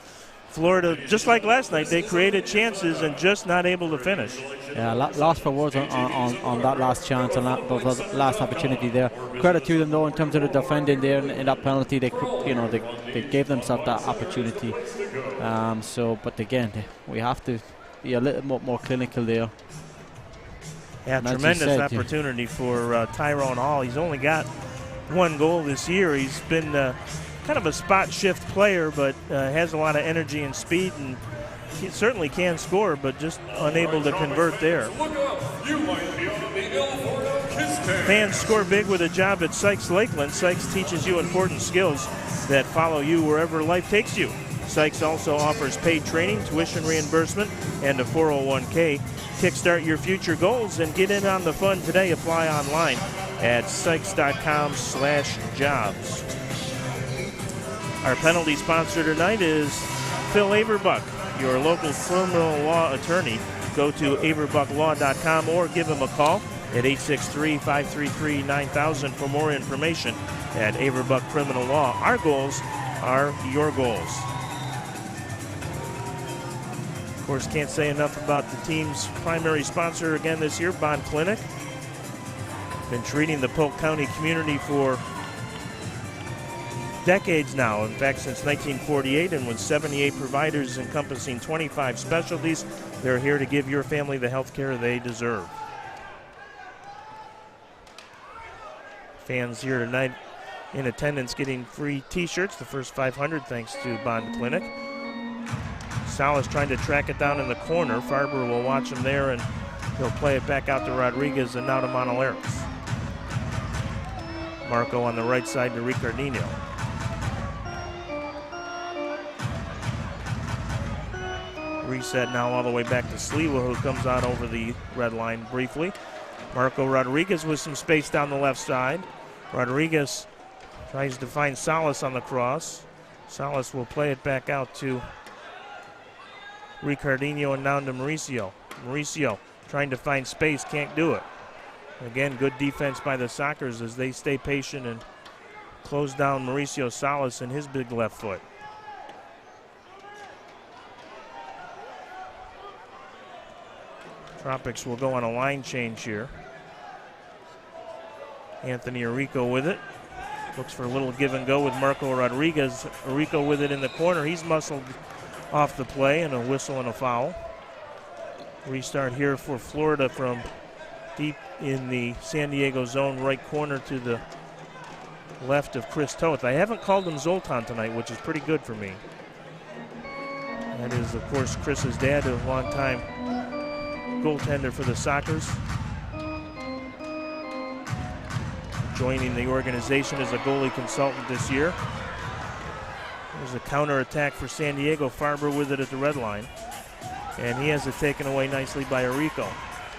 Florida, just like last night, they created chances and just not able to finish. Yeah, lost for words on that last chance and that last opportunity there. Credit to them though in terms of the defending there in that penalty. They gave themselves that opportunity. But again, we have to be a little more clinical there. Yeah, tremendous opportunity for Tyrone Hall. He's only got one goal this year. He's been kind of a spot shift player, but has a lot of energy and speed, and he certainly can score, but just unable to convert there. Fans score big with a job at Sykes Lakeland. Sykes teaches you important skills that follow you wherever life takes you. Sykes also offers paid training, tuition reimbursement, and a 401k. Kickstart your future goals and get in on the fun today. Apply online at sykes.com/jobs. Our penalty sponsor tonight is Phil Averbuck, your local criminal law attorney. Go to averbucklaw.com or give him a call at 863-533-9000 for more information at Averbuck Criminal Law. Our goals are your goals. Of course, can't say enough about the team's primary sponsor again this year, Bond Clinic. Been treating the Polk County community for decades now. In fact, since 1948, and with 78 providers encompassing 25 specialties, they're here to give your family the health care they deserve. Fans here tonight in attendance getting free t-shirts, the first 500 thanks to Bond Clinic. Salas trying to track it down in the corner. Farber will watch him there, and he'll play it back out to Rodriguez and now to Monaleros. Marco on the right side to Ricardinho. Reset now all the way back to Sliwa, who comes on over the red line briefly. Marco Rodriguez with some space down the left side. Rodriguez tries to find Salas on the cross. Salas will play it back out to Ricardinho and down to Mauricio. Mauricio trying to find space, can't do it. Again, good defense by the Sockers as they stay patient and close down Mauricio Salas and his big left foot. Tropics will go on a line change here. Anthony Arrico with it. Looks for a little give and go with Marco Rodriguez. Arrico with it in the corner. He's muscled off the play, and a whistle and a foul. Restart here for Florida from deep in the San Diego zone, right corner to the left of Chris Toth. I haven't called him Zoltan tonight, which is pretty good for me. That is, of course, Chris's dad, a long-time goaltender for the Sockers. Joining the organization as a goalie consultant this year. There's a counterattack for San Diego. Farber with it at the red line. And he has it taken away nicely by Arrico.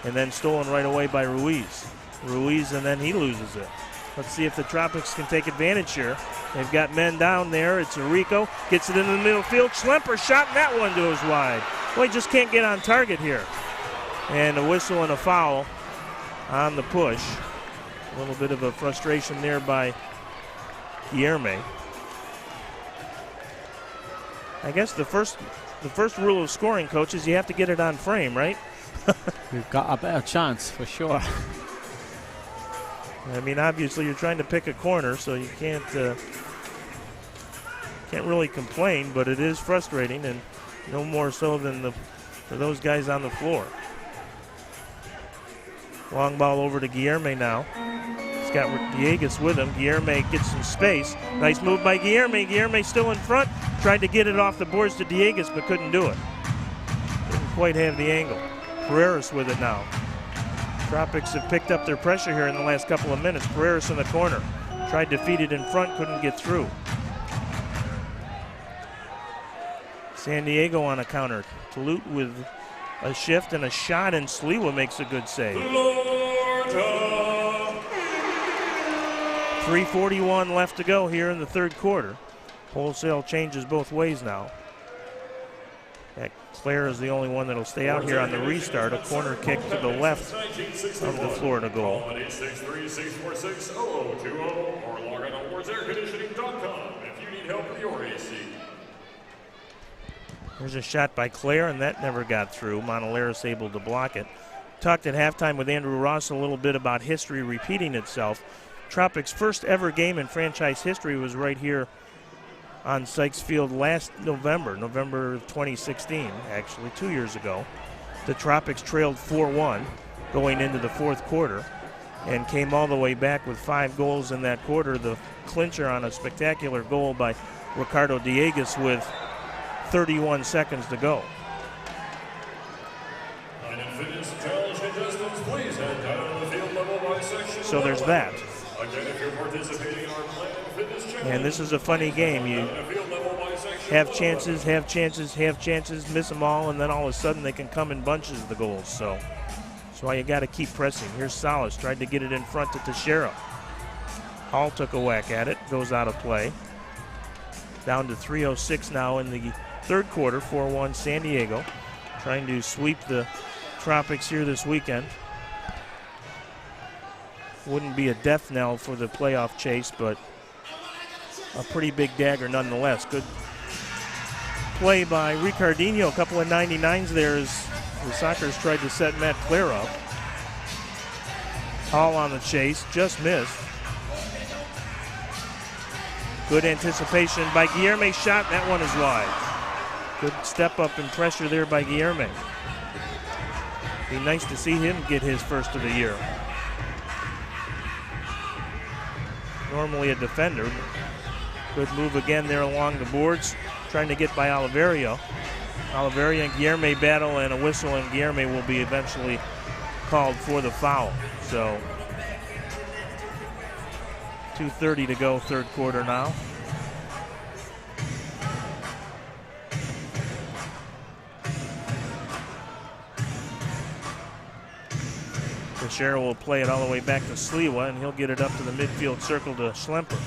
And then stolen right away by Ruiz. Ruiz, and then he loses it. Let's see if the Tropics can take advantage here. They've got men down there. It's Arrico. Gets it into the middle field. Schlemper shot, and that one goes wide. Well, he just can't get on target here. And a whistle and a foul on the push. A little bit of a frustration there by Guilherme. I guess the first rule of scoring, coach, is you have to get it on frame, right? You've got a better chance for sure. I mean, obviously you're trying to pick a corner, so you can't really complain, but it is frustrating, and no more so than for those guys on the floor. Long ball over to Guilherme now. He's got Diegues with him. Guilherme gets some space. Nice move by Guilherme. Guilherme still in front. Tried to get it off the boards to Diegues, but couldn't do it. Didn't quite have the angle. Pereiras with it now. Tropics have picked up their pressure here in the last couple of minutes. Pereiras in the corner. Tried to feed it in front, couldn't get through. San Diego on a counter. Toulouse with a shift and a shot, and Sliwa makes a good save. 3:41 left to go here in the third quarter. Wholesale changes both ways now. Claire is the only one that'll stay out here on the restart. A corner kick to the left of the Florida goal. 863-646-0020 or log on to WardsAirConditioning.com if you need help with your AC. There's a shot by Claire, and that never got through. Monaleros able to block it. Talked at halftime with Andrew Ross a little bit about history repeating itself. Tropics' first ever game in franchise history was right here on Sykes Field last November of 2016, actually 2 years ago. The Tropics trailed 4-1 going into the fourth quarter and came all the way back with 5 goals in that quarter. The clincher on a spectacular goal by Ricardo Diegues with 31 seconds to go. So there's that. And this is a funny game. You have chances, miss them all, and then all of a sudden they can come in bunches, the goals. So that's why you got to keep pressing. Here's Salas, tried to get it in front to Teixeira. Hall took a whack at it, goes out of play. Down to 3:06 now in the third quarter, 4-1 San Diego. Trying to sweep the Tropics here this weekend. Wouldn't be a death knell for the playoff chase, but a pretty big dagger nonetheless. Good play by Ricardinho. A couple of 99s there as the Sockers tried to set Matt Claire up. Hall on the chase, just missed. Good anticipation by Guilherme. Shot, that one is wide. Good step up and pressure there by Guilherme. Be nice to see him get his first of the year. Normally a defender. Good move again there along the boards, trying to get by Oliverio. Oliveri and Guillerme battle, and a whistle, and Guillerme will be eventually called for the foul. So 2:30 to go, third quarter now. Teixeira will play it all the way back to Sliwa, and he'll get it up to the midfield circle to Schlemper.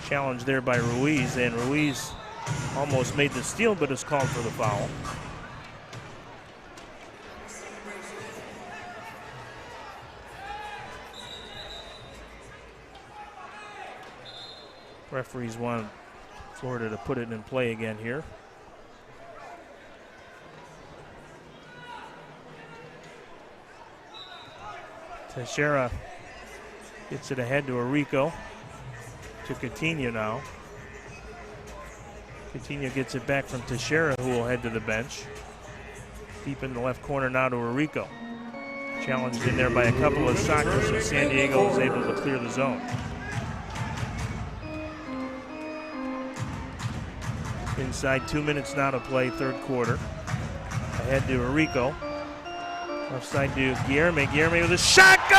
Challenge there by Ruiz, and Ruiz almost made the steal, but is called for the foul. Referees want Florida to put it in play again here. Teixeira gets it ahead to Arico. To Coutinho now. Coutinho gets it back from Teixeira, who will head to the bench. Deep in the left corner now to Arico. Challenged in there by a couple of Soccer, so San Diego is able to clear the zone. Inside 2 minutes now to play, third quarter. Ahead to Arico. Left side to Guillerme. Guillerme with a shot. Goal!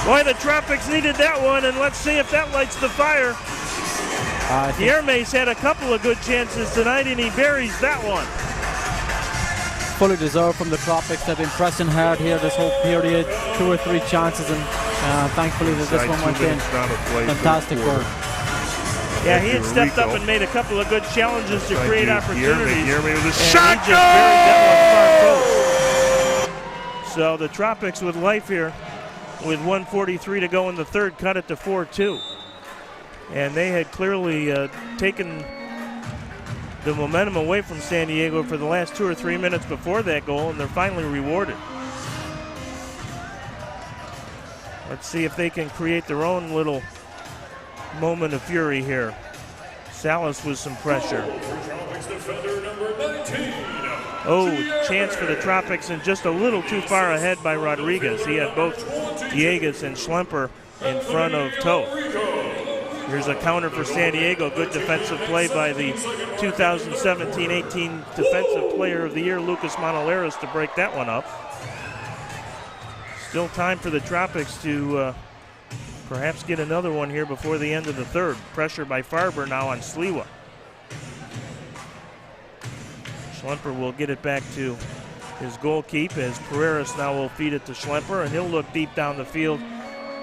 Boy, the Tropics needed that one, and let's see if that lights the fire. Guillerme's had a couple of good chances tonight, and he buries that one. Fully deserved from the Tropics. They've been pressing hard here this whole period. 2 or 3 chances, and thankfully that this one went in. Fantastic goal. Yeah, he had stepped up and made a couple of good challenges to create opportunities. Guillerme with a and shot. He just buried that one far post. So the Tropics with life here, with 1:43 to go in the third, cut it to 4-2. And they had clearly taken the momentum away from San Diego for the last 2 or 3 minutes before that goal, and they're finally rewarded. Let's see if they can create their own little moment of fury here. Salas with some pressure. Oh, chance for the Tropics, and just a little too far ahead by Rodriguez. He had both Dieguez and Schlemper in front of Toth. Here's a counter for San Diego. Good defensive play by the 2017-18 Defensive Player of the Year, Lucas Manoleras, to break that one up. Still time for the Tropics to perhaps get another one here before the end of the third. Pressure by Farber now on Sliwa. Schlemper will get it back to his goalkeep as Pereiras now will feed it to Schlemper, and he'll look deep down the field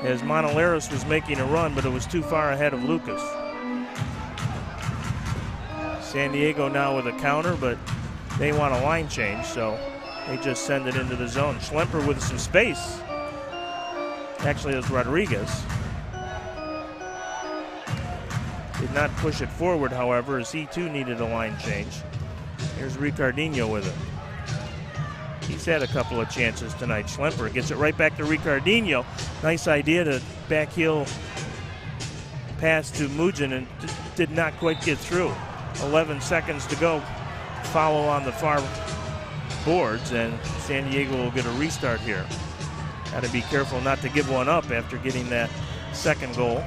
as Manoleras was making a run, but it was too far ahead of Lucas. San Diego now with a counter, but they want a line change, so they just send it into the zone. Schlemper with some space. Actually, it was Rodriguez. Did not push it forward, however, as he too needed a line change. Here's Ricardinho with it. He's had a couple of chances tonight. Schlemper gets it right back to Ricardinho. Nice idea to backheel pass to Mugen, and did not quite get through. 11 seconds to go. Foul on the far boards, and San Diego will get a restart here. Got to be careful not to give one up after getting that second goal.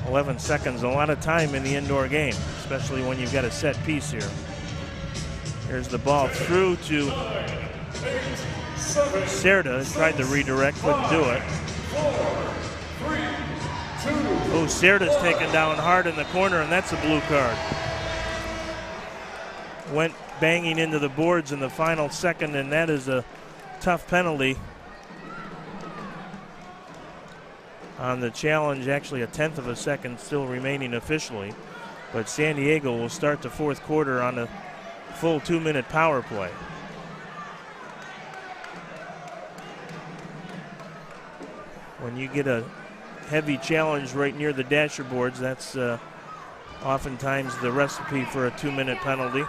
"11 seconds, a lot of time in the indoor game, especially when you've got a set piece here." Here's the ball through to Cerda. Tried to redirect, couldn't do it. Oh, Cerda's taken down hard in the corner, and that's a blue card. Went banging into the boards in the final second, and that is a tough penalty on the challenge. Actually, a 1/10 of a second still remaining officially. But San Diego will start the fourth quarter on a full 2-minute power play. When you get a heavy challenge right near the dasher boards, that's oftentimes the recipe for a 2-minute penalty.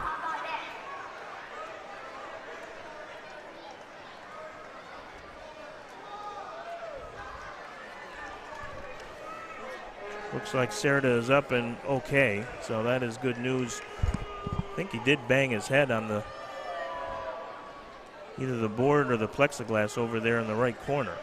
Looks like Cerda is up and okay, so that is good news I think he did bang his head on the either the board or the plexiglass over there in the right corner.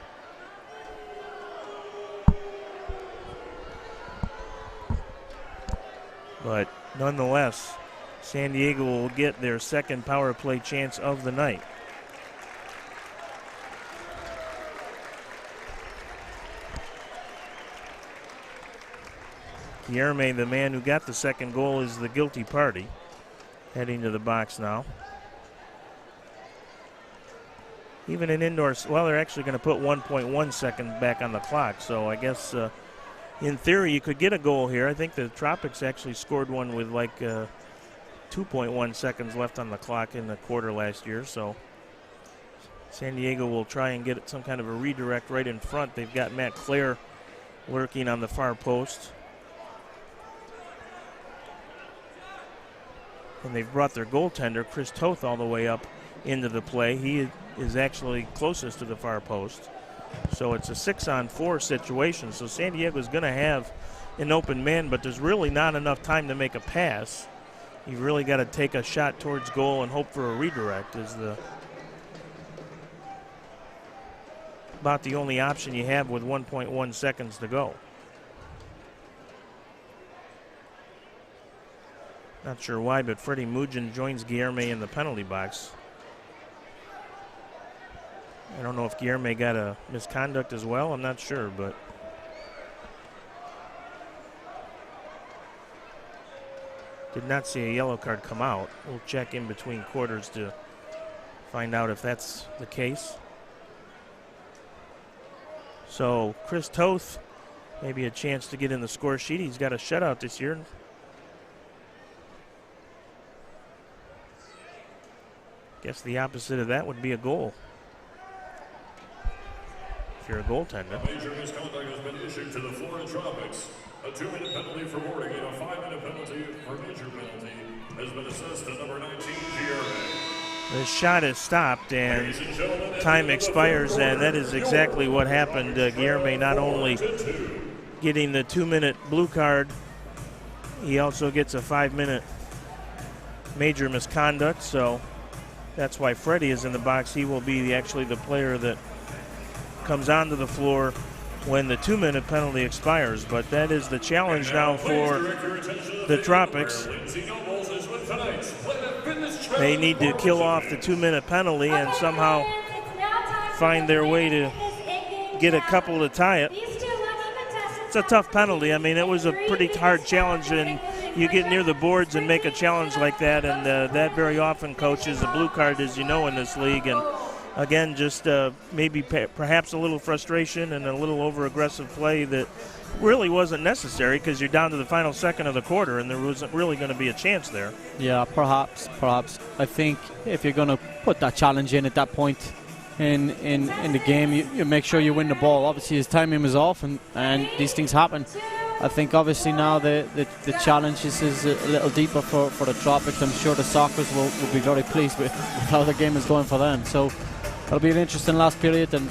But nonetheless, San Diego will get their second power play chance of the night. Guilherme, the man who got the second goal, is the guilty party. Heading to the box now. Even an indoor, well, they're actually going to put 1.1 seconds back on the clock. So I guess in theory you could get a goal here. I think the Tropics actually scored one with like 2.1 seconds left on the clock in the quarter last year. So San Diego will try and get some kind of a redirect right in front. They've got Matt Clare lurking on the far post. And they've brought their goaltender, Chris Toth, all the way up into the play. He is actually closest to the far post. So it's a 6-on-4 situation. So San Diego is going to have an open man, but there's really not enough time to make a pass. You've really got to take a shot towards goal and hope for a redirect is about the only option you have with 1.1 seconds to go. Not sure why, but Freddie Mugen joins Guilherme in the penalty box. I don't know if Guilherme got a misconduct as well. I'm not sure, but did not see a yellow card come out. We'll check in between quarters to find out if that's the case. So Chris Toth, maybe a chance to get in the score sheet. He's got a shutout this year. Guess the opposite of that would be a goal. If you're a goaltender. A major misconduct has been issued to the Florida Tropics. A 2-minute penalty for boarding and a 5-minute penalty for major penalty has been assessed to number 19, Guilherme. The shot is stopped and time expires, and that is exactly what happened. Guilherme not only getting the 2-minute blue card, he also gets a 5-minute major misconduct, so that's why Freddie is in the box. He will be actually the player that comes onto the floor when the 2-minute penalty expires. But that is the challenge now for the Tropics. They need to kill off the 2-minute penalty and somehow find their way to get a couple to tie it. It's a tough penalty. I mean, it was a pretty hard challenge, and you get near the boards and make a challenge like that, and that very often, Coach, is a blue card, as you know, in this league. And again, just maybe perhaps a little frustration and a little over-aggressive play that really wasn't necessary because you're down to the final second of the quarter and there wasn't really going to be a chance there. Yeah, perhaps. I think if you're going to put that challenge in at that point in the game, you make sure you win the ball. Obviously, his timing was off, and these things happen. I think obviously now the challenge is a little deeper for the Tropics. I'm sure the Sockers will be very pleased with how the game is going for them. So it'll be an interesting last period, and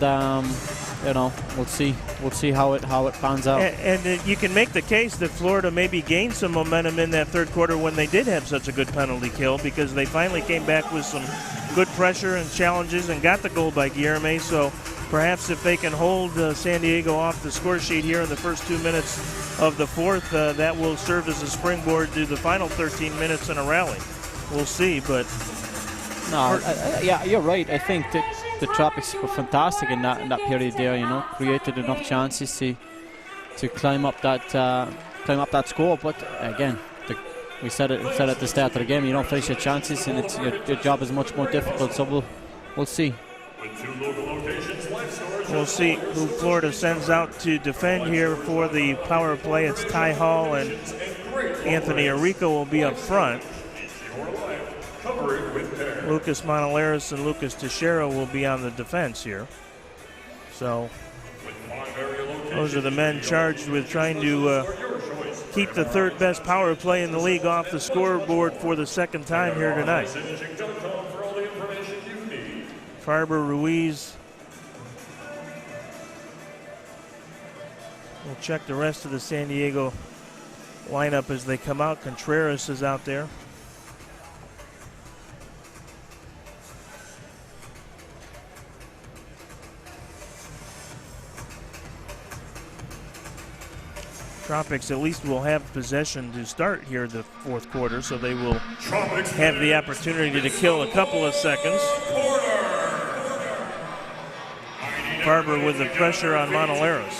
we'll see how it pans out. And you can make the case that Florida maybe gained some momentum in that third quarter when they did have such a good penalty kill, because they finally came back with some good pressure and challenges and got the goal by Guilherme. So perhaps if they can hold San Diego off the score sheet here in the first 2 minutes of the fourth, that will serve as a springboard to the final 13 minutes in a rally. We'll see, but yeah, you're right. I think that the Tropics were fantastic in that period there. Created enough chances to climb up that score. But again, we said it at the start of the game. You don't finish your chances, and your job is much more difficult. So we'll see. We'll see who Florida sends out to defend here for the power play. It's Ty Hall and Anthony Arico will be up front. Lucas Monalaris and Lucas Teixeira will be on the defense here. So those are the men charged with trying to keep the third best power play in the league off the scoreboard for the second time here tonight. Farber, Ruiz. We'll check the rest of the San Diego lineup as they come out. Contreras is out there. Tropics at least will have possession to start here the fourth quarter, so they will have the opportunity to kill a couple of seconds. Barber with the pressure on Montoleros.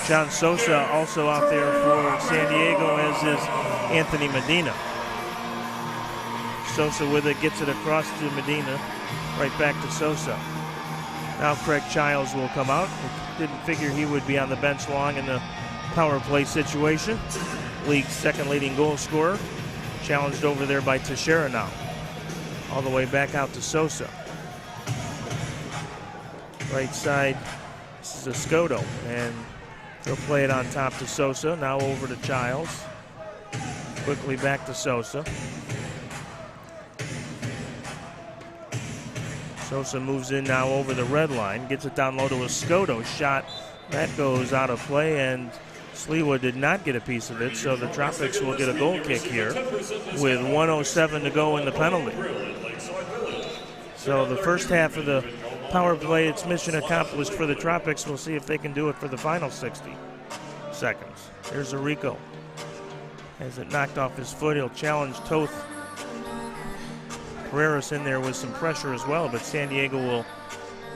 John Sosa also out there for San Diego, as is Anthony Medina. Sosa with it, gets it across to Medina, right back to Sosa. Now Craig Childs will come out. Didn't figure he would be on the bench long in the power play situation. League's second leading goal scorer. Challenged over there by Teixeira now. All the way back out to Sosa. Right side, this is Escoto, and he'll play it on top to Sosa. Now over to Childs. Quickly back to Sosa. Sosa moves in now over the red line, gets it down low to Escoto. Shot, that goes out of play, and Sliwa did not get a piece of it, so the Tropics will get a goal kick here with 1:07 to go in the penalty. So the first half of the power play, it's mission accomplished for the Tropics. We'll see if they can do it for the final 60 seconds. Here's Arico. Has it knocked off his foot, he'll challenge Toth. Pereiras in there with some pressure as well, but San Diego will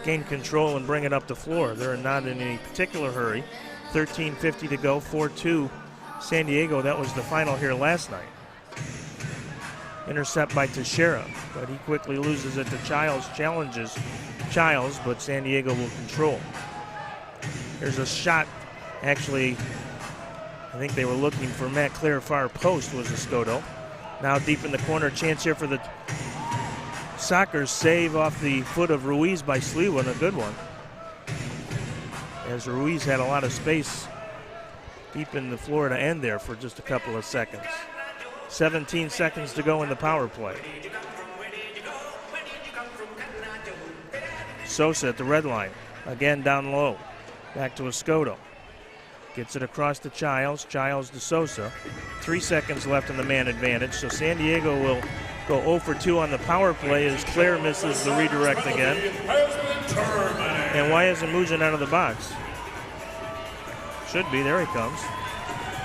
gain control and bring it up the floor. They're not in any particular hurry. 13:50 to go, 4-2 San Diego. That was the final here last night. Intercept by Teixeira, but he quickly loses it to Childs, challenges Childs, but San Diego will control. There's a shot, actually, I think they were looking for Matt Clare, far post was Escoto. Now deep in the corner, chance here for the Sockers, save off the foot of Ruiz by Sliwa, and a good one. As Ruiz had a lot of space deep in the floor to end there for just a couple of seconds. 17 seconds to go in the power play. Sosa at the red line, again down low. Back to Escoto. Gets it across to Childs, Childs to Sosa. 3 seconds left in the man advantage, so San Diego will go 0 for 2 on the power play as Clare misses the redirect again. And why isn't Mujan out of the box? Should be, there he comes.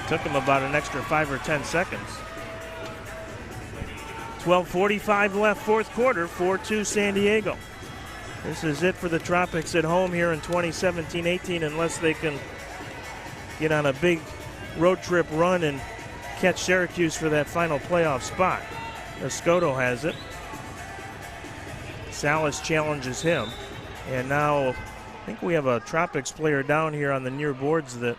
Took him about an extra 5 or 10 seconds. 12:45 left, fourth quarter, 4-2 San Diego. This is it for the Tropics at home here in 2017-18, unless they can get on a big road trip run and catch Syracuse for that final playoff spot. Escoto has it. Salas challenges him. And now I think we have a Tropics player down here on the near boards that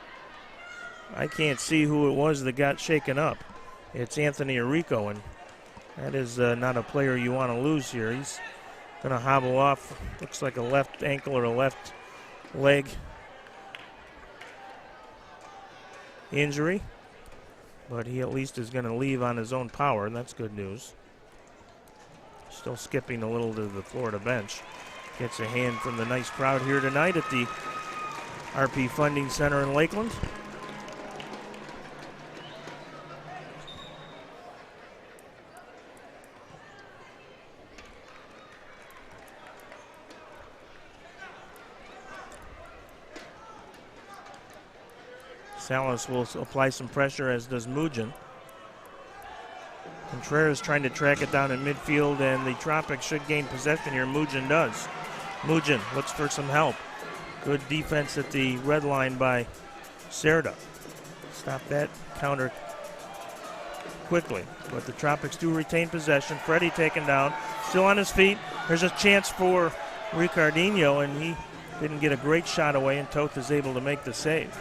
I can't see who it was that got shaken up. It's Anthony Arico, and that is not a player you want to lose here. He's going to hobble off. Looks like a left ankle or a left leg injury, but he at least is going to leave on his own power, and that's good news. Still skipping a little to the Florida bench. Gets a hand from the nice crowd here tonight at the RP Funding Center in Lakeland. Salas will apply some pressure, as does Mujan. Contreras trying to track it down in midfield, and the Tropics should gain possession here. Mujan does. Mujan looks for some help. Good defense at the red line by Cerda. Stop that counter quickly, but the Tropics do retain possession. Freddie taken down, still on his feet. There's a chance for Ricardinho, and he didn't get a great shot away, and Toth is able to make the save.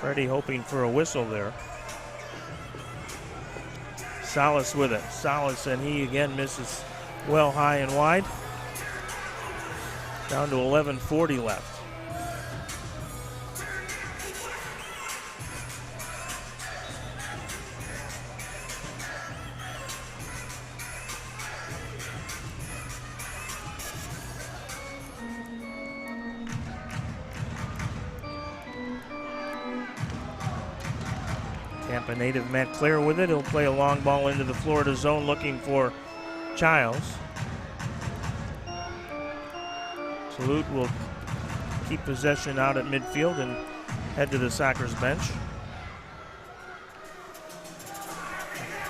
Freddie hoping for a whistle there. Salas with it. Salas, and he again misses well high and wide. Down to 11:40 left. Tampa native Matt Clare with it. He'll play a long ball into the Florida zone looking for Childs. Salute will keep possession out at midfield, and head to the Sockers bench.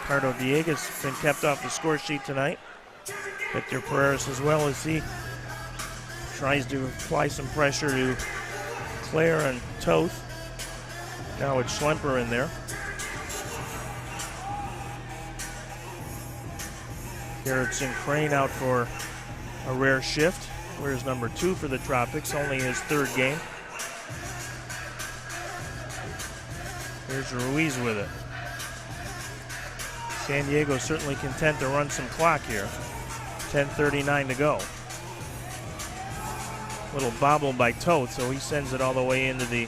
Ricardo Diegues been kept off the score sheet tonight. Victor Pereira as well as he tries to apply some pressure to Claire and Toth. Now it's Schlemper in there. Gerritsen Crane out for a rare shift. Wears number 2 for the Tropics, only his 3rd game. Here's Ruiz with it. San Diego certainly content to run some clock here. 10:39 to go. Little bobble by Toth, so he sends it all the way into the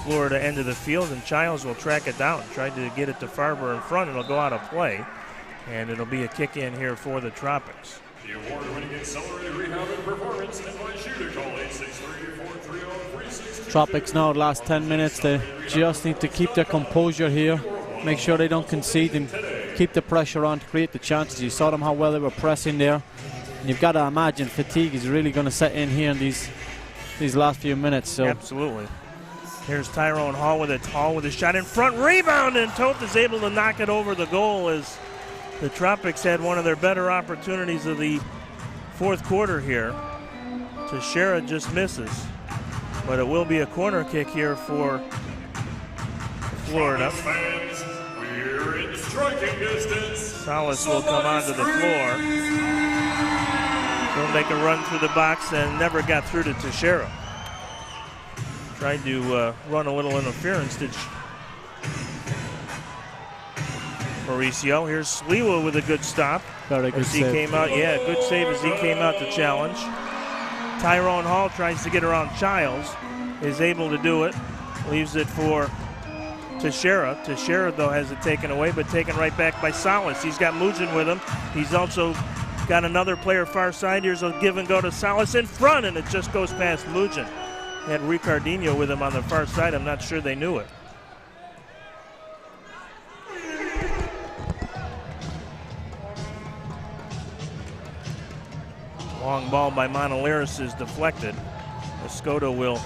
Florida end of the field, and Childs will track it down. Tried to get it to Farber in front, and it'll go out of play. And it'll be a kick in here for the Tropics. The award-winning Accelerated Rehab and Performance invites you to call 863-430-3626. Tropics now, last 10 minutes, they just need to keep their composure here. Make sure they don't concede and keep the pressure on to create the chances. You saw them how well they were pressing there. And you've got to imagine fatigue is really going to set in here in these last few minutes. So absolutely. Here's Tyrone Hall with it. Hall with a shot in front, rebound, and Toth is able to knock it over the goal as the Tropics had one of their better opportunities of the 4th quarter here. Teixeira just misses, but it will be a corner kick here for Florida. Fans, we're in striking distance. Salas will come onto the floor. He'll make a run through the box and never got through to Teixeira. Tried to run a little interference. Mauricio. Here's Sliwa with a good stop. Very good as he save. came out. Yeah, good save as he came out to challenge. Tyrone Hall tries to get around Childs. Is able to do it. Leaves it for Teixeira. Teixeira, though, has it taken away, but taken right back by Salas. He's got Mugin with him. He's also got another player far side. Here's a give and go to Salas in front, and it just goes past Mugin. Had Ricardinho with him on the far side. I'm not sure they knew it. Long ball by Monoliris is deflected. Escoto will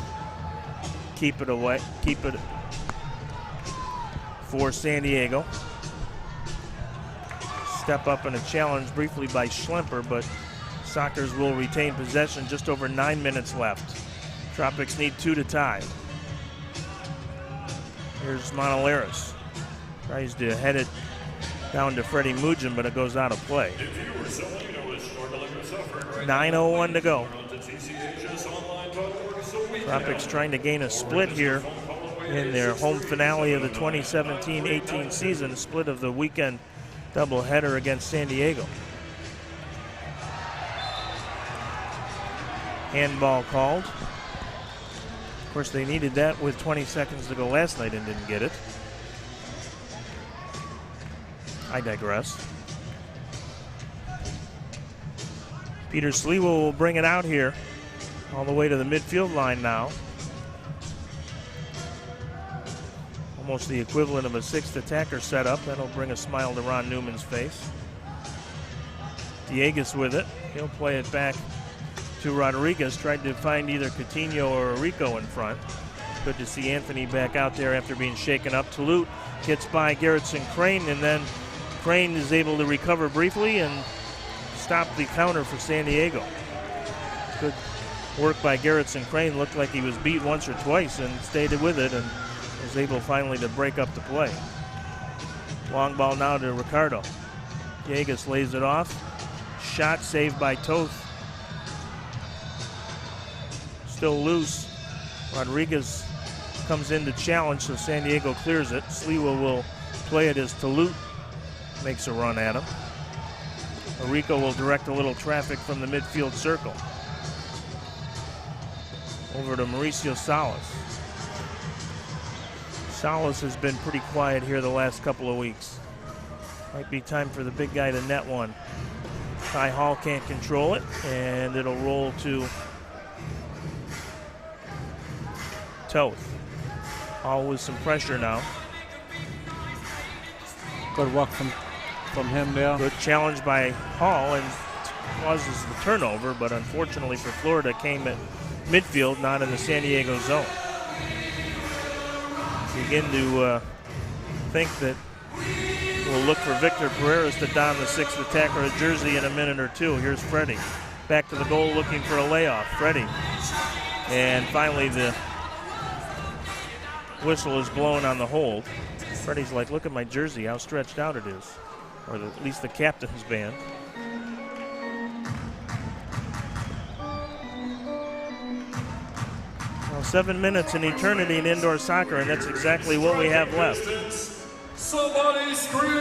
keep it away, keep it for San Diego. Step up in a challenge briefly by Schlemper, but Sockers will retain possession. Just over 9 minutes left. Tropics need 2 to tie. Here's Monoliris. Tries to head it down to Freddie Mugin, but it goes out of play. 9:01 to go. Tropics trying to gain a split here in their home finale of the 2017-18 season, split of the weekend doubleheader against San Diego. Handball called. Of course, they needed that with 20 seconds to go last night and didn't get it. I digress. Peter Sliwa will bring it out here all the way to the midfield line now. Almost the equivalent of a 6th attacker setup. That'll bring a smile to Ron Newman's face. Diegues with it. He'll play it back to Rodriguez. Tried to find either Coutinho or Rico in front. Good to see Anthony back out there after being shaken up. Toulouse gets by Gerritsen Crane, and then Crane is able to recover briefly and stop the counter for San Diego. Good work by Gerritsen Crane. Looked like he was beat once or twice and stayed with it and was able finally to break up the play. Long ball now to Ricardo. Diegues lays it off. Shot saved by Toth. Still loose. Rodriguez comes in to challenge, so San Diego clears it. Sliwa will play it as Toulouse makes a run at him. Rico will direct a little traffic from the midfield circle. Over to Mauricio Salas. Salas has been pretty quiet here the last couple of weeks. Might be time for the big guy to net one. Ty Hall can't control it, and it'll roll to Toth. Hall with some pressure now. Good work from him there. Good challenge by Hall and causes the turnover, but unfortunately for Florida came at midfield, not in the San Diego zone. begin to think that we'll look for Victor Pereira to don the 6th attacker jersey in a minute or two. Here's Freddie. Back to the goal looking for a layoff. Freddie. And finally the whistle is blown on the hold. Freddie's like, look at my jersey, how stretched out it is. Or at least the captain's band. Well, 7 minutes in eternity in indoor soccer, and that's exactly what we have left. Somebody scream!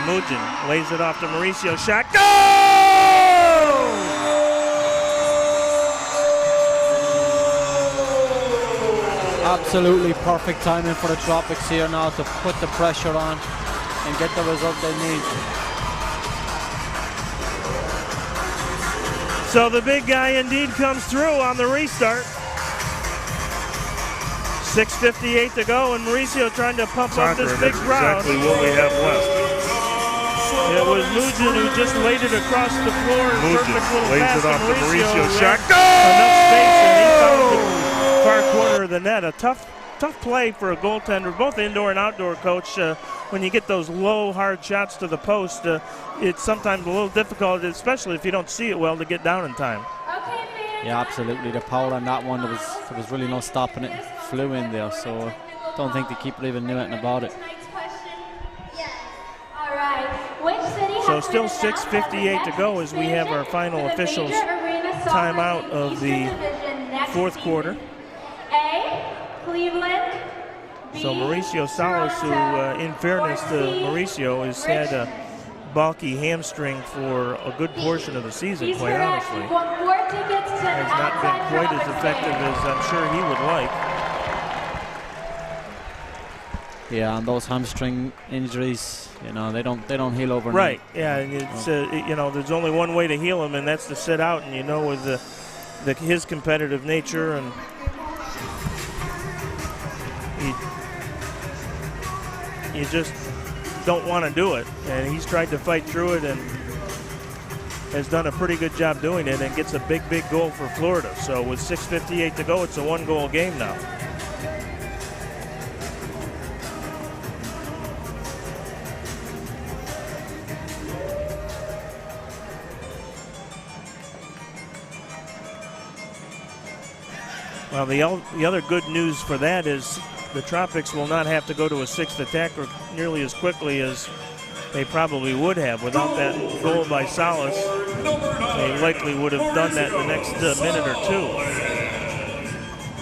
Mujin lays it off to Mauricio. Shot. Goal! Absolutely perfect timing for the Tropics here now to put the pressure on and get the result they need. So the big guy indeed comes through on the restart. 6:58 to go, and Mauricio trying to pump up this big crowd. Exactly what we have left. It was Mujin who just laid it across the floor. Mujin lays it off to Mauricio. Shot. Enough space, and he found the far corner of the net. A tough play for a goaltender, both indoor and outdoor, Coach. When you get those low, hard shots to the post, it's sometimes a little difficult, especially if you don't see it well, to get down in time. Yeah, absolutely. The power on that one, there was really no stopping it. Flew in there, so I don't think the keeper even knew anything about it. So still 6:58 to go as we have our final officials timeout of the fourth quarter. Cleveland. So Mauricio Salas, who in fairness to Mauricio, has had a bulky hamstring for a good portion of the season, quite honestly. Has not been quite as effective as I'm sure he would like. Yeah, and those hamstring injuries, they don't heal overnight. Right. Yeah, and it's there's only one way to heal them, and that's to sit out. And with his competitive nature, and you just don't want to do it. And he's tried to fight through it and has done a pretty good job doing it, and gets a big goal for Florida. So with 6:58 to go, it's a 1-goal game now. Well, the other good news for that is the Tropics will not have to go to a 6th attacker nearly as quickly as they probably would have. Without that goal by Salas, they likely would have done that in the next minute or two.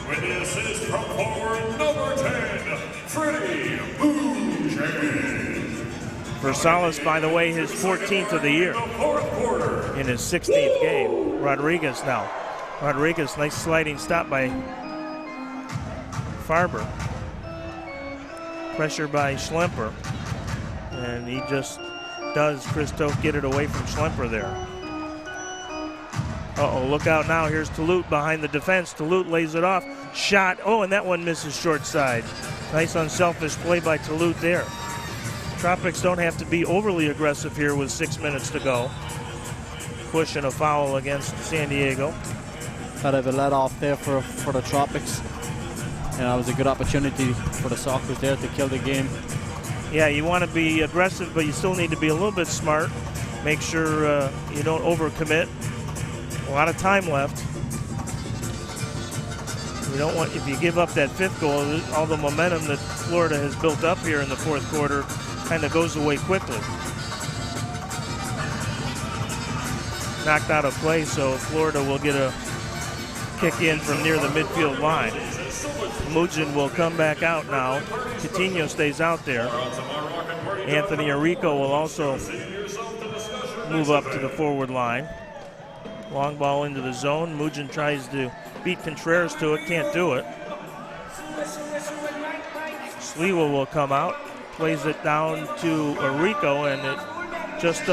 With the assist from forward number 10, Freddie Mujin. For Salas, by the way, his 14th of the year in his 16th game. Rodriguez now. Rodriguez, nice sliding stop by Farber. Pressure by Schlemper. And he just does, Chris Toth, get it away from Schlemper there. Uh-oh, look out now. Here's Toulouse behind the defense. Toulouse lays it off. Shot. Oh, and that one misses short side. Nice unselfish play by Toulouse there. Tropics don't have to be overly aggressive here with 6 minutes to go. Push and a foul against San Diego. Kind of a let off there for the Tropics. And it was a good opportunity for the Sockers there to kill the game. Yeah, you want to be aggressive, but you still need to be a little bit smart. Make sure you don't overcommit. A lot of time left. You don't want, if you give up that 5th goal, all the momentum that Florida has built up here in the 4th quarter kind of goes away quickly. Knocked out of play, so Florida will get a kick in from near the midfield line. Mujin will come back out now. Coutinho stays out there. Anthony Arrico will also move up to the forward line. Long ball into the zone. Mujin tries to beat Contreras to it, can't do it. Sliwa will come out, plays it down to Arrico, and it just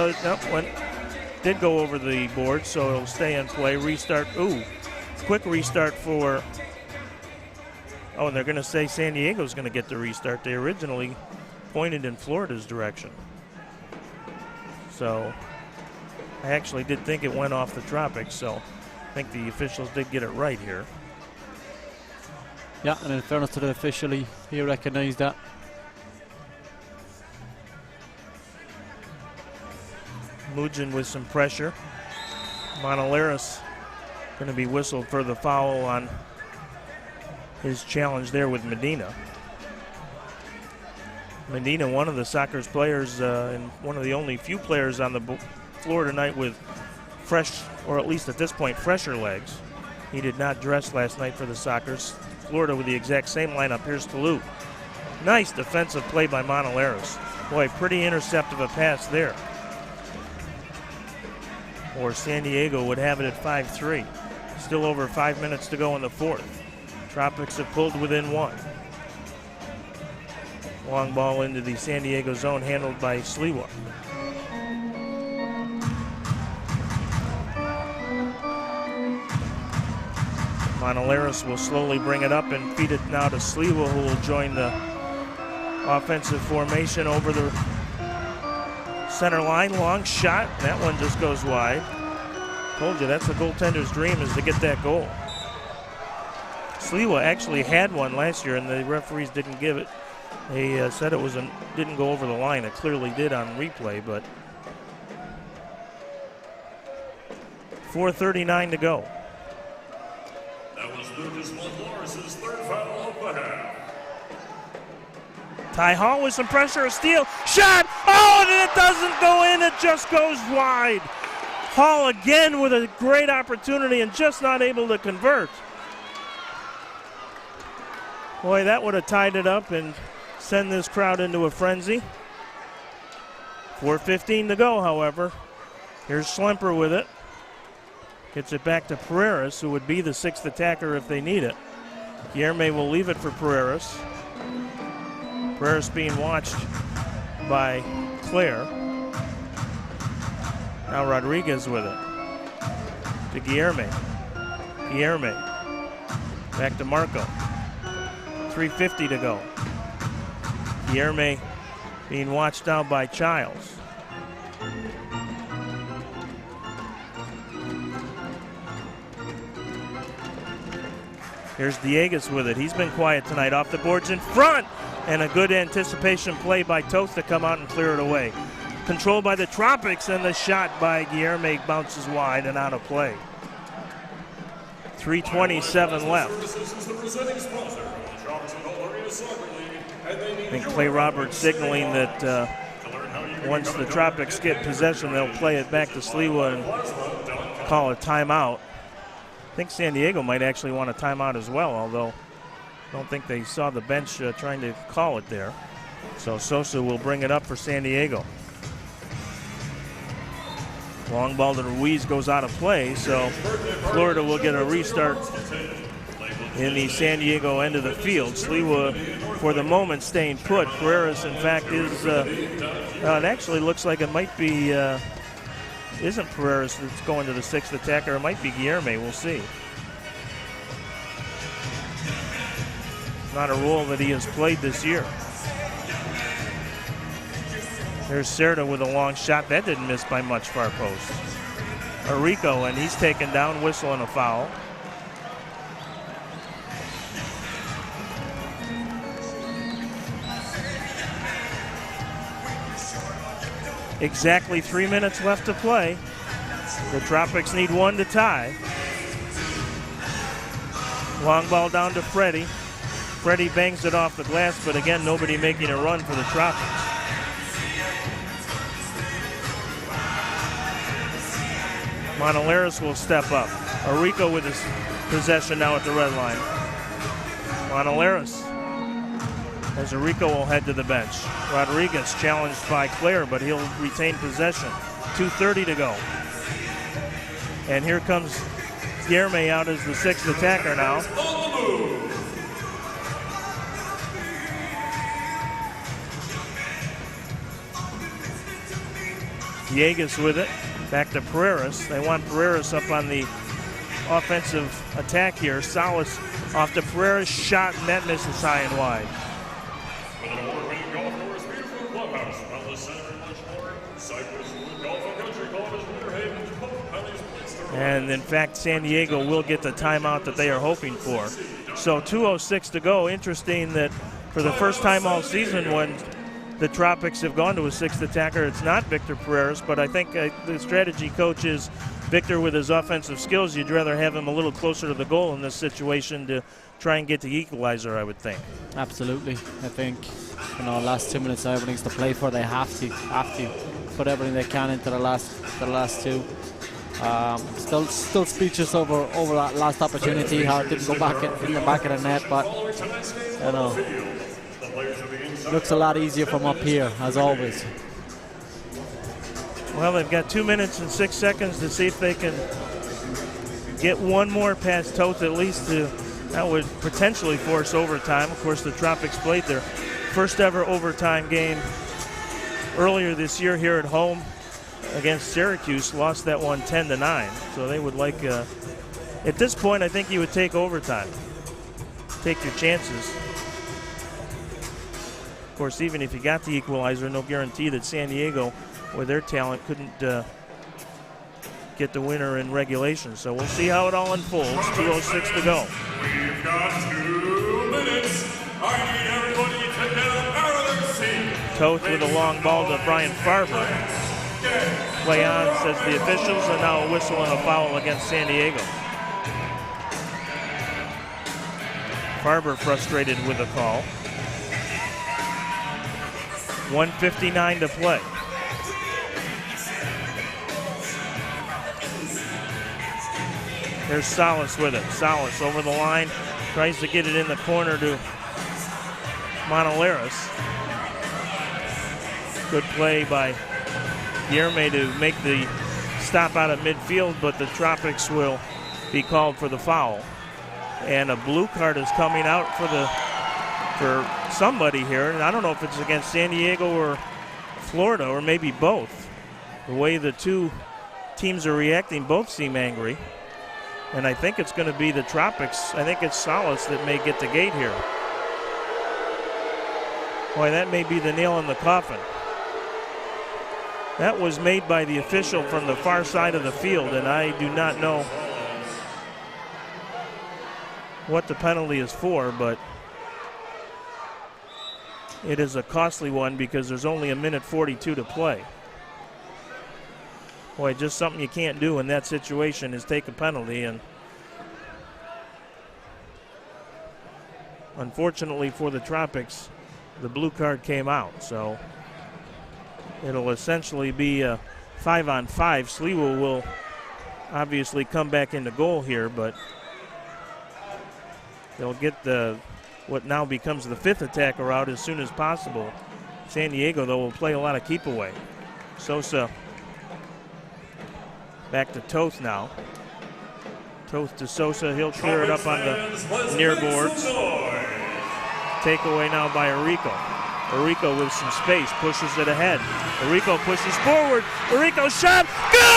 did go over the board, so it'll stay in play. Restart. Ooh. Quick restart for, and they're going to say San Diego's going to get the restart. They originally pointed in Florida's direction. So I actually did think it went off the Tropics, so I think the officials did get it right here. Yeah, and in fairness to the official, he recognised that. Mujin with some pressure. Monolaris going to be whistled for the foul on his challenge there with Medina. Medina, one of the Sockers players and one of the only few players on the floor tonight with fresh, or at least at this point, fresher legs. He did not dress last night for the Sockers. Florida with the exact same lineup. Here's Toulouse. Nice defensive play by Monolaris. Boy, pretty interceptive a pass there. Or San Diego would have it at 5-3. Still over 5 minutes to go in the fourth. Tropics have pulled within one. Long ball into the San Diego zone, handled by Sliwa. Monolaris will slowly bring it up and feed it now to Sliwa, who will join the offensive formation over the center line. Long shot. That one just goes wide. Told you, that's the goaltender's dream, is to get that goal. Sliwa actually had one last year, and the referees didn't give it. They said it didn't go over the line. It clearly did on replay, but 4:39 to go. That was Lucas Monolaris' third foul of the half. Ty Hall with some pressure, a steal, shot! Oh, and it doesn't go in, it just goes wide. Hall again with a great opportunity and just not able to convert. Boy, that would have tied it up and send this crowd into a frenzy. 4:15 to go, however. Here's Schlemper with it. Gets it back to Pereiras, who would be the sixth attacker if they need it. Guilherme will leave it for Pereiras. Pereiras being watched by Claire. Now Rodriguez with it. To Guilherme. Guilherme. Back to Marco. 3:50 to go. Guilherme being watched now by Childs. Here's Dieguez with it. He's been quiet tonight. Off the boards in front. And a good anticipation play by Toth to come out and clear it away. Controlled by the Tropics, and the shot by Guilherme bounces wide and out of play. 3:27 left. I think Clay Roberts signaling that once the Tropics get possession, they'll play it back to Sliwa and call a timeout. I think San Diego might actually want a timeout as well, although I don't think they saw the bench trying to call it there. So Sosa will bring it up for San Diego. Long ball to Ruiz goes out of play, so Florida will get a restart in the San Diego end of the field. Sliwa, for the moment, staying put. Pereiras, in fact, is, it actually looks like it might be, isn't Pereiras that's going to the sixth attacker. It might be Guilherme. We'll see. Not a role that he has played this year. There's Cerda with a long shot. That didn't miss by much, far post. Arico, and he's taken down, whistle and a foul. Exactly 3 minutes left to play. The Tropics need one to tie. Long ball down to Freddie. Freddie bangs it off the glass, but again, nobody making a run for the Tropics. Monolaris will step up. Arico with his possession now at the red line. Monolaris, as Arico will head to the bench. Rodriguez challenged by Claire, but he'll retain possession. 2:30 to go. And here comes Guilherme out as the sixth attacker now. Dieguez with it. Back to Pereiras. They want Pereiras up on the offensive attack here. Salas off to Pereiras. Shot, and that misses high and wide. And in fact, San Diego will get the timeout that they are hoping for. So 2:06 to go. Interesting that for the first time all season when the Tropics have gone to a sixth attacker, it's not Victor Pereira's, but I think the strategy coach is Victor with his offensive skills. You'd rather have him a little closer to the goal in this situation to try and get the equalizer, I would think. Absolutely. I think, last 2 minutes, everything's to play for. They have to put everything they can into the last two. Still speechless over that last opportunity, how it didn't go back in the back of the net, but looks a lot easier from up here, as always. Well, they've got 2 minutes and 6 seconds to see if they can get one more past Toth at least. That would potentially force overtime. Of course, the Tropics played their first ever overtime game earlier this year here at home against Syracuse, lost that one 10-9. So they would like, at this point, I think you would take overtime. Take your chances. Of course, even if you got the equalizer, no guarantee that San Diego, with their talent, couldn't get the winner in regulation. So we'll see how it all unfolds. 2:06 to go. We've got 2 minutes. I need everybody to get up out of their seat. Toth with a long ball to Brian Farber. Play on, says the officials, and now a whistle and a foul against San Diego. Farber frustrated with the call. 1:59 to play. There's Salas with it. Salas over the line, tries to get it in the corner to Monolaris. Good play by Guilherme to make the stop out of midfield, but the Tropics will be called for the foul. And a blue card is coming out for somebody here. And I don't know if it's against San Diego or Florida, or maybe both. The way the two teams are reacting, both seem angry. And I think it's going to be the Tropics. I think it's Salas that may get the gate here. Boy, that may be the nail in the coffin. That was made by the official from the far side of the field, and I do not know what the penalty is for, but it is a costly one because there's only 1:42 to play. Boy, just something you can't do in that situation is take a penalty, and unfortunately for the Tropics, the blue card came out, so it'll essentially be a 5-on-5. Sliwa will obviously come back into goal here, but they'll get what now becomes the fifth attacker out as soon as possible. San Diego, though, will play a lot of keep away. Sosa back to Toth now. Toth to Sosa. He'll clear it up on the near boards. Takeaway now by Arico. Arico with some space, pushes it ahead. Arico pushes forward. Arico shot. Goal!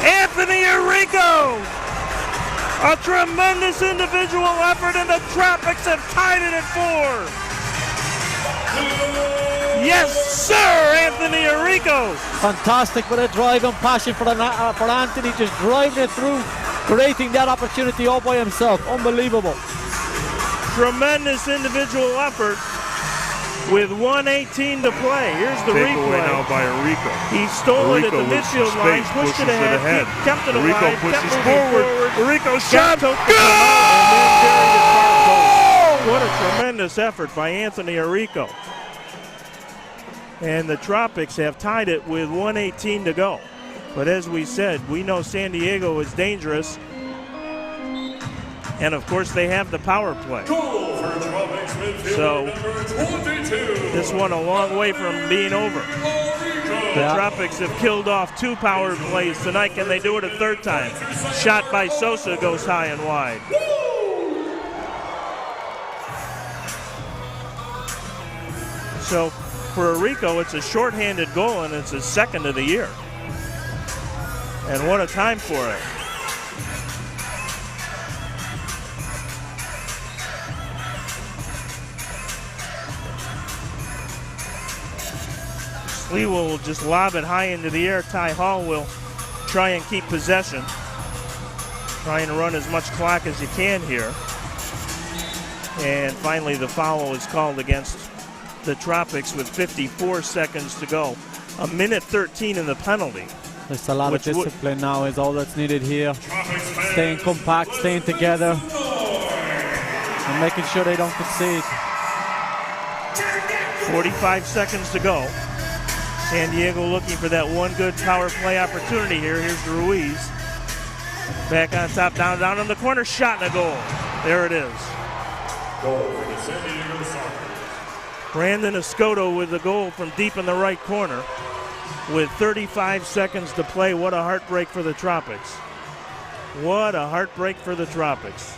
Anthony Arico! A tremendous individual effort, and the Tropics have tied it at 4. Yes, sir, Anthony Arico. Fantastic with a drive and passion for Anthony, just driving it through, creating that opportunity all by himself. Unbelievable. Tremendous individual effort with 1:18 to play. Here's the replay. Now by Arico. He stole it at the midfield line, pushed it ahead, kept it alive, Arico pushes kept forward. Arico shot. Goal! What a tremendous effort by Anthony Arico. And the Tropics have tied it with 1:18 to go. But as we said, we know San Diego is dangerous. And of course they have the power play. So this one a long way from being over. The Tropics have killed off 2 power plays tonight. Can they do it a third time? Shot by Sosa goes high and wide. So for Arico, it's a shorthanded goal, and it's his second of the year. And what a time for it. Sliwa will just lob it high into the air. Ty Hall will try and keep possession. Trying to run as much clock as you can here. And finally the foul is called against the Tropics with 54 seconds to go. 1:13 in the penalty. There's a lot of discipline now is all that's needed here. Staying compact, staying together, and making sure they don't concede. 45 seconds to go. San Diego looking for that one good power play opportunity here. Here's Ruiz. Back on top, down in the corner, shot and a goal. There it is. Goal for the San Diego Sockers. Brandon Escoto with the goal from deep in the right corner. With 35 seconds to play, what a heartbreak for the Tropics. What a heartbreak for the Tropics.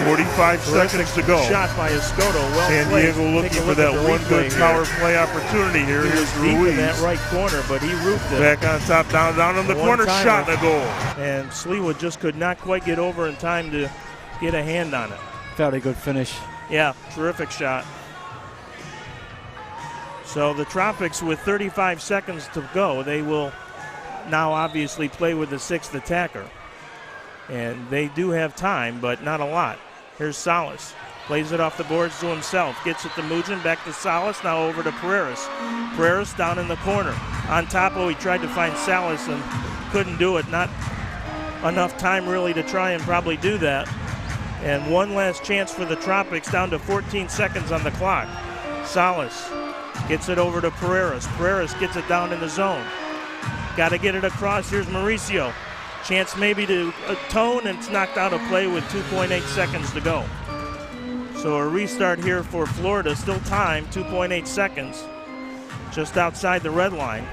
45 seconds to go. Shot by Escoto. Well San played. Diego looking for that one good power play opportunity here. He was Here's deep Ruiz. in that right corner, but he roofed it. Back on top, down in the corner, shot and a goal. And Sliwa just could not quite get over in time to get a hand on it. Very good finish. Yeah, terrific shot. So the Tropics with 35 seconds to go, they will now obviously play with the sixth attacker. And they do have time, but not a lot. Here's Salas. Plays it off the boards to himself. Gets it to Mugin, back to Salas, now over to Pereiras. Pereiras down in the corner. On Topo, he tried to find Salas and couldn't do it. Not enough time really to try and probably do that. And one last chance for the Tropics, down to 14 seconds on the clock. Salas gets it over to Pereiras. Pereiras gets it down in the zone. Got to get it across. Here's Mauricio. Chance maybe to atone, and it's knocked out of play with 2.8 seconds to go. So a restart here for Florida. Still time, 2.8 seconds. Just outside the red line.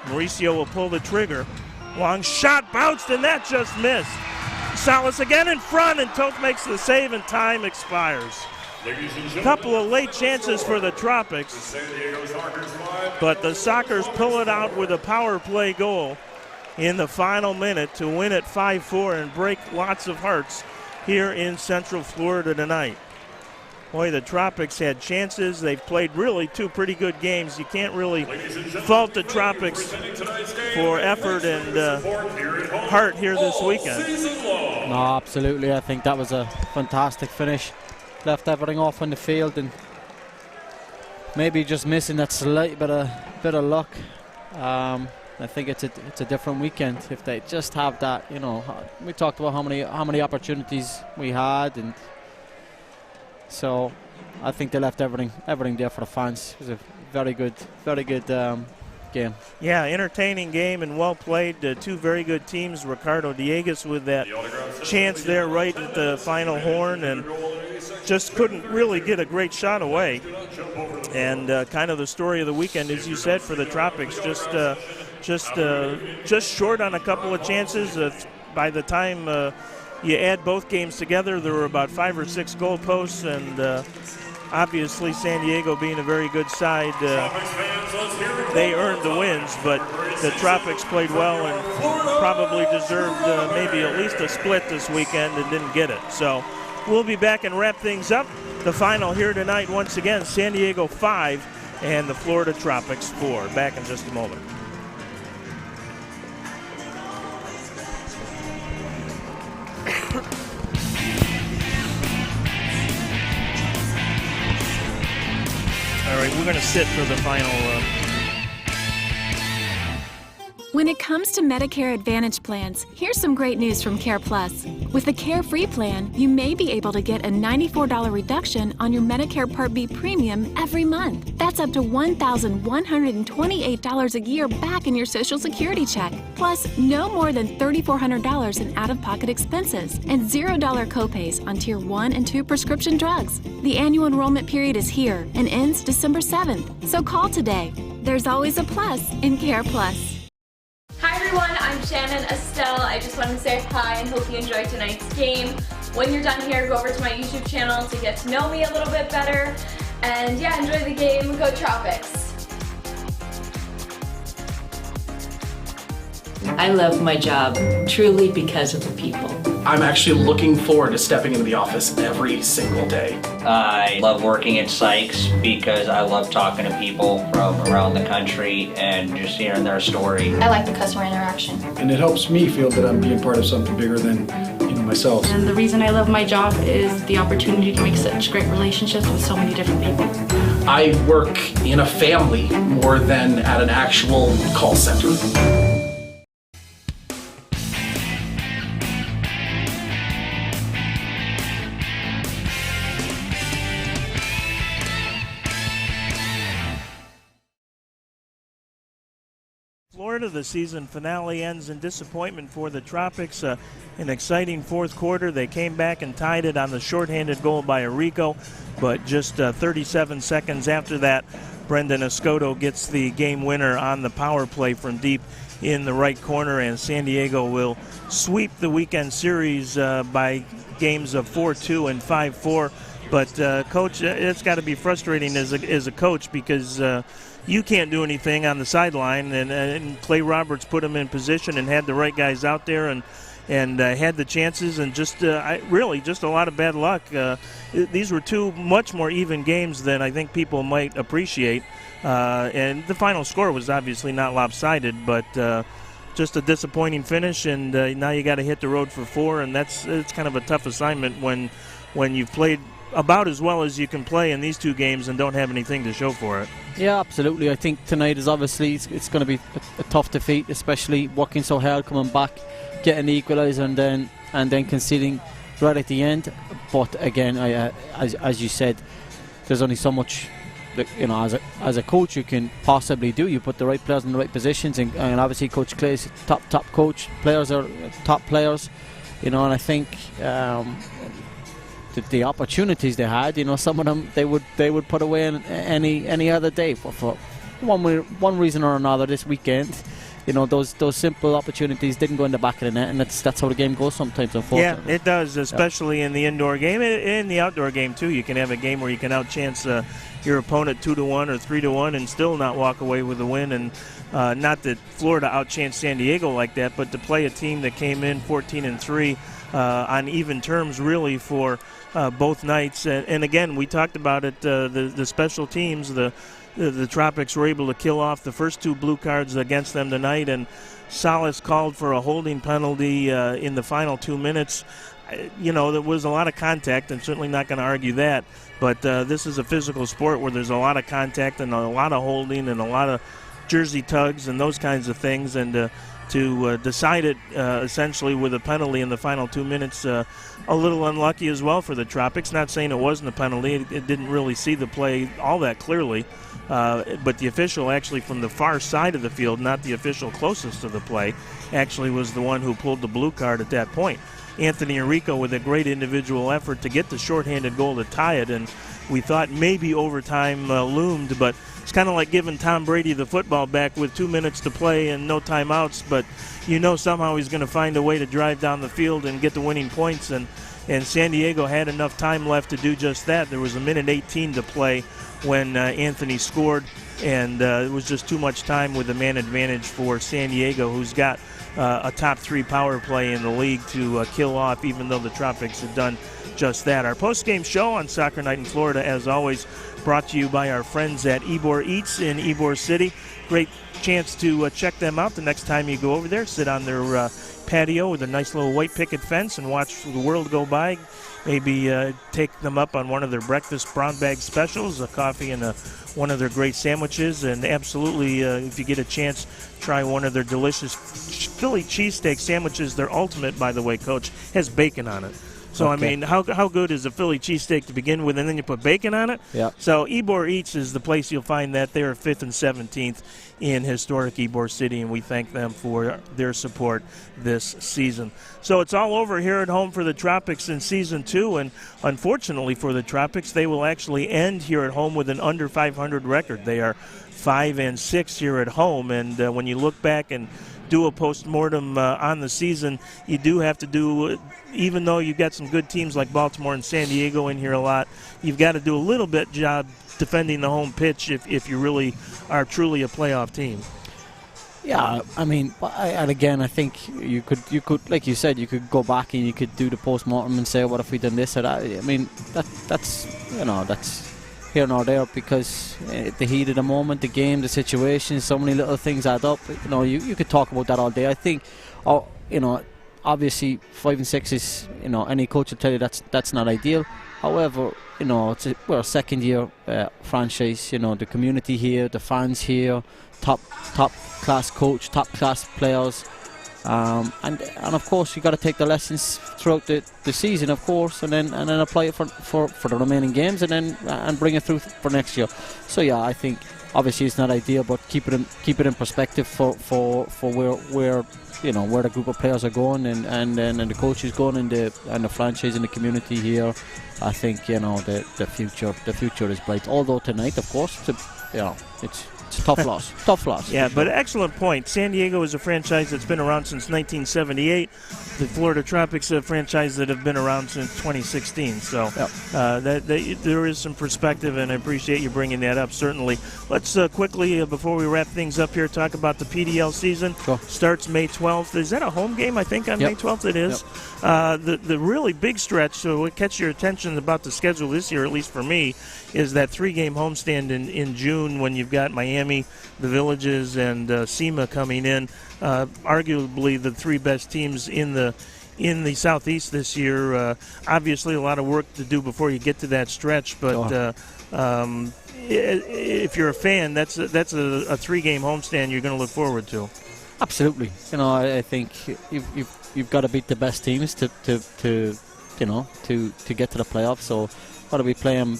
Mauricio will pull the trigger. Long shot bounced, and that just missed. Salas again in front, and Toth makes the save, and time expires. A couple of late chances for the Tropics, but the Sockers pull it out with a power play goal in the final minute to win it 5-4 and break lots of hearts here in Central Florida tonight. Boy, the Tropics had chances. They've played really two pretty good games. You can't really fault the Tropics for effort and heart here this weekend. No, absolutely. I think that was a fantastic finish. Left everything off on the field and maybe just missing that slight bit of luck. I think it's a different weekend if they just have that. You know, we talked about how many opportunities we had, and so I think they left everything there for the fans. It was a very good game. Yeah, entertaining game and well played. Two very good teams. Ricardo Dieguez with that chance there right at the final horn, and just couldn't really get a great shot away. And kind of the story of the weekend, as you said, for the Tropics, just short on a couple of chances. By the time you add both games together, there were about 5 or 6 goal posts, and obviously San Diego being a very good side, they earned the wins, but the Tropics played well and probably deserved maybe at least a split this weekend and didn't get it. So we'll be back and wrap things up. The final here tonight, once again, San Diego 5 and the Florida Tropics 4. Back in just a moment. All right, we're going to sit for the final. When it comes to Medicare Advantage plans, here's some great news from CarePlus. With the Carefree plan, you may be able to get a $94 reduction on your Medicare Part B premium every month. That's up to $1,128 a year back in your Social Security check. Plus, no more than $3,400 in out-of-pocket expenses and $0 copays on Tier 1 and 2 prescription drugs. The annual enrollment period is here and ends December 7th, so call today. There's always a plus in CarePlus. Hi everyone, I'm Shannon Estelle. I just wanted to say hi and hope you enjoyed tonight's game. When you're done here, go over to my YouTube channel to get to know me a little bit better. And yeah, enjoy the game. Go Tropics. I love my job truly because of the people. I'm actually looking forward to stepping into the office every single day. I love working at Sykes because I love talking to people from around the country and just hearing their story. I like the customer interaction. And it helps me feel that I'm being part of something bigger than myself. And the reason I love my job is the opportunity to make such great relationships with so many different people. I work in a family more than at an actual call center. Florida, the season finale ends in disappointment for the Tropics. An exciting fourth quarter. They came back and tied it on the shorthanded goal by Arico, but just 37 seconds after that, Brendan Escoto gets the game winner on the power play from deep in the right corner, and San Diego will sweep the weekend series by games of 4-2 and 5-4. But, Coach, it's got to be frustrating as a coach because you can't do anything on the sideline, and Clay Roberts put him in position and had the right guys out there and had the chances, and just really just a lot of bad luck. These were two much more even games than I think people might appreciate, and the final score was obviously not lopsided, but just a disappointing finish, and now you got to hit the road for 4, and it's kind of a tough assignment when you've played about as well as you can play in these two games and don't have anything to show for it. Yeah, absolutely. I think tonight is obviously it's going to be a tough defeat, especially working so hard, coming back, getting the equaliser, and then conceding right at the end. But again, as you said, there's only so much that, as a coach you can possibly do. You put the right players in the right positions, and obviously Coach Clay's top coach. Players are top players, and I think the opportunities they had, some of them they would put away any other day for one reason or another. This weekend, those simple opportunities didn't go in the back of the net, and that's how the game goes sometimes, unfortunately. Yeah, it does, especially in the indoor game. In the outdoor game too, you can have a game where you can outchance your opponent 2-1 or 3-1 and still not walk away with a win. And not that Florida outchanced San Diego like that, but to play a team that came in 14-3 on even terms really for both nights. And again, we talked about it, the special teams, the Tropics were able to kill off the first 2 blue cards against them tonight, and Salas called for a holding penalty in the final 2 minutes. There was a lot of contact, and certainly not going to argue that, but this is a physical sport where there's a lot of contact and a lot of holding and a lot of jersey tugs and those kinds of things, and to decide it essentially with a penalty in the final 2 minutes, a little unlucky as well for the Tropics. Not saying it wasn't a penalty. It didn't really see the play all that clearly, but the official actually from the far side of the field, not the official closest to the play, actually was the one who pulled the blue card at that point. Anthony Arico with a great individual effort to get the shorthanded goal to tie it, and we thought maybe overtime loomed, but it's kind of like giving Tom Brady the football back with 2 minutes to play and no timeouts, but somehow he's going to find a way to drive down the field and get the winning points, and San Diego had enough time left to do just that. There was 1:18 to play when Anthony scored, and it was just too much time with the man advantage for San Diego, who's got a top 3 power play in the league to kill off, even though the Tropics had done just that. Our post-game show on Soccer Night in Florida, as always, brought to you by our friends at Ybor Eats in Ybor City. Great chance to check them out the next time you go over there. Sit on their patio with a nice little white picket fence and watch the world go by. Maybe take them up on one of their breakfast brown bag specials, a coffee and one of their great sandwiches. And absolutely, if you get a chance, try one of their delicious Philly cheesesteak sandwiches. Their ultimate, by the way, Coach, has bacon on it. So, okay. I mean, how good is a Philly cheesesteak to begin with, and then you put bacon on it? Yeah. So Ybor Eats is the place you'll find that. They're 5th and 17th in historic Ybor City, and we thank them for their support this season. So it's all over here at home for the Tropics in Season 2, and unfortunately for the Tropics, they will actually end here at home with an under 500 record. They are 5-6 here at home, and when you look back and do a post-mortem on the season, you do have to do, even though you've got some good teams like Baltimore and San Diego in here a lot, you've got to do a little bit job defending the home pitch if you really are truly a playoff team. Yeah, I mean, and again, I think you could, like you said, you could go back and you could do the post-mortem and say, what if we done this or that? I mean, that's here nor there, because the heat of the moment, the game, the situation, so many little things add up. You could talk about that all day. I think, obviously 5 and 6 is, any coach will tell you that's not ideal. However, we're a second-year franchise. The community here, the fans here, top class coach, top class players, and of course you got to take the lessons throughout the season, of course, and then apply it for the remaining games, and bring it through for next year. So yeah, I think obviously it's not ideal, but keep it in perspective for where the group of players are going, and the coach is going, and the franchise and the community here. I think the future is bright. Although tonight, of course, it's a tough loss. Tough loss. Yeah, but excellent point. San Diego is a franchise that's been around since 1978. The Florida Tropics a franchise that have been around since 2016. So there is some perspective, and I appreciate you bringing that up, certainly. Let's quickly, before we wrap things up here, talk about the PDL season. Sure. Starts May 12th. Is that a home game, I think, on May 12th? It is. The really big stretch, so what catches your attention about the schedule this year, at least for me, is that 3-game homestand in June, when you've got Miami, the Villages, and SEMA coming in. Arguably the 3 best teams in the Southeast this year. Obviously a lot of work to do before you get to that stretch, but if you're a fan, that's a 3-game homestand you're going to look forward to. Absolutely. I think you've got to beat the best teams to get to the playoffs. So whether we play them,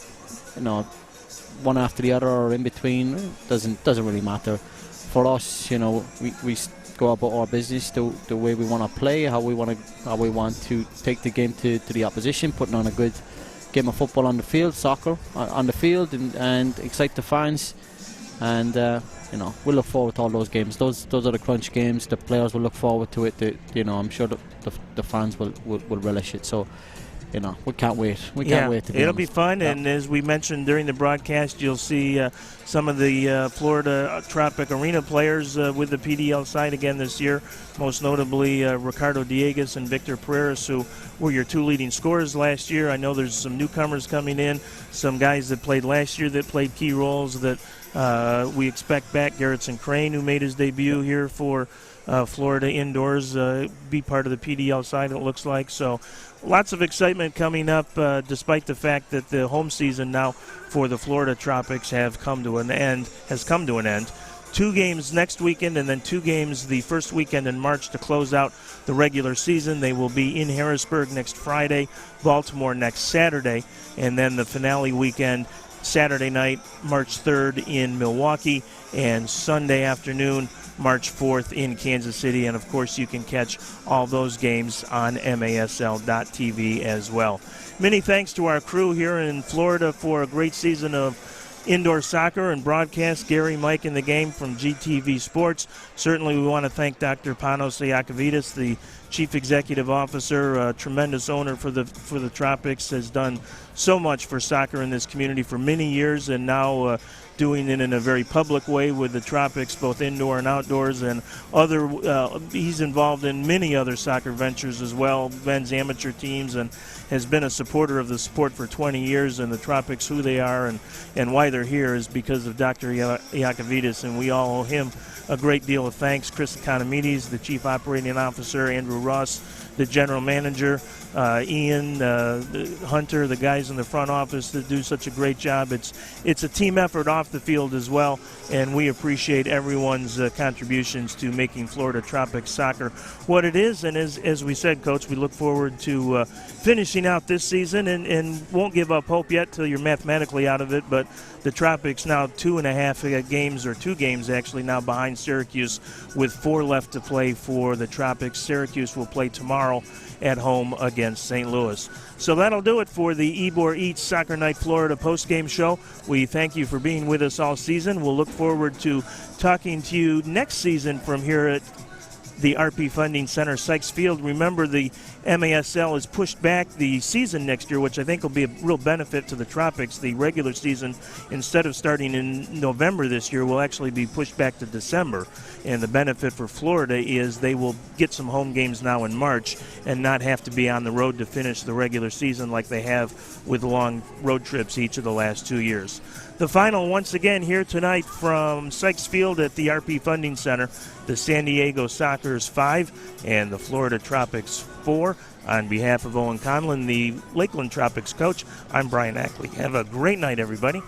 one after the other or in between, doesn't really matter. For us, we go about our business the way we want to play, how we want to take the game to the opposition, putting on a good game of football on the field, soccer on the field, and excite the fans. And we'll look forward to all those games. Those are the crunch games. The players will look forward to it. I'm sure the fans will relish it. So. We can't wait. We can't wait to be It'll be fun, and as we mentioned during the broadcast, you'll see some of the Florida Tropic Arena players with the PDL side again this year, most notably Ricardo Dieguez and Victor Pereira, who were your 2 leading scorers last year. I know there's some newcomers coming in, some guys that played last year that played key roles that we expect back. Garrettson Crane, who made his debut here for Florida Indoors, be part of the PDL side, it looks like. So lots of excitement coming up, despite the fact that the home season now for the Florida Tropics has come to an end. 2 games next weekend, and then 2 games the first weekend in March to close out the regular season. They will be in Harrisburg next Friday, Baltimore next Saturday, and then the finale weekend Saturday night, March 3rd in Milwaukee, and Sunday afternoon, March 4th in Kansas City. And, of course, you can catch all those games on MASL.TV as well. Many thanks to our crew here in Florida for a great season of indoor soccer and broadcast. Gary, Mike, and the game from GTV Sports. Certainly we want to thank Dr. Panos Iakovitis, the Chief Executive Officer, a tremendous owner for the Tropics, has done so much for soccer in this community for many years, and now doing it in a very public way with the Tropics, both indoor and outdoors, and other. He's involved in many other soccer ventures as well, men's amateur teams, and has been a supporter of the sport for 20 years. And the Tropics, who they are and why they're here, is because of Dr. Iakovitis, and we all owe him a great deal of thanks. Chris Economides, the Chief Operating Officer, Andrew Ross, the General Manager, Ian Hunter, the guys in the front office that do such a great job. It's a team effort off the field as well, and we appreciate everyone's contributions to making Florida Tropics soccer what it is. And as we said, Coach, we look forward to finishing out this season, and won't give up hope yet till you're mathematically out of it. But the Tropics now 2.5 games, or 2 games actually, now behind Syracuse, with 4 left to play for the Tropics. Syracuse will play tomorrow at home against St. Louis. So that'll do it for the Ybor Eats Soccer Night Florida postgame show. We thank you for being with us all season. We'll look forward to talking to you next season from here at the RP Funding Center, Sykes Field. Remember, the MASL has pushed back the season next year, which I think will be a real benefit to the Tropics. The regular season, instead of starting in November this year, will actually be pushed back to December. And the benefit for Florida is they will get some home games now in March and not have to be on the road to finish the regular season like they have with long road trips each of the last 2 years. The final, once again, here tonight from Sykes Field at the RP Funding Center, the San Diego Sockers 5 and the Florida Tropics 4. On behalf of Owen Conlon, the Lakeland Tropics coach, I'm Brian Ackley. Have a great night, everybody.